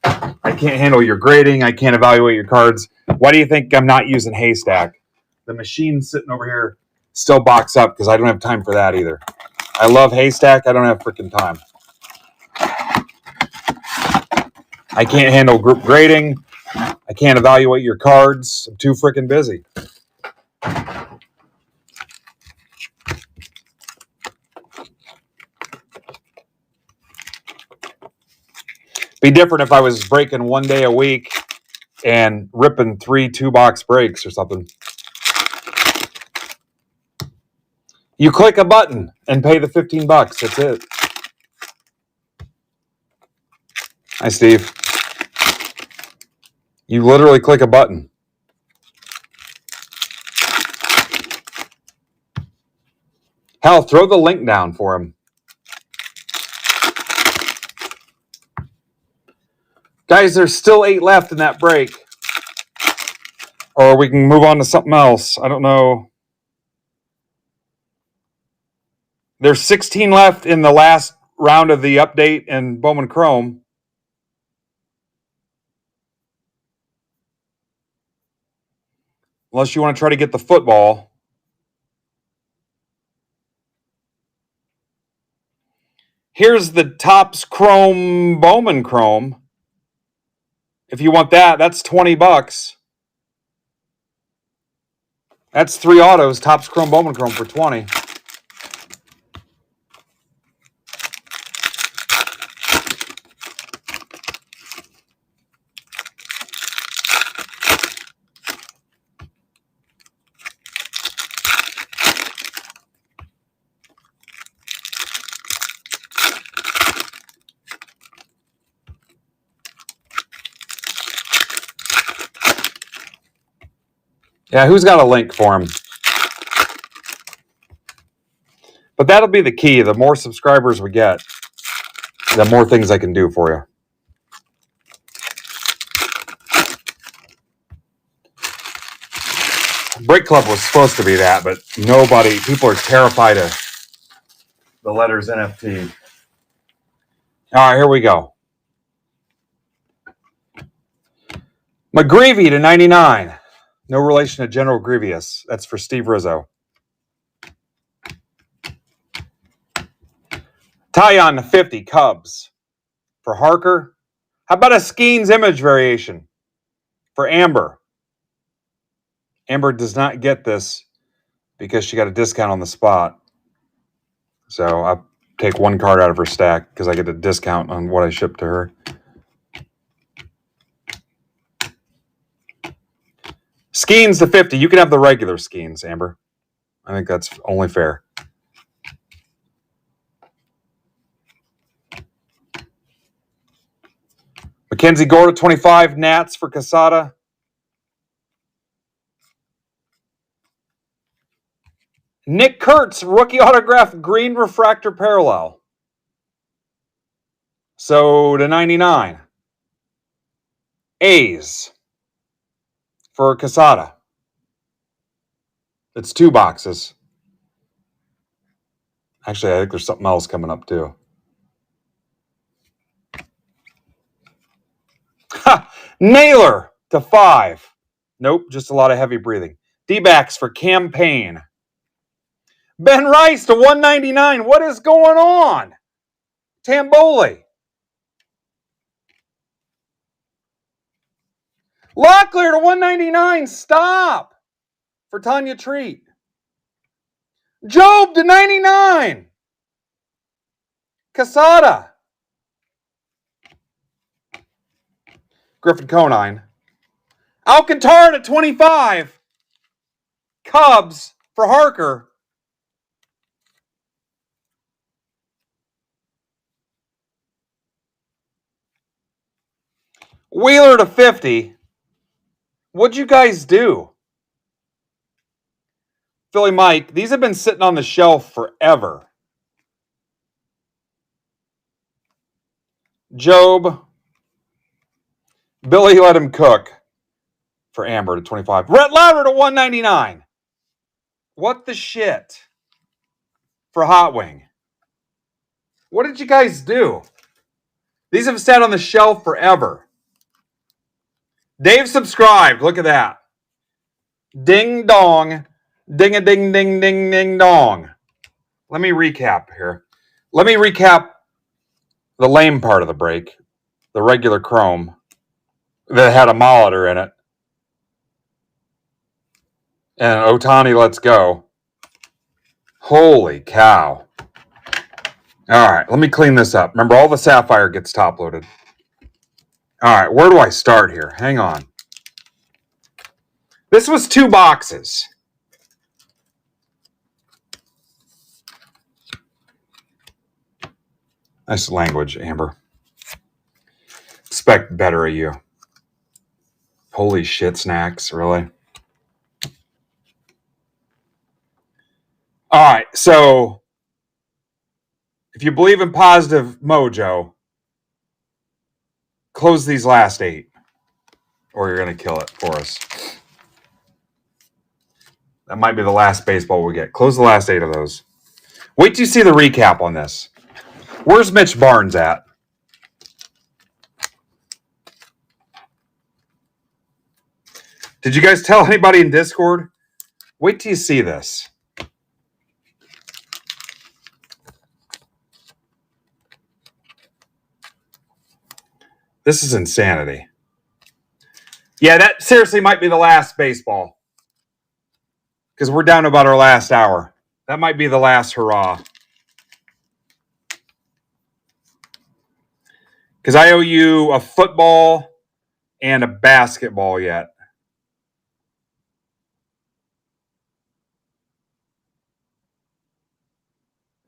I can't handle your grading. I can't evaluate your cards. Why do you think I'm not using Haystack? The machine's sitting over here still boxed up because I don't have time for that either. I love Haystack. I don't have freaking time. I can't handle group grading. I can't evaluate your cards. I'm too freaking busy. Be different if I was breaking 1 day a week and ripping 3 2-box breaks or something. You click a button and pay the $15. That's it. Hi, Steve. You literally click a button. Hell, throw the link down for him. Guys, there's still 8 left in that break. Or we can move on to something else. I don't know. There's 16 left in the last round of the update in Bowman Chrome. Unless you want to try to get the football. Here's the Topps Chrome Bowman Chrome. If you want that, that's $20. That's 3 autos, Topps Chrome Bowman Chrome for $20. Yeah, who's got a link for him? But that'll be the key. The more subscribers we get, the more things I can do for you. Break Club was supposed to be that, but people are terrified of the letters NFT. All right, here we go. McGreevy to 99. No relation to General Grievous. That's for Steve Rizzo. Tyon to 50. Cubs. For Harker. How about a Skeens image variation for Amber? Amber does not get this because she got a discount on the spot. So I take 1 card out of her stack because I get a discount on what I ship to her. Skeens to 50. You can have the regular Skeens, Amber. I think that's only fair. Mackenzie Gore to 25. Nats for Casada. Nick Kurtz, rookie autograph, green refractor parallel. So to 99. A's for Casada. It's 2 boxes. Actually, I think there's something else coming up too. Ha! Naylor to 5. Nope, just a lot of heavy breathing. D-backs for Campaign. Ben Rice to 199. What is going on? Tamboli. Locklear to 199. Stop. For Tanya Treat. Job to 99. Casada. Griffin Conine. Alcantara to 25. Cubs for Harker. Wheeler to 50. What'd you guys do? Philly Mike, these have been sitting on the shelf forever. Job. Billy let him cook for Amber to 25. Rhett Lauder to 199. What the shit? For Hot Wing. What did you guys do? These have sat on the shelf forever. Dave subscribed. Look at that. Ding dong. Ding a ding ding ding ding dong. Let me recap here. Let me recap the lame part of the break. the regular chrome that had a Molitor in it. And Ohtani, let's go. Holy cow. All right, let me clean this up. Remember, all the Sapphire gets top loaded. All right, where do I start here? Hang on. This was 2 boxes. Nice language, Amber. Expect better of you. Holy shit, snacks, really? All right, so if you believe in positive mojo, close these last 8, or you're going to kill it for us. That might be the last baseball we get. Close the last 8 of those. Wait till you see the recap on this. Where's Mitch Barnes at? Did you guys tell anybody in Discord? Wait till you see this. This is insanity. Yeah, that seriously might be the last baseball. Because we're down to about our last hour. That might be the last hurrah. Because I owe you a football and a basketball yet.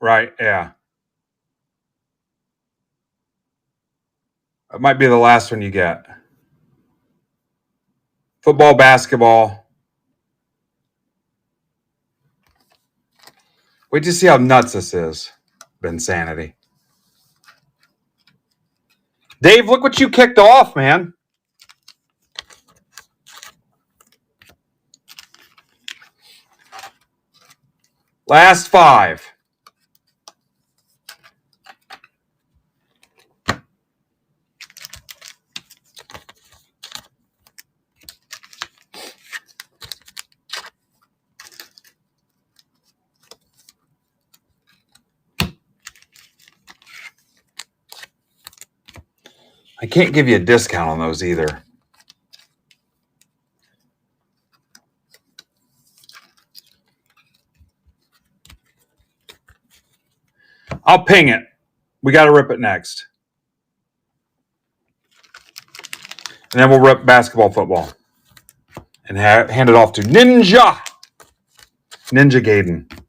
Right, yeah. It might be the last one you get. Football, basketball. Wait to see how nuts this is. Insanity. Dave, look what you kicked off, man. Last 5. I can't give you a discount on those either. I'll ping it. We got to rip it next. And then we'll rip basketball, football. And hand it off to Ninja Gaiden.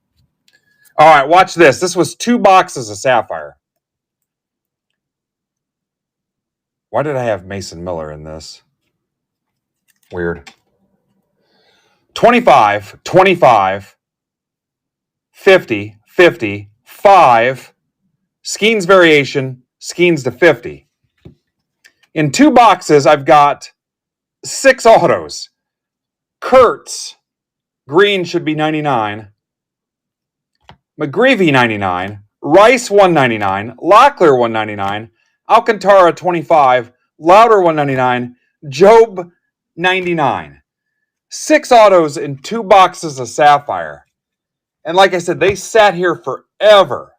All right, watch this. This was 2 boxes of Sapphire. Why did I have Mason Miller in this? Weird. 25, 25, 50, 50, 5, Skeens variation, Skeens to 50. In 2 boxes, I've got 6 autos. Kurtz, green should be 99. McGreevy 99. Rice 199. Locklear 199. Alcantara 25. Louder 199. Job 99. 6 autos in 2 boxes of Sapphire. And like I said, they sat here forever.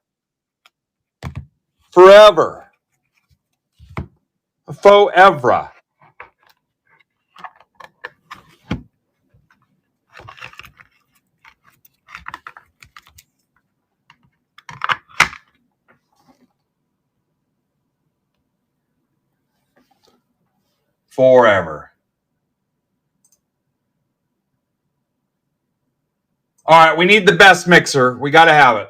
Forever. Forever. Forever. All right, we need the best mixer. We got to have it.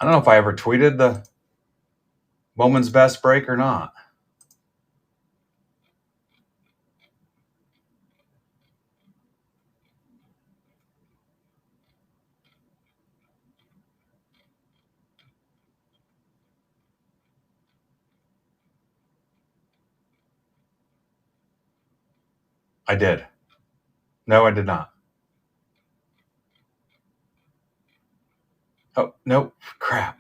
I don't know if I ever tweeted the Bowman's best break or not. I did. No, I did not. Oh, no. Crap.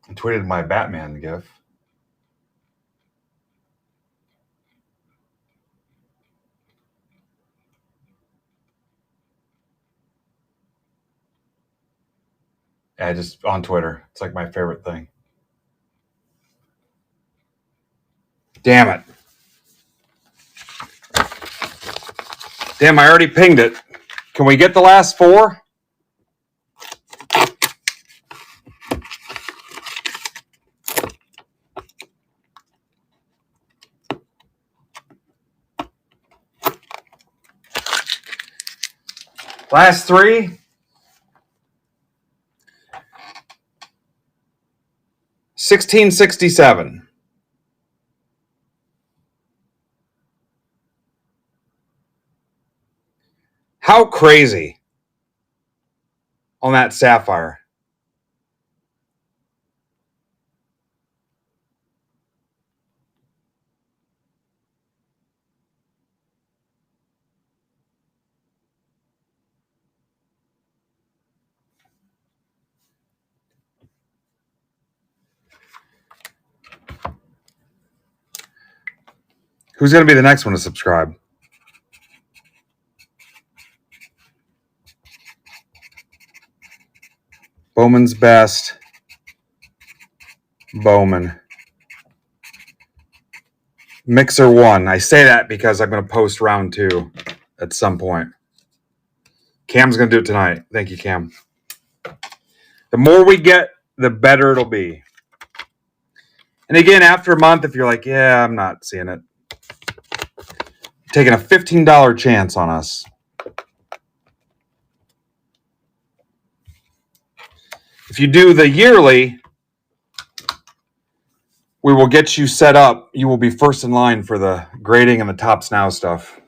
I tweeted my Batman gif. Yeah, just on Twitter. It's like my favorite thing. Damn it. Damn, I already pinged it. Can we get the last 4? Last 3. 1667. How crazy on that sapphire. Who's going to be the next one to subscribe? Bowman's Best. Bowman. Mixer 1. I say that because I'm going to post round 2 at some point. Cam's going to do it tonight. Thank you, Cam. The more we get, the better it'll be. And again, after a month, if you're like, yeah, I'm not seeing it, taking a $15 chance on us. If you do the yearly, we will get you set up. You will be first in line for the grading and the Tops Now stuff.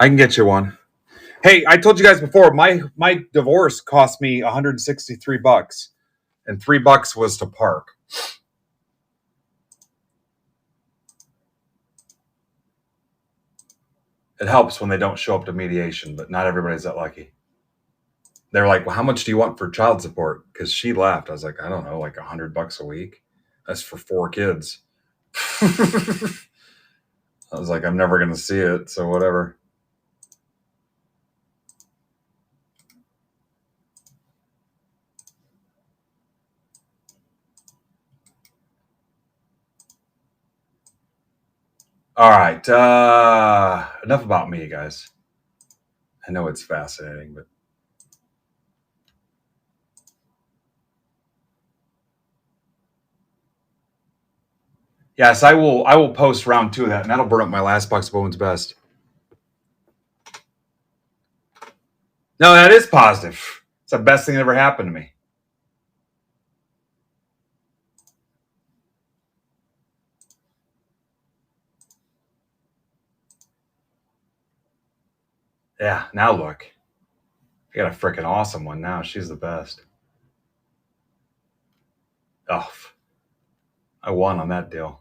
I can get you one. Hey, I told you guys before, my divorce cost me $163, and $3 was to park. It helps when they don't show up to mediation, but not everybody's that lucky. They're like, well, how much do you want for child support? Because she left. I was like, I don't know, like $100 a week. That's for 4 kids. I was like, I'm never going to see it, so whatever. All right. Enough about me, guys. I know it's fascinating, but yes, I will post round 2 of that, and that'll burn up my last box of Bowman's Best. No, that is positive. It's the best thing that ever happened to me. Yeah, now look. I got a freaking awesome one now. She's the best. Oh, I won on that deal.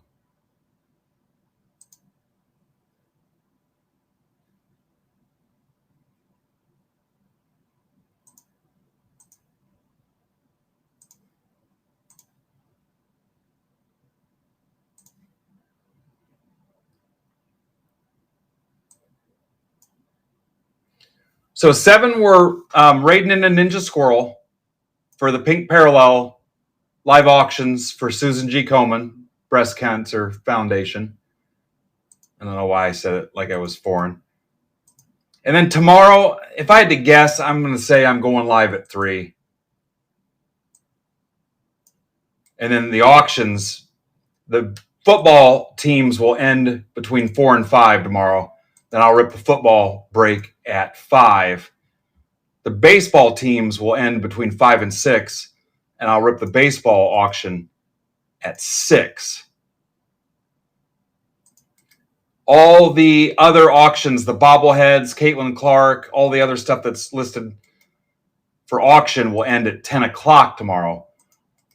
So 7 were Raiden and a Ninja Squirrel for the Pink Parallel live auctions for Susan G. Komen Breast Cancer Foundation. I don't know why I said it like I was foreign. And then tomorrow, if I had to guess, I'm going to say I'm going live at 3. And then the auctions, the football teams will end between 4 and 5 tomorrow. Then I'll rip the football break at 5. The baseball teams will end between 5 and 6, and I'll rip the baseball auction at 6. All the other auctions, the bobbleheads, Caitlin Clark, all the other stuff that's listed for auction will end at 10 o'clock tomorrow.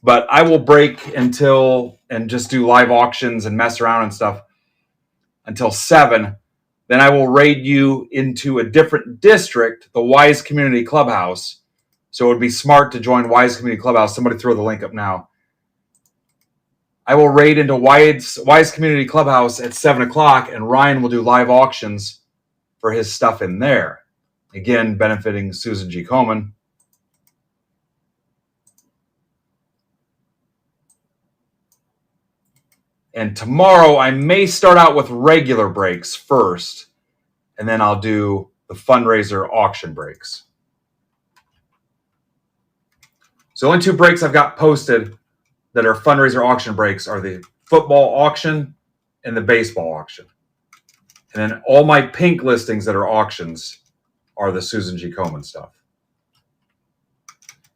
But I will break until and just do live auctions and mess around and stuff until 7. Then I will raid you into a different district, the Wise Community Clubhouse. So it would be smart to join Wise Community Clubhouse. Somebody throw the link up now. I will raid into Wise Community Clubhouse at 7 o'clock, and Ryan will do live auctions for his stuff in there. Again, benefiting Susan G. Komen. And tomorrow I may start out with regular breaks first, and then I'll do the fundraiser auction breaks. So the only 2 breaks I've got posted that are fundraiser auction breaks are the football auction and the baseball auction. And then all my pink listings that are auctions are the Susan G. Komen stuff.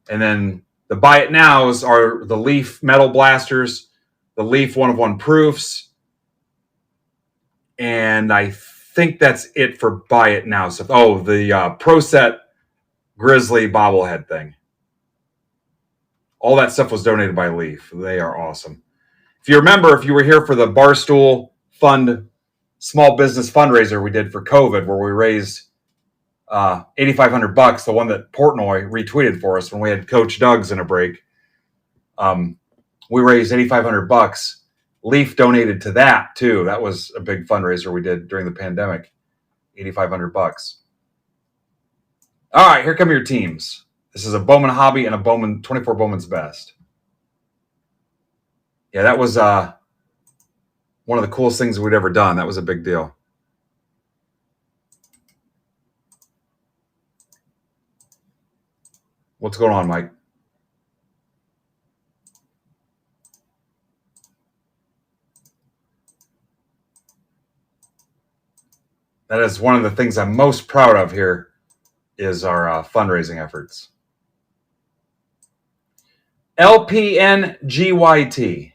And then the buy it nows are the Leaf Metal Blasters, the Leaf 1 of 1 proofs, and I think that's it for buy it now stuff. Oh, the Pro Set Grizzly bobblehead thing. All that stuff was donated by Leaf. They are awesome. If you remember, if you were here for the Barstool Fund small business fundraiser we did for COVID, where we raised $8,500, the one that Portnoy retweeted for us when we had Coach Doug's in a break. We raised $8,500. Leaf donated to that too. That was a big fundraiser we did during the pandemic. $8,500. All right, here come your teams. This is a Bowman Hobby and a Bowman 24 Bowman's Best. Yeah, that was one of the coolest things we'd ever done. That was a big deal. What's going on, Mike? That is one of the things I'm most proud of here is our fundraising efforts. LPNGYT.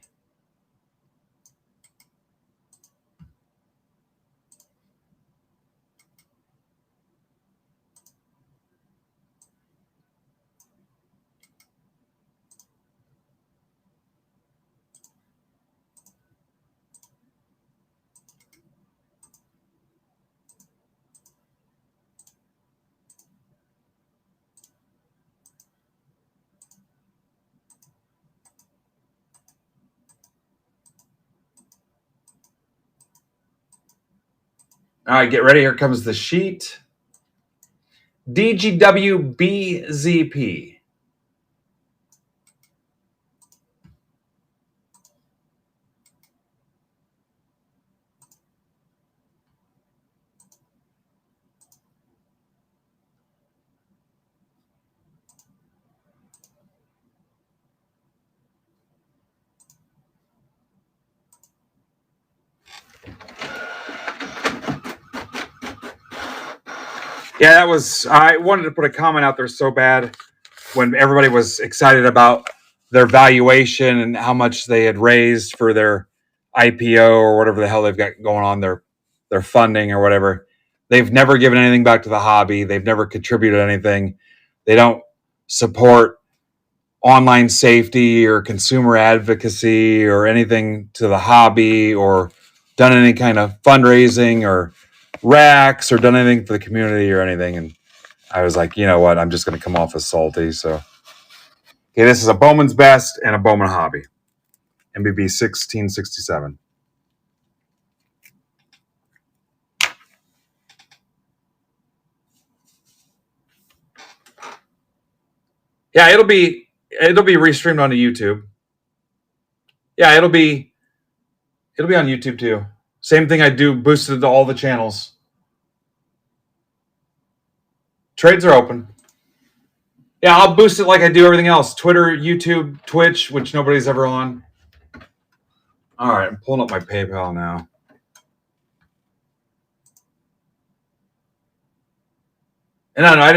All right, get ready. Here comes the sheet. DGWBZP. Yeah, that was, I wanted to put a comment out there so bad when everybody was excited about their valuation and how much they had raised for their IPO or whatever the hell they've got going on, their funding or whatever. They've never given anything back to the hobby. They've never contributed anything. They don't support online safety or consumer advocacy or anything to the hobby or done any kind of fundraising or racks or done anything for the community or anything. And I was like, you know what? I'm just going to come off as salty. So, okay, this is a Bowman's Best and a Bowman Hobby. MBB 1667. Yeah, it'll be restreamed onto YouTube. Yeah, it'll be on YouTube too. Same thing I do, boosted to all the channels. Trades are open. Yeah, I'll boost it like I do everything else. Twitter, YouTube, Twitch, which nobody's ever on. All right, I'm pulling up my PayPal now. And I've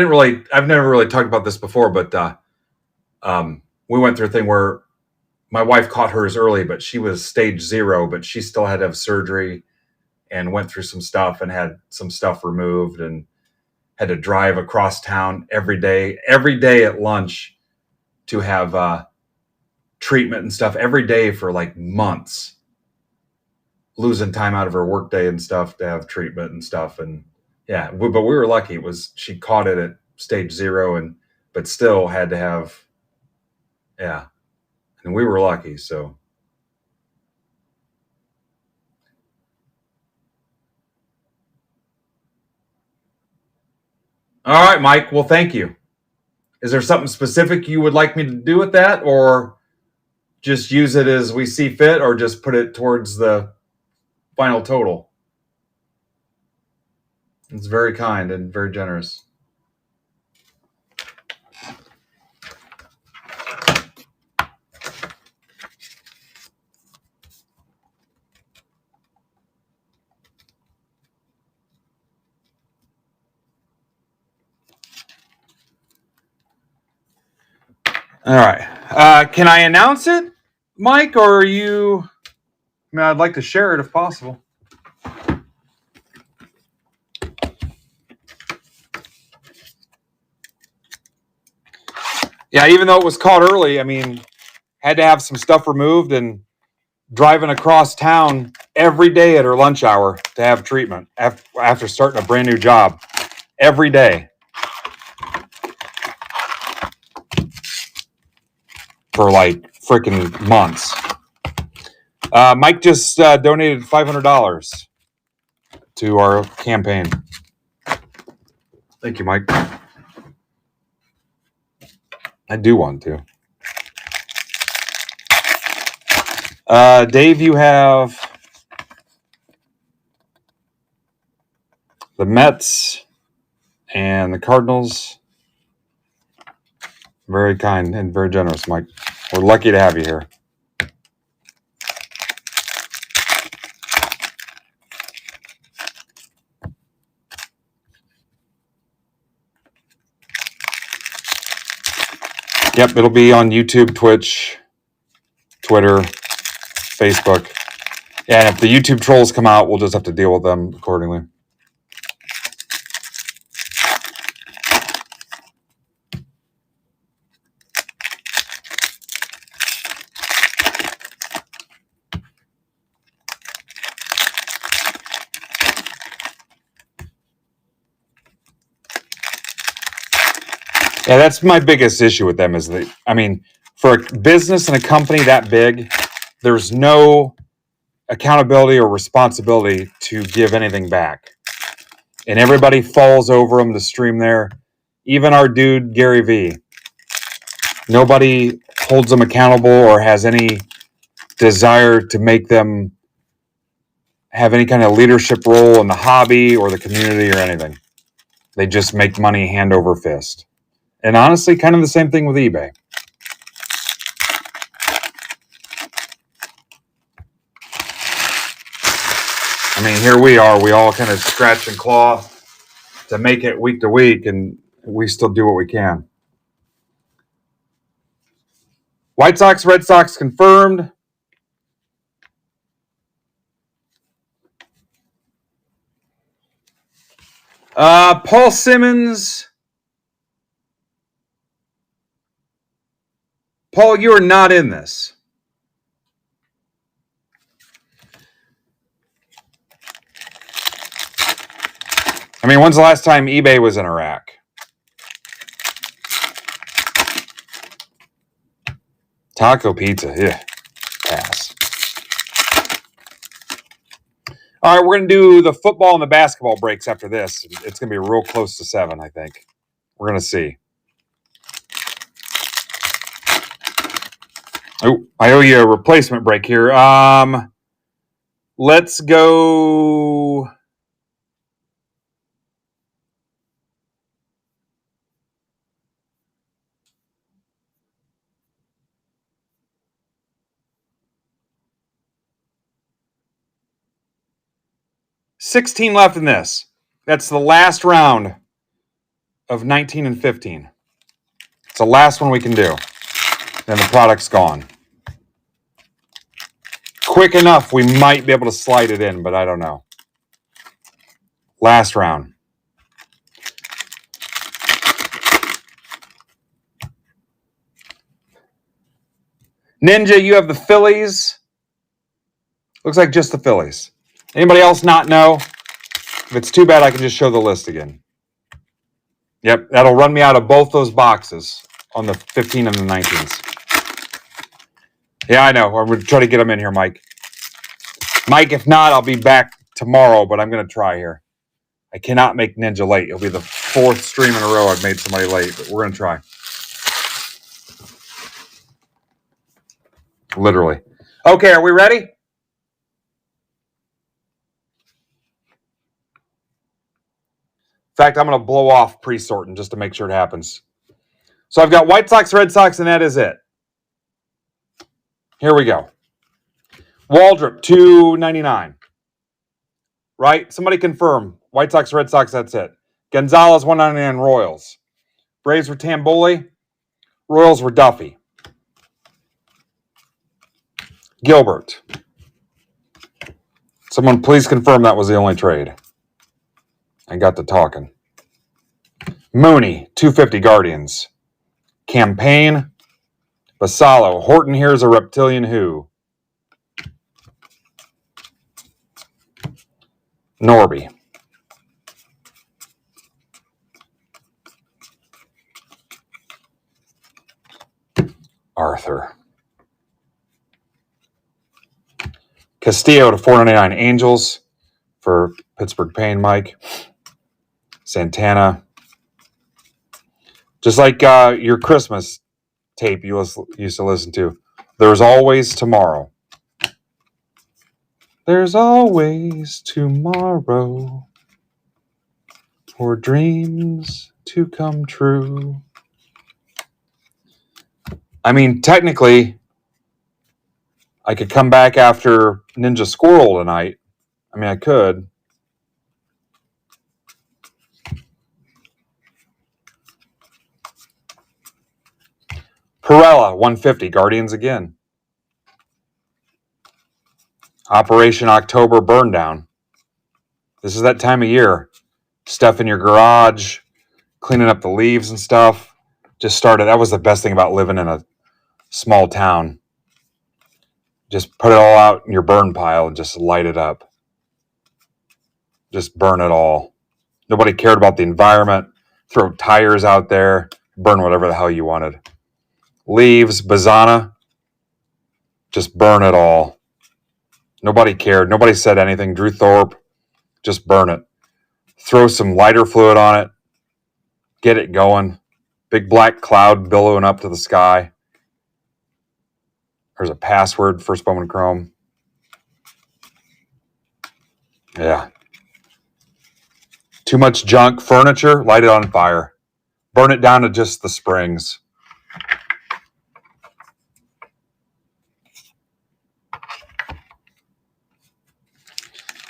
never really talked about this before, but we went through a thing where my wife caught hers early, but she was stage 0, but she still had to have surgery and went through some stuff and had some stuff removed and had to drive across town every day at lunch to have treatment and stuff every day for like months, losing time out of her workday and stuff to have treatment and stuff. And yeah, but we were lucky. She caught it at stage 0 but still had to have, yeah. And we were lucky. So. All right, Mike. Well, thank you. Is there something specific you would like me to do with that, or just use it as we see fit, or just put it towards the final total? It's very kind and very generous. All right. Can I announce it, Mike, or are you? I mean, I'd like to share it if possible. Yeah, even though it was caught early, I mean, had to have some stuff removed and driving across town every day at her lunch hour to have treatment after starting a brand new job every day for like freaking months. Mike just donated $500 to our campaign. Thank you, Mike. I do want to. Dave, you have the Mets and the Cardinals. Very kind and very generous, Mike. We're lucky to have you here. Yep, it'll be on YouTube, Twitch, Twitter, Facebook. And if the YouTube trolls come out, we'll just have to deal with them accordingly. Yeah, that's my biggest issue with them is for a business and a company that big, there's no accountability or responsibility to give anything back. And everybody falls over them to stream there. Even our dude, Gary Vee. Nobody holds them accountable or has any desire to make them have any kind of leadership role in the hobby or the community or anything. They just make money hand over fist. And honestly, kind of the same thing with eBay. I mean, here we are. We all kind of scratch and claw to make it week to week, and we still do what we can. White Sox, Red Sox confirmed. Paul Simmons. Paul, you are not in this. I mean, when's the last time eBay was in Iraq? Taco pizza, yeah, pass. All right, we're going to do the football and the basketball breaks after this. It's going to be real close to 7, I think. We're going to see. Oh, I owe you a replacement break here. Let's go. 16 left in this. That's the last round of 19 and 15. It's the last one we can do. Then the product's gone. Quick enough, we might be able to slide it in, but I don't know. Last round. Ninja, you have the Phillies. Looks like just the Phillies. Anybody else not know? If it's too bad, I can just show the list again. Yep, that'll run me out of both those boxes on the 15 and the 19s. Yeah, I know. I'm going to try to get them in here, Mike. Mike, if not, I'll be back tomorrow, but I'm going to try here. I cannot make Ninja late. It'll be the 4th stream in a row I've made somebody late, but we're going to try. Literally. Okay, are we ready? In fact, I'm going to blow off pre-sorting just to make sure it happens. So I've got White Sox, Red Sox, and that is it. Here we go. Waldrop, $2.99. Right? Somebody confirm. White Sox, Red Sox, that's it. Gonzalez, $1.99. Royals. Braves were Tamboli. Royals were Duffy. Gilbert. Someone please confirm that was the only trade. I got to talking. Mooney, $2.50. Guardians. Campaign. Basallo. Horton here's a reptilian who. Norby. Arthur. Castillo to $4.99. Angels for Pittsburgh Pain, Mike. Santana. Just like your Christmas tape you used to listen to. There's always tomorrow. There's always tomorrow for dreams to come true. I mean, technically, I could come back after Ninja Squirrel tonight. I mean, I could. Perella, $1.50. Guardians again. Operation October Burn Down. This is that time of year. Stuff in your garage, cleaning up the leaves and stuff. Just started. That was the best thing about living in a small town. Just put it all out in your burn pile and just light it up. Just burn it all. Nobody cared about the environment. Throw tires out there. Burn whatever the hell you wanted. Leaves, Bazana. Just burn it all. Nobody cared. Nobody said anything. Drew Thorpe. Just burn it. Throw some lighter fluid on it. Get it going. Big black cloud billowing up to the sky. There's a password, First Bowman Chrome. Yeah. Too much junk. Furniture, light it on fire. Burn it down to just the springs.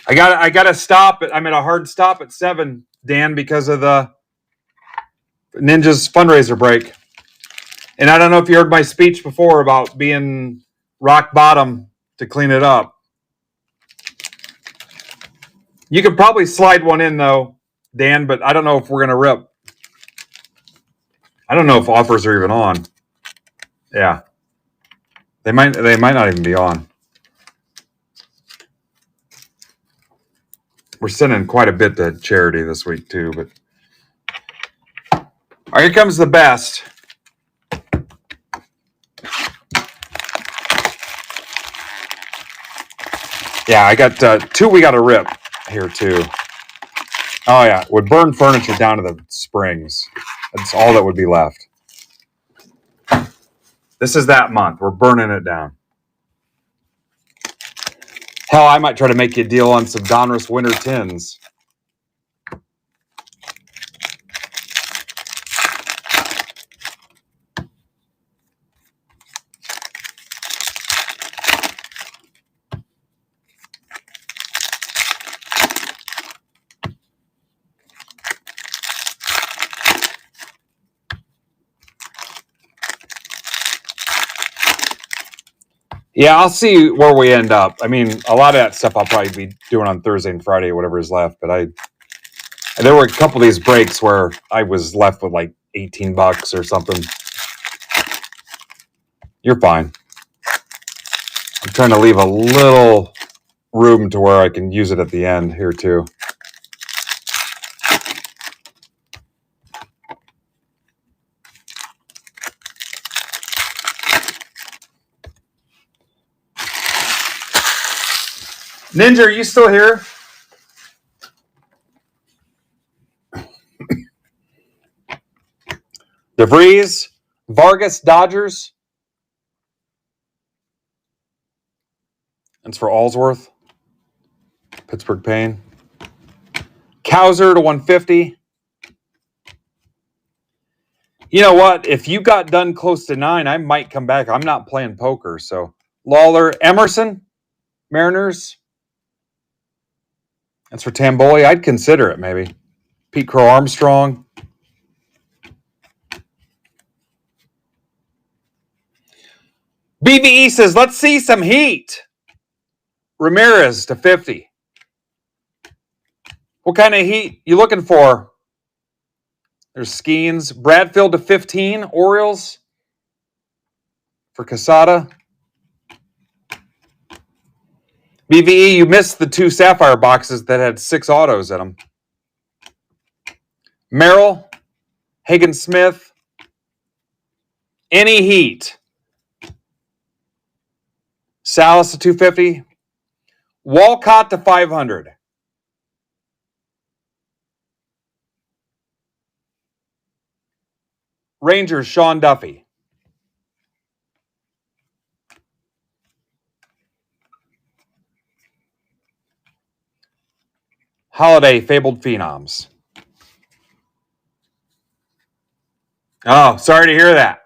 I gotta stop. I'm at a hard stop at 7, Dan, because of the Ninja's fundraiser break. And I don't know if you heard my speech before about being rock bottom to clean it up. You could probably slide one in though, Dan, but I don't know if we're gonna rip. I don't know if offers are even on. Yeah. They might not even be on. We're sending quite a bit to charity this week too, but all right, here comes the best. Yeah, I got 2 we got to rip here too. Oh yeah, would burn furniture down to the springs. That's all that would be left. This is that month. We're burning it down. Hell, I might try to make you a deal on some Donruss Winter Tins. Yeah, I'll see where we end up. I mean, a lot of that stuff I'll probably be doing on Thursday and Friday, whatever is left. But there were a couple of these breaks where I was left with like $18 or something. You're fine. I'm trying to leave a little room to where I can use it at the end here too. Ninja, are you still here? DeVries, Vargas, Dodgers. That's for Allsworth. Pittsburgh Payne. Cowser to 150. You know what? If you got done close to 9, I might come back. I'm not playing poker, so Lawler, Emerson, Mariners. That's for Tamboli. I'd consider it maybe. Pete Crow Armstrong. BVE says, let's see some heat. Ramirez to 50. What kind of heat you looking for? There's Skeens. Bradfield to 15. Orioles for Casada. BVE, you missed the 2 Sapphire boxes that had 6 autos in them. Merrill, Hagen Smith. Any heat. Salas to 250. Walcott to 500. Rangers, Sean Duffy. Holiday, Fabled Phenoms. Oh, sorry to hear that.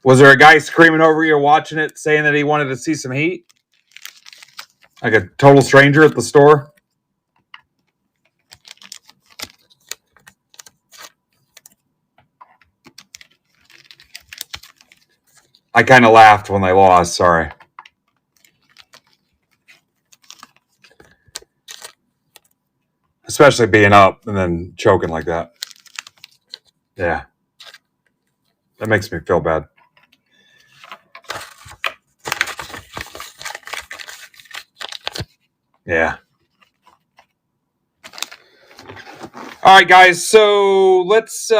Was there a guy screaming over you watching it saying that he wanted to see some heat? Like a total stranger at the store? I kind of laughed when they lost. Sorry. Especially being up and then choking like that. Yeah. That makes me feel bad. Yeah. All right, guys. So let's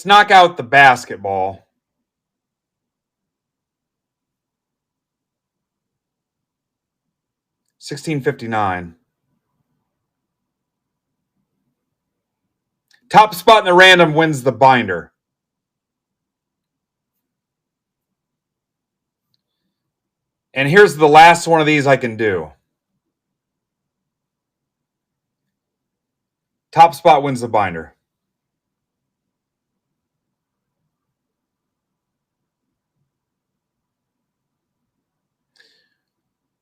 knock out the basketball. $16.59. Top spot in the random wins the binder. And here's the last one of these I can do. Top spot wins the binder.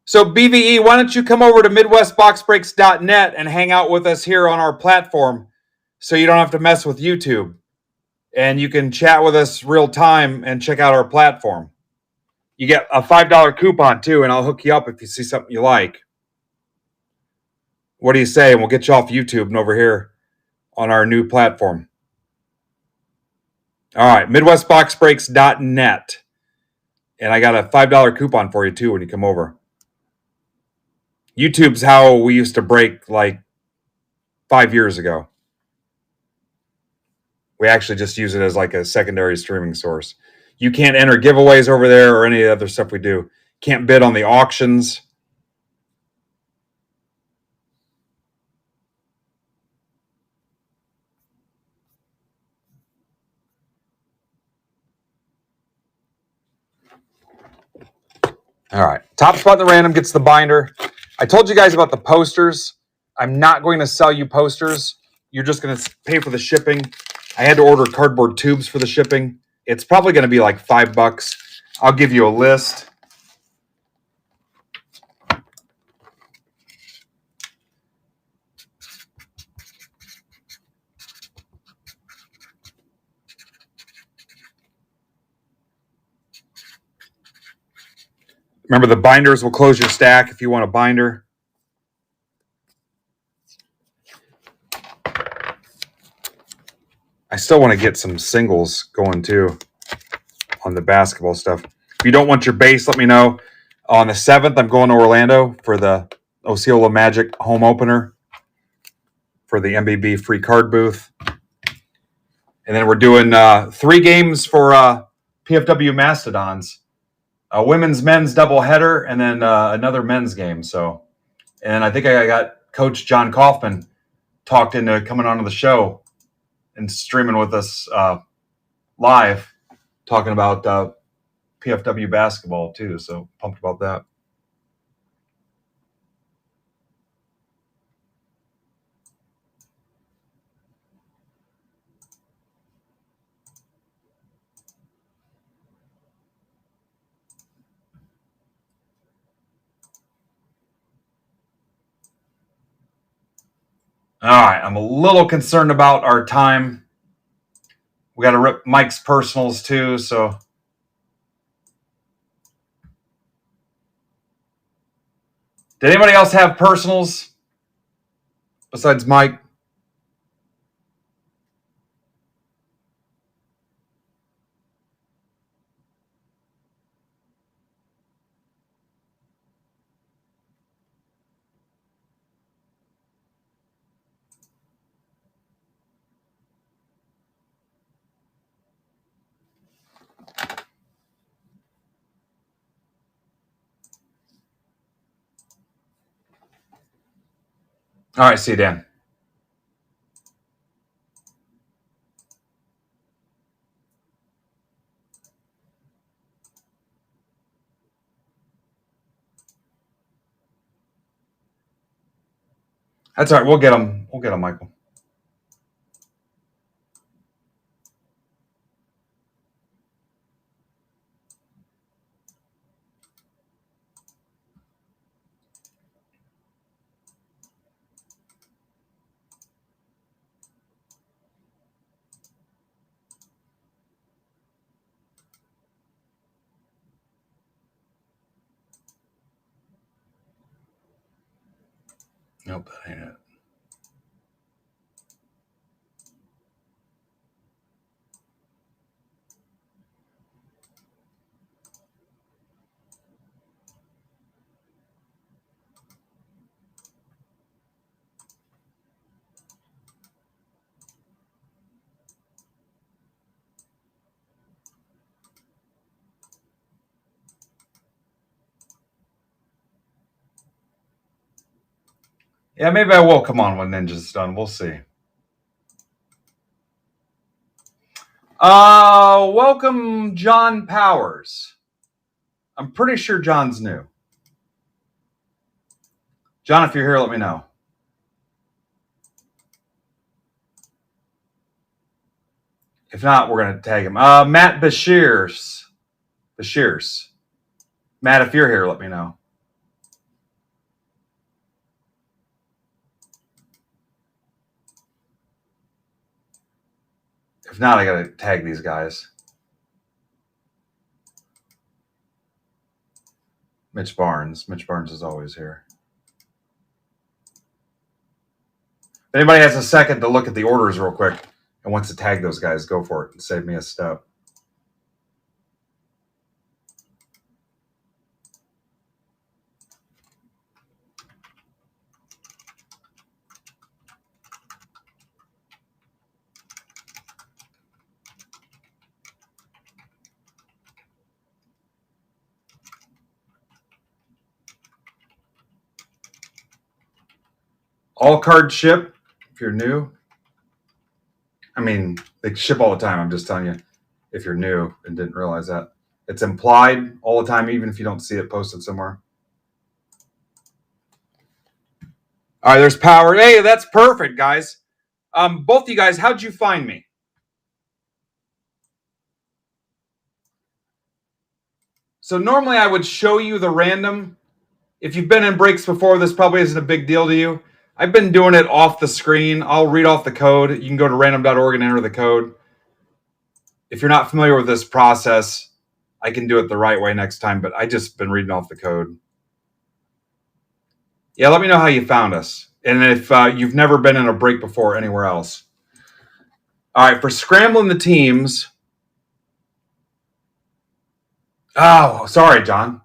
So BVE, why don't you come over to MidwestBoxBreaks.net and hang out with us here on our platform so you don't have to mess with YouTube. And you can chat with us real time and check out our platform. You get a $5 coupon too, and I'll hook you up if you see something you like. What do you say? And we'll get you off YouTube and over here on our new platform. All right, MidwestBoxBreaks.net. And I got a $5 coupon for you too when you come over. YouTube's how we used to break like 5 years ago. We actually just use it as like a secondary streaming source. You can't enter giveaways over there or any other stuff we do. Can't bid on the auctions. All right. Top spot in the random gets the binder. I told you guys about the posters. I'm not going to sell you posters. You're just going to pay for the shipping. I had to order cardboard tubes for the shipping. It's probably going to be like $5. I'll give you a list. Remember, the binders will close your stack if you want a binder. I still want to get some singles going too on the basketball stuff. If you don't want your base, let me know. On the 7th, I'm going to Orlando for the Osceola Magic home opener for the MBB free card booth. And then we're doing 3 games for PFW Mastodons. A women's men's doubleheader, and then another men's game. So, and I think I got Coach John Kaufman talked into coming onto the show and streaming with us live, talking about PFW basketball too. So pumped about that. All right, I'm a little concerned about our time. We got to rip Mike's personals too, so. Did anybody else have personals besides Mike? All right, see you, Dan. That's all right. We'll get them. We'll get them, Michael. Nope, that ain't it. Yeah, maybe I will come on when Ninja's done. We'll see. Welcome, John Powers. I'm pretty sure John's new. John, if you're here, let me know. If not, we're going to tag him. Matt Bashirs. Matt, if you're here, let me know. If not, I got to tag these guys. Mitch Barnes. Mitch Barnes is always here. If anybody has a second to look at the orders real quick and wants to tag those guys, go for it and save me a step. All card ship if you're new. I mean, they ship all the time. I'm just telling you if you're new and didn't realize that. It's implied all the time, even if you don't see it posted somewhere. All right, there's Power. Hey, that's perfect, guys. Both of you guys, how'd you find me? So normally I would show you the random. If you've been in breaks before, this probably isn't a big deal to you. I've been doing it off the screen. I'll read off the code. You can go to random.org and enter the code. If you're not familiar with this process, I can do it the right way next time, but I just been reading off the code. Yeah, let me know how you found us. And if you've never been in a break before anywhere else. All right, for scrambling the teams. Oh, sorry, John.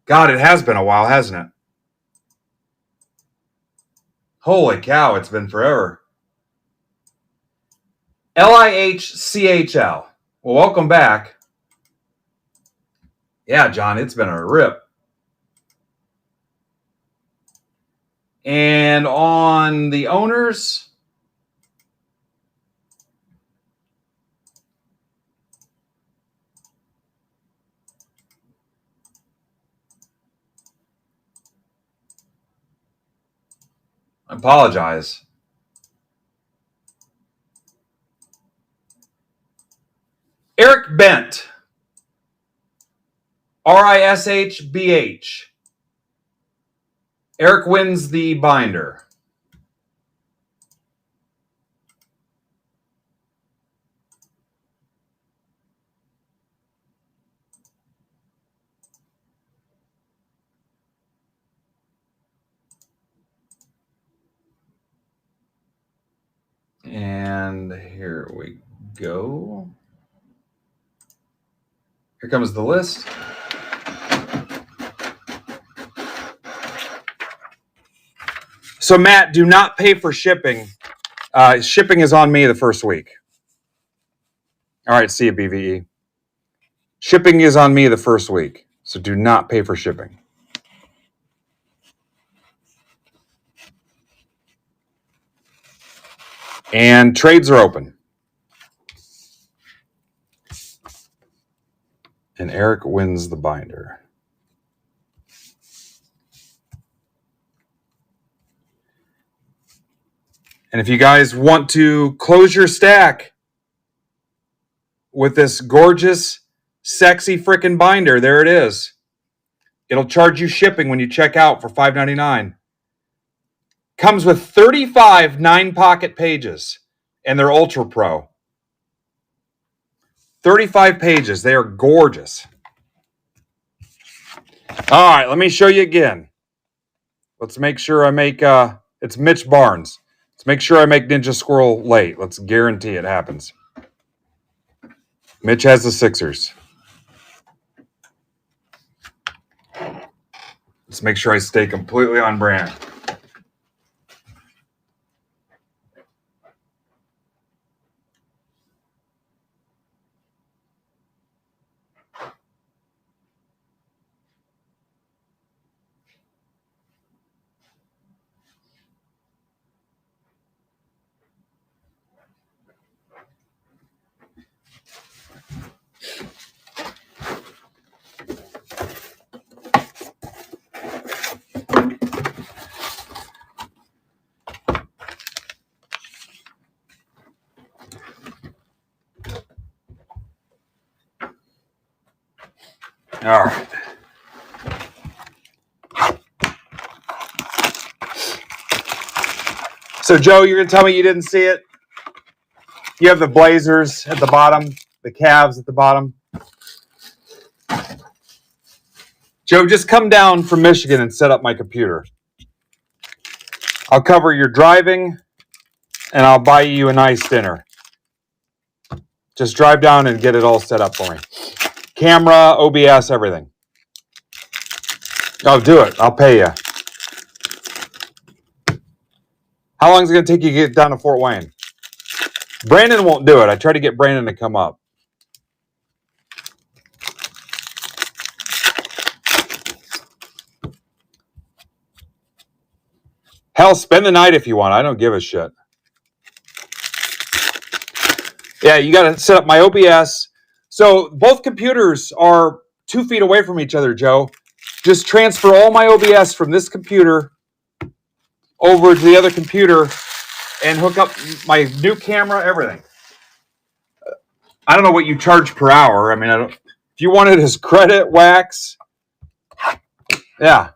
God, it has been a while, hasn't it? Holy cow, it's been forever. LIHCHL. Well, welcome back. Yeah, John, it's been a rip. And on the owners, I apologize. Eric Bent. RISHBH. Eric wins the binder. And here we go. Here comes the list. So, Matt, do not pay for shipping. Shipping is on me the first week. All right, see you, BVE. Shipping is on me the first week, so do not pay for shipping. And trades are open. And Eric wins the binder. And if you guys want to close your stack with this gorgeous, sexy freaking binder, there it is. It'll charge you shipping when you check out for $5.99. Comes with 35 9-pocket pages, and they're Ultra Pro. 35 pages. They are gorgeous. All right, let me show you again. Let's make sure I make, it's Mitch Barnes. Let's make sure I make Ninja Squirrel late. Let's guarantee it happens. Mitch has the Sixers. Let's make sure I stay completely on brand. All right. So, Joe, you're going to tell me you didn't see it? You have the Blazers at the bottom, the Cavs at the bottom. Joe, just come down from Michigan and set up my computer. I'll cover your driving, and I'll buy you a nice dinner. Just drive down and get it all set up for me. Camera, OBS, everything. Oh, do it. I'll pay you. How long is it going to take you to get down to Fort Wayne? Brandon won't do it. I tried to get Brandon to come up. Hell, spend the night if you want. I don't give a shit. Yeah, you got to set up my OBS. So both computers are 2 feet away from each other, Joe. Just transfer all my OBS from this computer over to the other computer and hook up my new camera, everything. I don't know what you charge per hour. I mean, if you wanted his credit wax, yeah.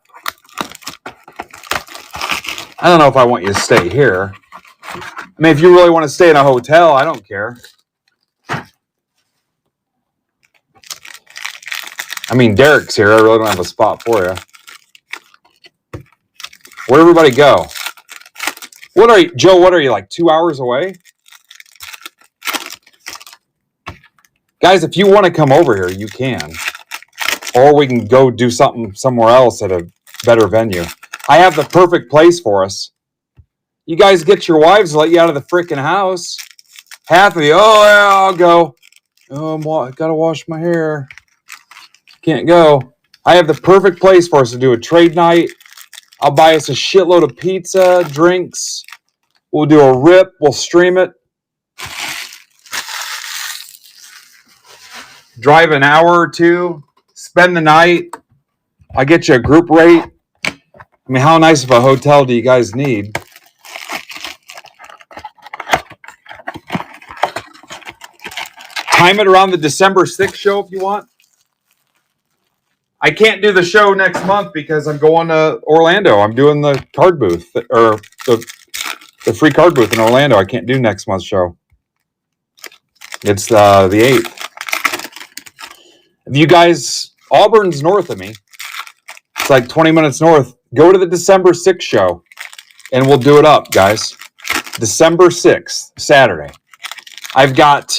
I don't know if I want you to stay here. I mean, if you really want to stay in a hotel, I don't care. I mean, Derek's here. I really don't have a spot for you. Where'd everybody go? What are you, Joe? What are you, like 2 hours away? Guys, if you want to come over here, you can. Or we can go do something somewhere else at a better venue. I have the perfect place for us. You guys get your wives to let you out of the freaking house. Half of you, oh, yeah, I'll go. Oh, I gotta wash my hair. Can't go. I have the perfect place for us to do a trade night. I'll buy us a shitload of pizza, drinks. We'll do a rip. We'll stream it. Drive an hour or two. Spend the night. I'll get you a group rate. I mean, how nice of a hotel do you guys need? Time it around the December 6th show if you want. I can't do the show next month because I'm going to Orlando. I'm doing the card booth, or the free card booth in Orlando. I can't do next month's show. It's the 8th. If you guys, Auburn's north of me. It's like 20 minutes north. Go to the December 6th show, and we'll do it up, guys. December 6th, Saturday. I've got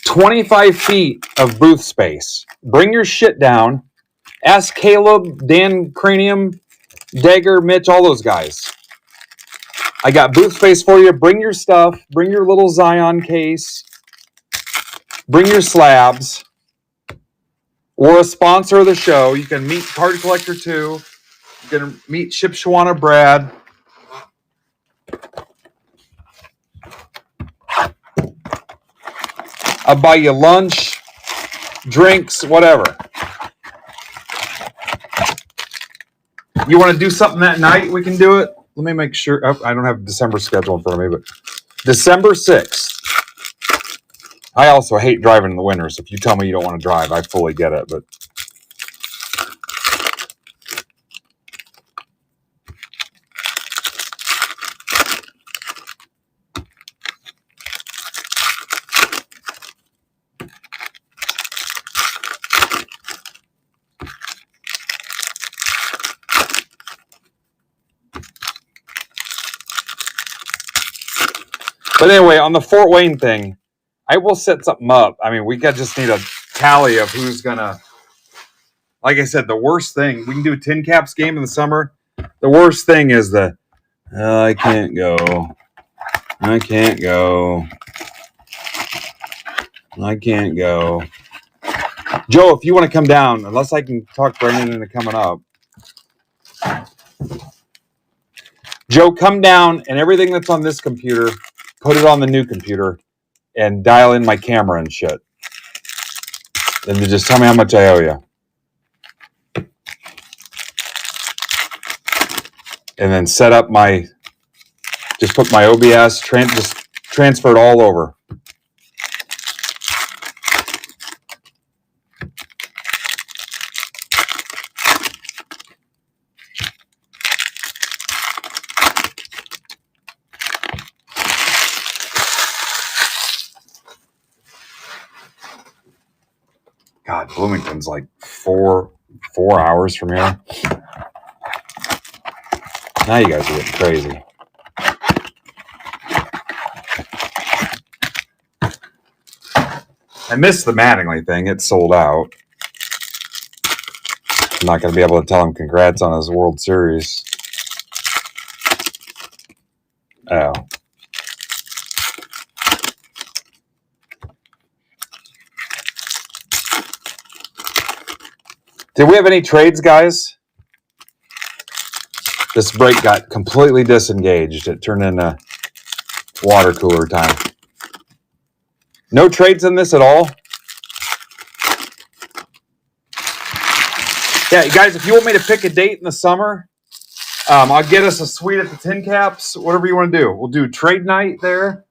25 feet of booth space. Bring your shit down. Ask Caleb, Dan Cranium, Dagger, Mitch, all those guys. I got booth space for you. Bring your stuff. Bring your little Zion case. Bring your slabs. We're a sponsor of the show. You can meet Card Collector 2. You can meet Shipshawana Brad. I'll buy you lunch, drinks, whatever. You want to do something that night? We can do it. Let me make sure. Oh, I don't have December schedule in front of me, but December 6th. I also hate driving in the winter, so if you tell me you don't want to drive, I fully get it. But anyway, on the Fort Wayne thing, I will set something up. I mean, we just need a tally of who's gonna. Like I said, the worst thing we can do a Tin Caps game in the summer. The worst thing is I can't go. I can't go. I can't go. Joe, if you want to come down, unless I can talk Brendan into coming up. Joe, come down and everything that's on this computer, put it on the new computer and dial in my camera and shit. Then you just tell me how much I owe you. And then set up just put my OBS, just transfer it all over. God, Bloomington's like four hours from here. Now you guys are getting crazy. I missed the Mattingly thing. It's sold out. I'm not going to be able to tell him congrats on his World Series. Oh. Did we have any trades, guys? This break got completely disengaged. It turned into water cooler time. No trades in this at all? Yeah, guys, if you want me to pick a date in the summer, I'll get us a suite at the Tin Caps, whatever you want to do. We'll do trade night there.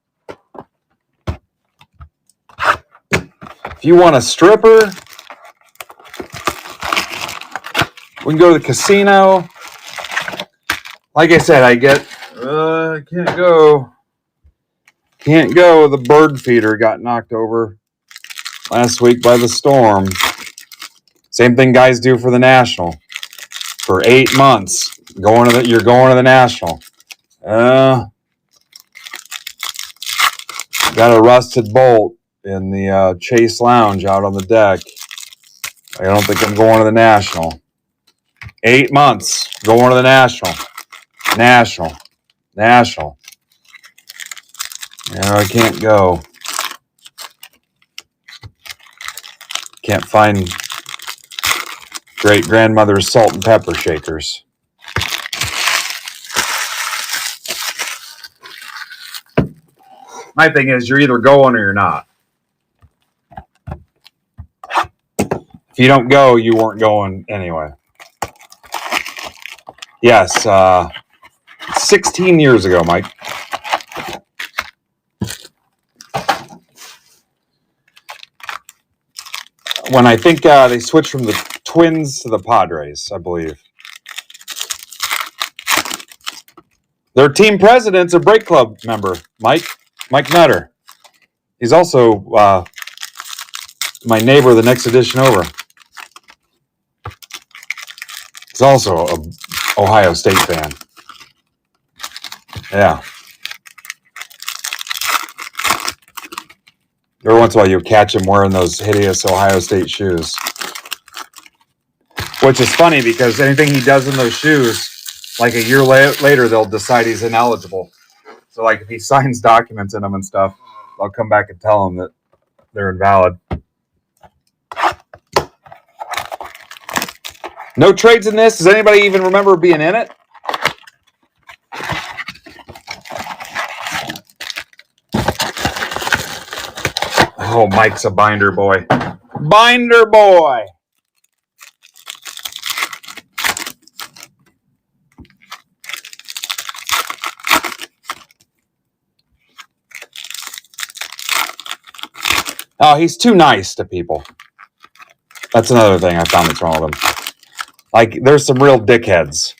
If you want a stripper, we can go to the casino. Like I said, I can't go. Can't go. The bird feeder got knocked over last week by the storm. Same thing guys do for the National. For 8 months, you're going to the National. Got a rusted bolt in the Chase Lounge out on the deck. I don't think I'm going to the National. 8 months going to the National. National. I can't go. Can't find great grandmother's salt and pepper shakers. My thing is, you're either going or you're not. If you don't go, you weren't going anyway. Yes, 16 years ago, Mike. When I think they switched from the Twins to the Padres, I believe. Their team president's a Break Club member, Mike Nutter. He's also my neighbor the next edition over. He's also an Ohio State fan. Yeah. Every once in a while, you'll catch him wearing those hideous Ohio State shoes. Which is funny because anything he does in those shoes, like a year later, they'll decide he's ineligible. So, like, if he signs documents in them and stuff, I'll come back and tell him that they're invalid. No trades in this. Does anybody even remember being in it? Oh, Mike's a binder boy. Binder boy. Oh, he's too nice to people. That's another thing I found that's wrong with him. Like, there's some real dickheads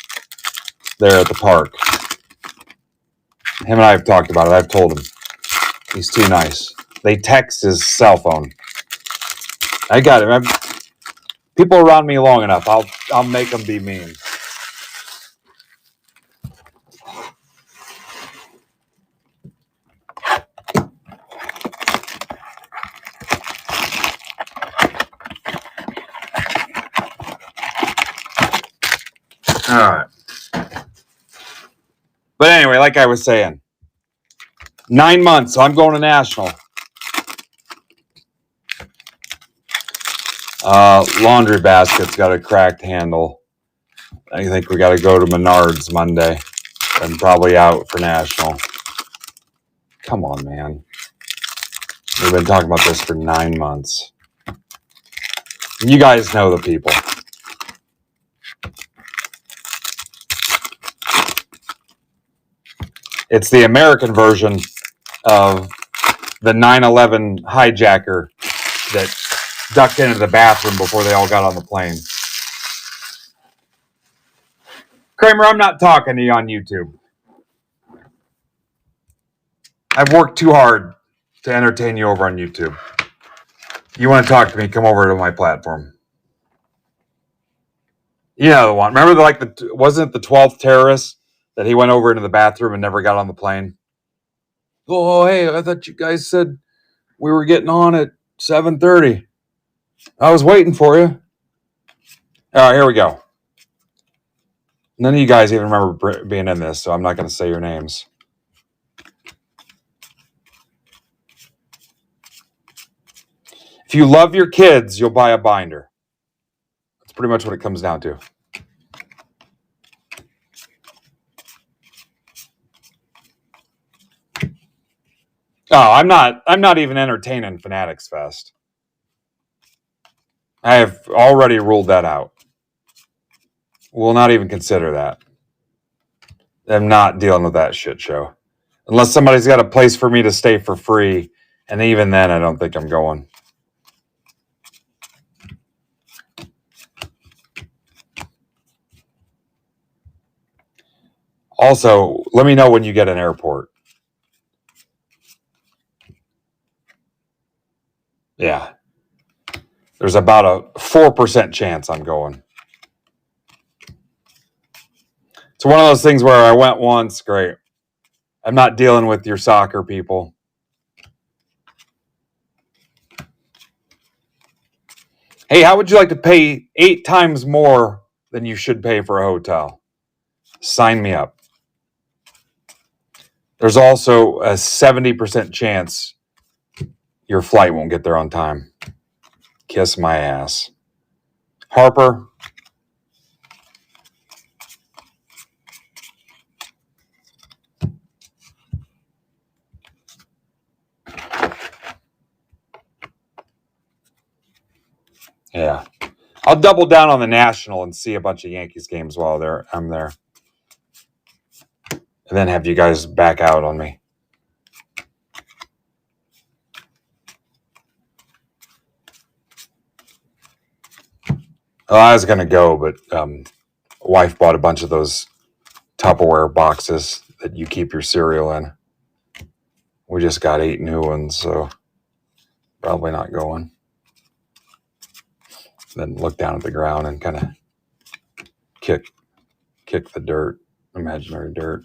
there at the park. Him and I have talked about it. I've told him. He's too nice. They text his cell phone. I got it. People around me long enough, I'll make them be mean. All right. But anyway, like I was saying, 9 months, so I'm going to National. Laundry basket's got a cracked handle. I think we got to go to Menards Monday and probably out for National. Come on, man. We've been talking about this for 9 months. You guys know the people. It's the American version of the 9/11 hijacker that ducked into the bathroom before they all got on the plane. Kramer, I'm not talking to you on YouTube. I've worked too hard to entertain you over on YouTube. You want to talk to me, come over to my platform. You know the one. Remember, wasn't it the 12th terrorist that he went over into the bathroom and never got on the plane? Oh, hey, I thought you guys said we were getting on at 7:30. I was waiting for you. All right, here we go. None of you guys even remember being in this, so I'm not going to say your names. If you love your kids, you'll buy a binder. That's pretty much what it comes down to. Oh, I'm not even entertaining Fanatics Fest. I have already ruled that out. We'll not even consider that. I'm not dealing with that shit show. Unless somebody's got a place for me to stay for free. And even then, I don't think I'm going. Also, let me know when you get an airport. Yeah. There's about a 4% chance I'm going. It's one of those things where I went once, great. I'm not dealing with your soccer people. Hey, how would you like to pay 8 times more than you should pay for a hotel? Sign me up. There's also a 70% chance your flight won't get there on time. Kiss my ass. Harper, yeah. I'll double down on the National and see a bunch of Yankees games while I'm there. And then have you guys back out on me. Well, I was going to go, but wife bought a bunch of those Tupperware boxes that you keep your cereal in. We just got 8 new ones, so probably not going. Then look down at the ground and kind of kick the dirt, imaginary dirt.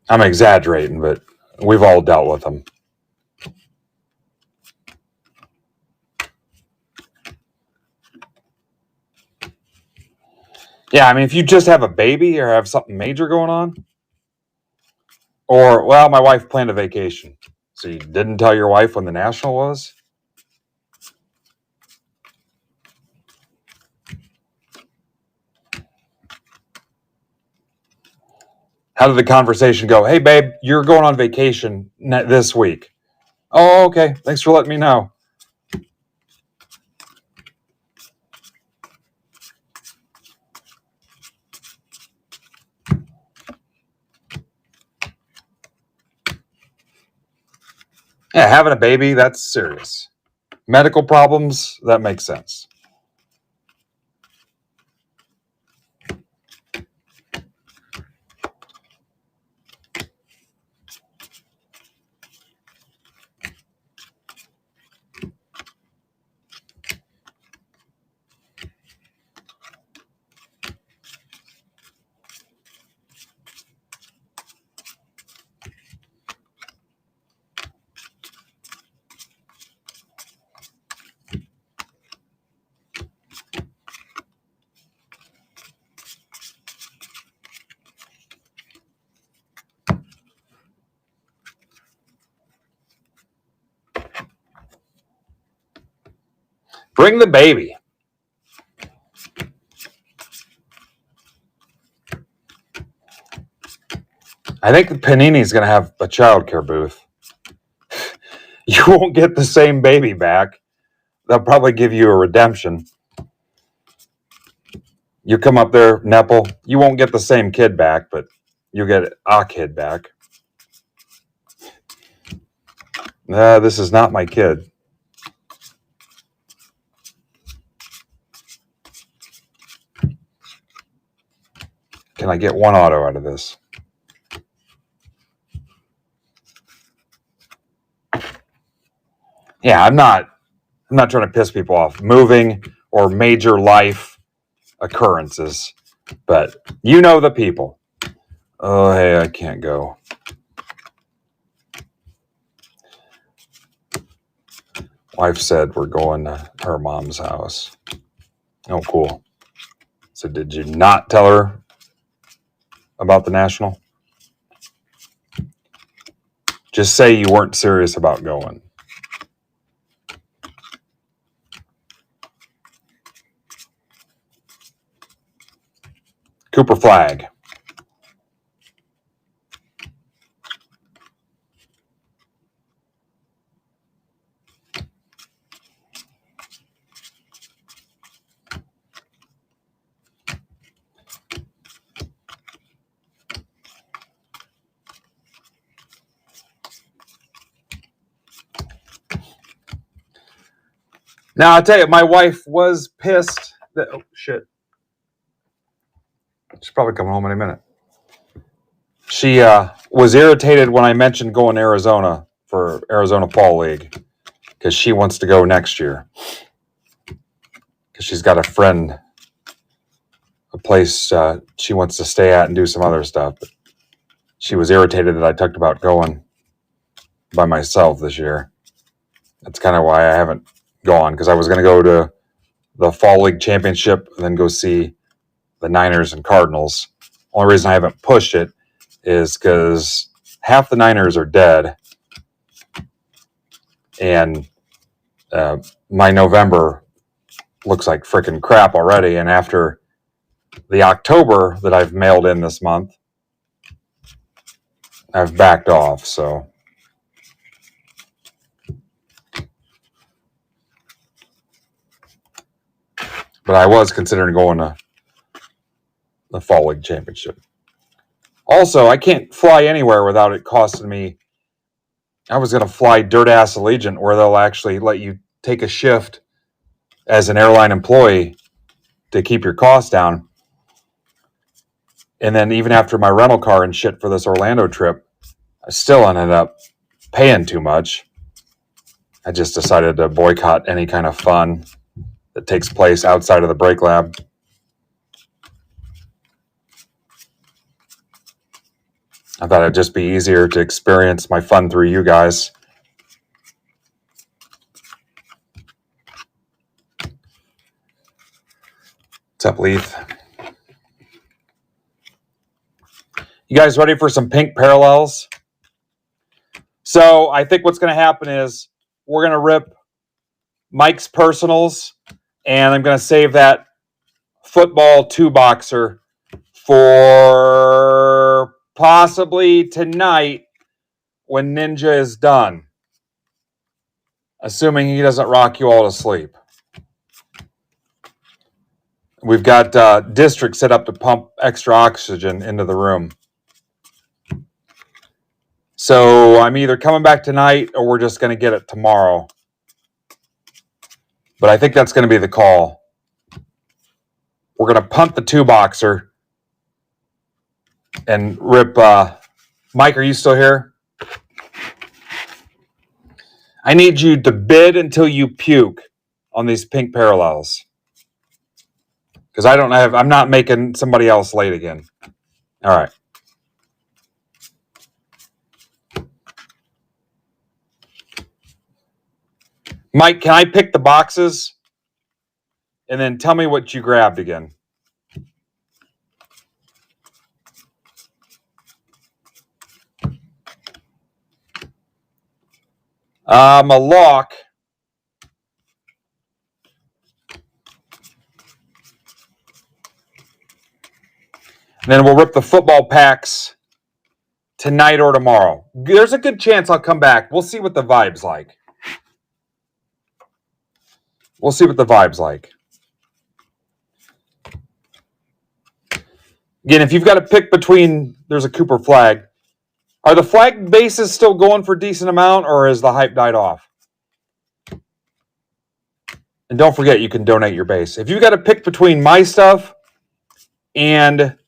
I'm exaggerating, but we've all dealt with them. Yeah, I mean, if you just have a baby or have something major going on, or, well, my wife planned a vacation. So you didn't tell your wife when the National was? How did the conversation go? Hey, babe, you're going on vacation this week. Oh, okay. Thanks for letting me know. Yeah, having a baby, that's serious. Medical problems, that makes sense. Bring the baby. I think Panini's going to have a childcare booth. You won't get the same baby back. They'll probably give you a redemption. You come up there, Nepal, you won't get the same kid back, but you'll get a kid back. This is not my kid. Can I get one auto out of this? Yeah, I'm not trying to piss people off. Moving or major life occurrences, but you know the people. Oh, hey, I can't go. Wife said we're going to her mom's house. Oh, cool. So did you not tell her about the National? Just say you weren't serious about going. Cooper Flag. Now, I'll tell you, my wife was pissed that, oh, shit. She's probably coming home in a minute. She was irritated when I mentioned going to Arizona for Arizona Fall League because she wants to go next year. Because she's got a friend, a place she wants to stay at and do some other stuff. But she was irritated that I talked about going by myself this year. That's kind of why I haven't gone, because I was going to go to the Fall League Championship and then go see the Niners and Cardinals. Only reason I haven't pushed it is because half the Niners are dead, and my November looks like freaking crap already. And after the October that I've mailed in this month, I've backed off. So but I was considering going to the Fall League Championship. Also, I can't fly anywhere without it costing me. I was going to fly Dirt Ass Allegiant, where they'll actually let you take a shift as an airline employee to keep your costs down. And then even after my rental car and shit for this Orlando trip, I still ended up paying too much. I just decided to boycott any kind of fun that takes place outside of the Break Lab. I thought it'd just be easier to experience my fun through you guys. What's up, Leith? You guys ready for some pink parallels? So I think what's going to happen is we're going to rip Mike's personals, and I'm going to save that football 2-boxer for possibly tonight when Ninja is done. Assuming he doesn't rock you all to sleep. We've got District set up to pump extra oxygen into the room. So I'm either coming back tonight or we're just going to get it tomorrow. But I think that's going to be the call. We're going to punt the 2-boxer and rip. Mike, are you still here? I need you to bid until you puke on these pink parallels. Because I'm not making somebody else late again. All right. Mike, can I pick the boxes? And then tell me what you grabbed again. A lock. And then we'll rip the football packs tonight or tomorrow. There's a good chance I'll come back. We'll see what the vibe's like. We'll see what the vibe's like. Again, if you've got to pick between, there's a Cooper flag. Are the flag bases still going for a decent amount, or has the hype died off? And don't forget, you can donate your base. If you've got to pick between my stuff and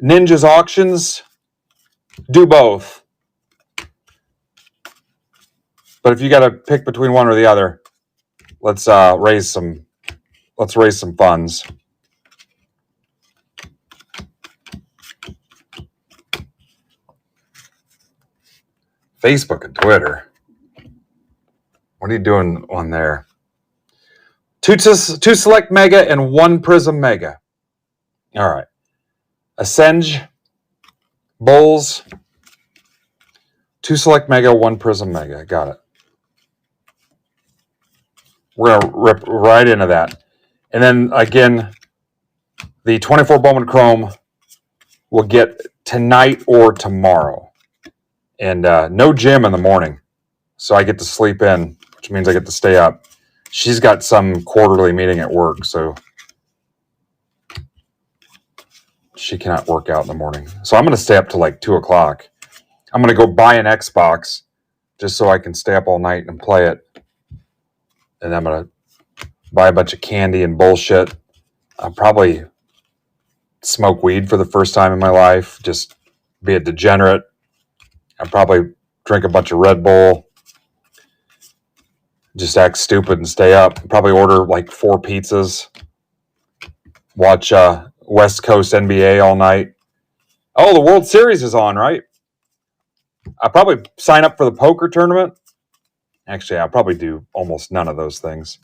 Ninja's auctions, do both. But if you got to pick between one or the other, let's raise some funds. Facebook and Twitter. What are you doing on there? Two select mega and 1 prism mega. All right. Ascend Bulls. 2 select mega, 1 prism mega. Got it. We're going to rip right into that. And then, again, the 24 Bowman Chrome will get tonight or tomorrow. And no gym in the morning. So I get to sleep in, which means I get to stay up. She's got some quarterly meeting at work, so she cannot work out in the morning. So I'm going to stay up till like 2 o'clock. I'm going to go buy an Xbox just so I can stay up all night and play it. and I'm going to buy a bunch of candy and bullshit. I'll probably smoke weed for the first time in my life, just be a degenerate. I'll probably drink a bunch of Red Bull, just act stupid and stay up. Probably order like 4 pizzas, watch West Coast NBA all night. Oh, the World Series is on, right? I'll probably sign up for the poker tournament. Actually, I'll probably do almost none of those things.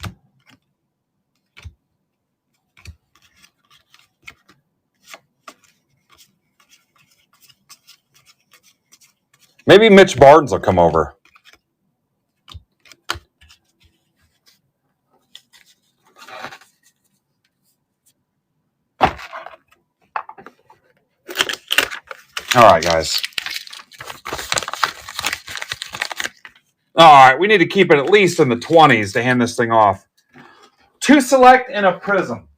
Maybe Mitch Barnes will come over. All right, guys. All right, we need to keep it at least in the 20s to hand this thing off. 2 select and a prism.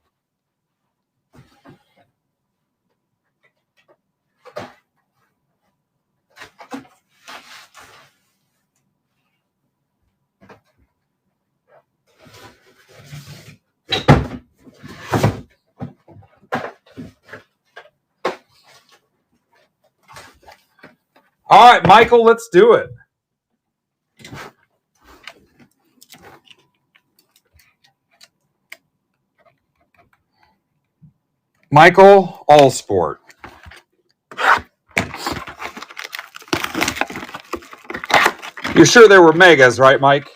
All right, Michael, let's do it. Michael Allsport. You're sure there were megas, right, Mike?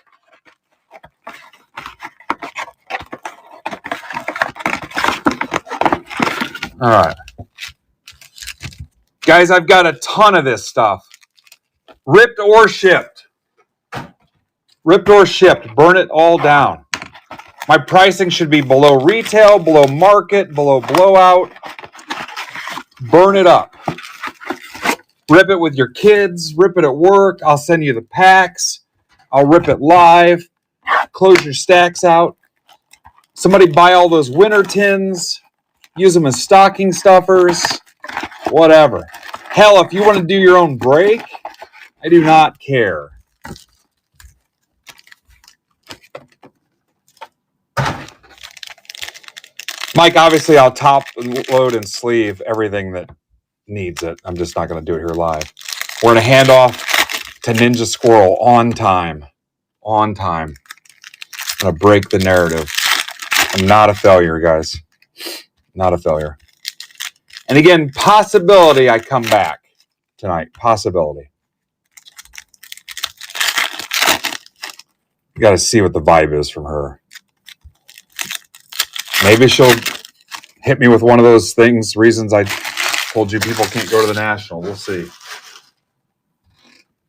All right. Guys, I've got a ton of this stuff. Ripped or shipped. Ripped or shipped. Burn it all down. My pricing should be below retail, below market, below blowout. Burn it up. Rip it with your kids. Rip it at work. I'll send you the packs. I'll rip it live. Close your stacks out. Somebody buy all those winter tins. Use them as stocking stuffers. Whatever. Hell, if you want to do your own break, I do not care. Mike, obviously, I'll top load and sleeve everything that needs it. I'm just not going to do it here live. We're going to hand off to Ninja Squirrel on time. On time. I'm going to break the narrative. I'm not a failure, guys. Not a failure. And again, possibility I come back tonight. Possibility. You got to see what the vibe is from her. Maybe she'll hit me with one of those things, reasons I told you people can't go to the National. We'll see.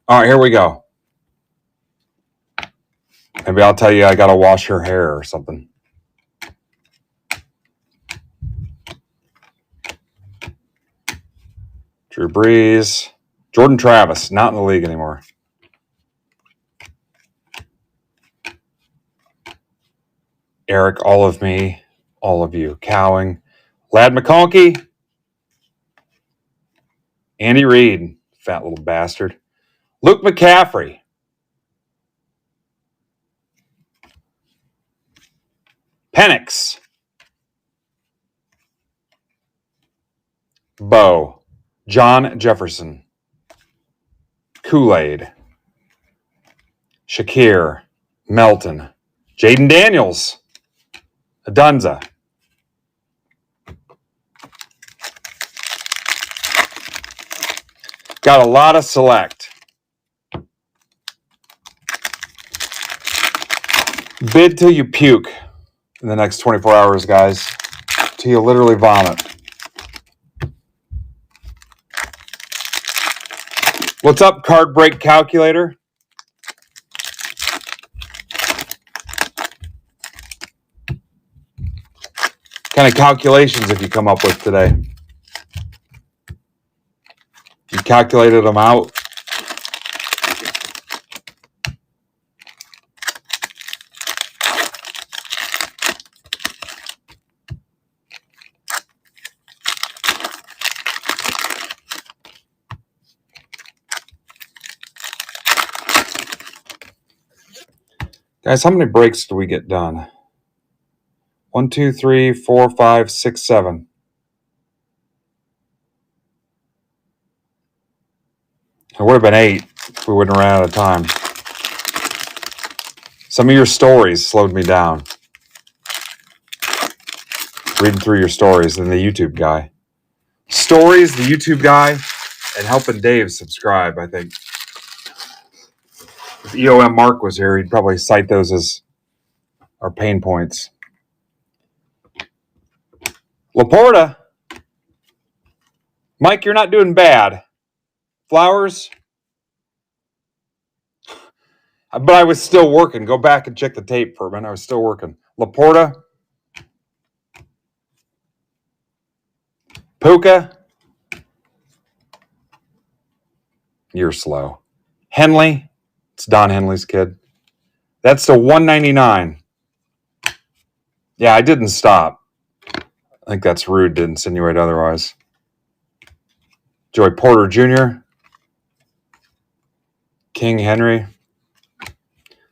All right, here we go. Maybe I'll tell you I got to wash her hair or something. Drew Brees. Jordan Travis, not in the league anymore. Eric, all of me, all of you. Cowing. Ladd McConkey. Andy Reid, fat little bastard. Luke McCaffrey. Penix. Bo. John Jefferson. Kool-Aid. Shakir. Melton. Jaden Daniels. Adunza. Got a lot of select. Bid till you puke in the next 24 hours, guys. Till you literally vomit. What's up, card break calculator? Kind of calculations have you come up with today? You calculated them out? Guys, how many breaks do we get done? 1, 2, 3, 4, 5, 6, 7. It would have been 8 if we wouldn't have ran out of time. Some of your stories slowed me down. Reading through your stories and the YouTube guy. Stories, the YouTube guy, and helping Dave subscribe, I think. If EOM Mark was here, he'd probably cite those as our pain points. Laporta. Mike, you're not doing bad. Flowers. But I was still working. Go back and check the tape for a minute. I was still working. Laporta. Puka. You're slow. Henley. It's Don Henley's kid. That's the 199. Yeah, I didn't stop. I think that's rude to insinuate otherwise. Joey Porter Jr. King Henry.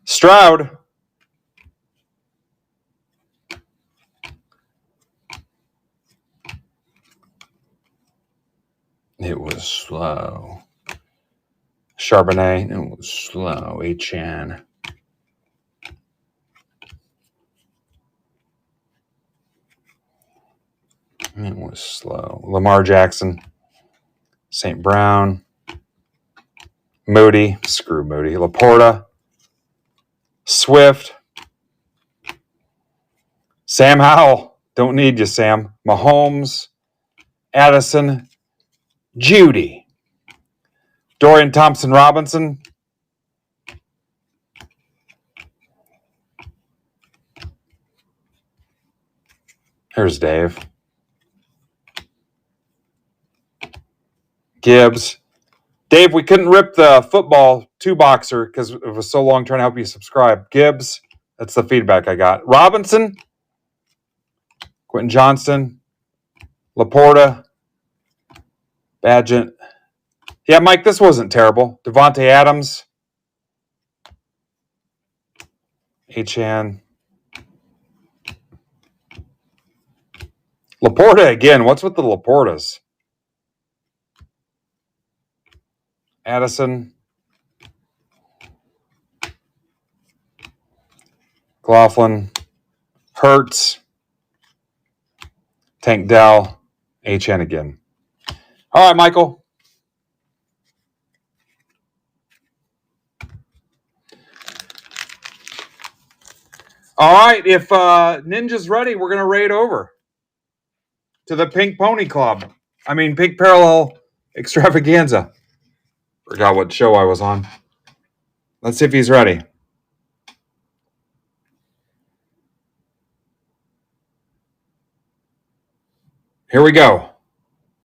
Stroud. It was slow. Charbonnet. It was slow. Achan. It was slow. Lamar Jackson. St. Brown. Moody. Screw Moody. Laporta. Swift. Sam Howell. Don't need you, Sam. Mahomes. Addison. Judy. Dorian Thompson-Robinson. Here's Dave. Gibbs. Dave, we couldn't rip the football 2-boxer because it was so long trying to help you subscribe. Gibbs. That's the feedback I got. Robinson. Quentin Johnston. Laporta. Badgett. Yeah, Mike, this wasn't terrible. Devontae Adams. Achan. Laporta again. What's with the Laportas? Addison. Laughlin. Hurts. Tank Dell. Achan again. All right, Michael. All right, if Ninja's ready, we're going to raid over to the Pink Pony Club. Pink Parallel Extravaganza. Forgot what show I was on. Let's see if he's ready. Here we go.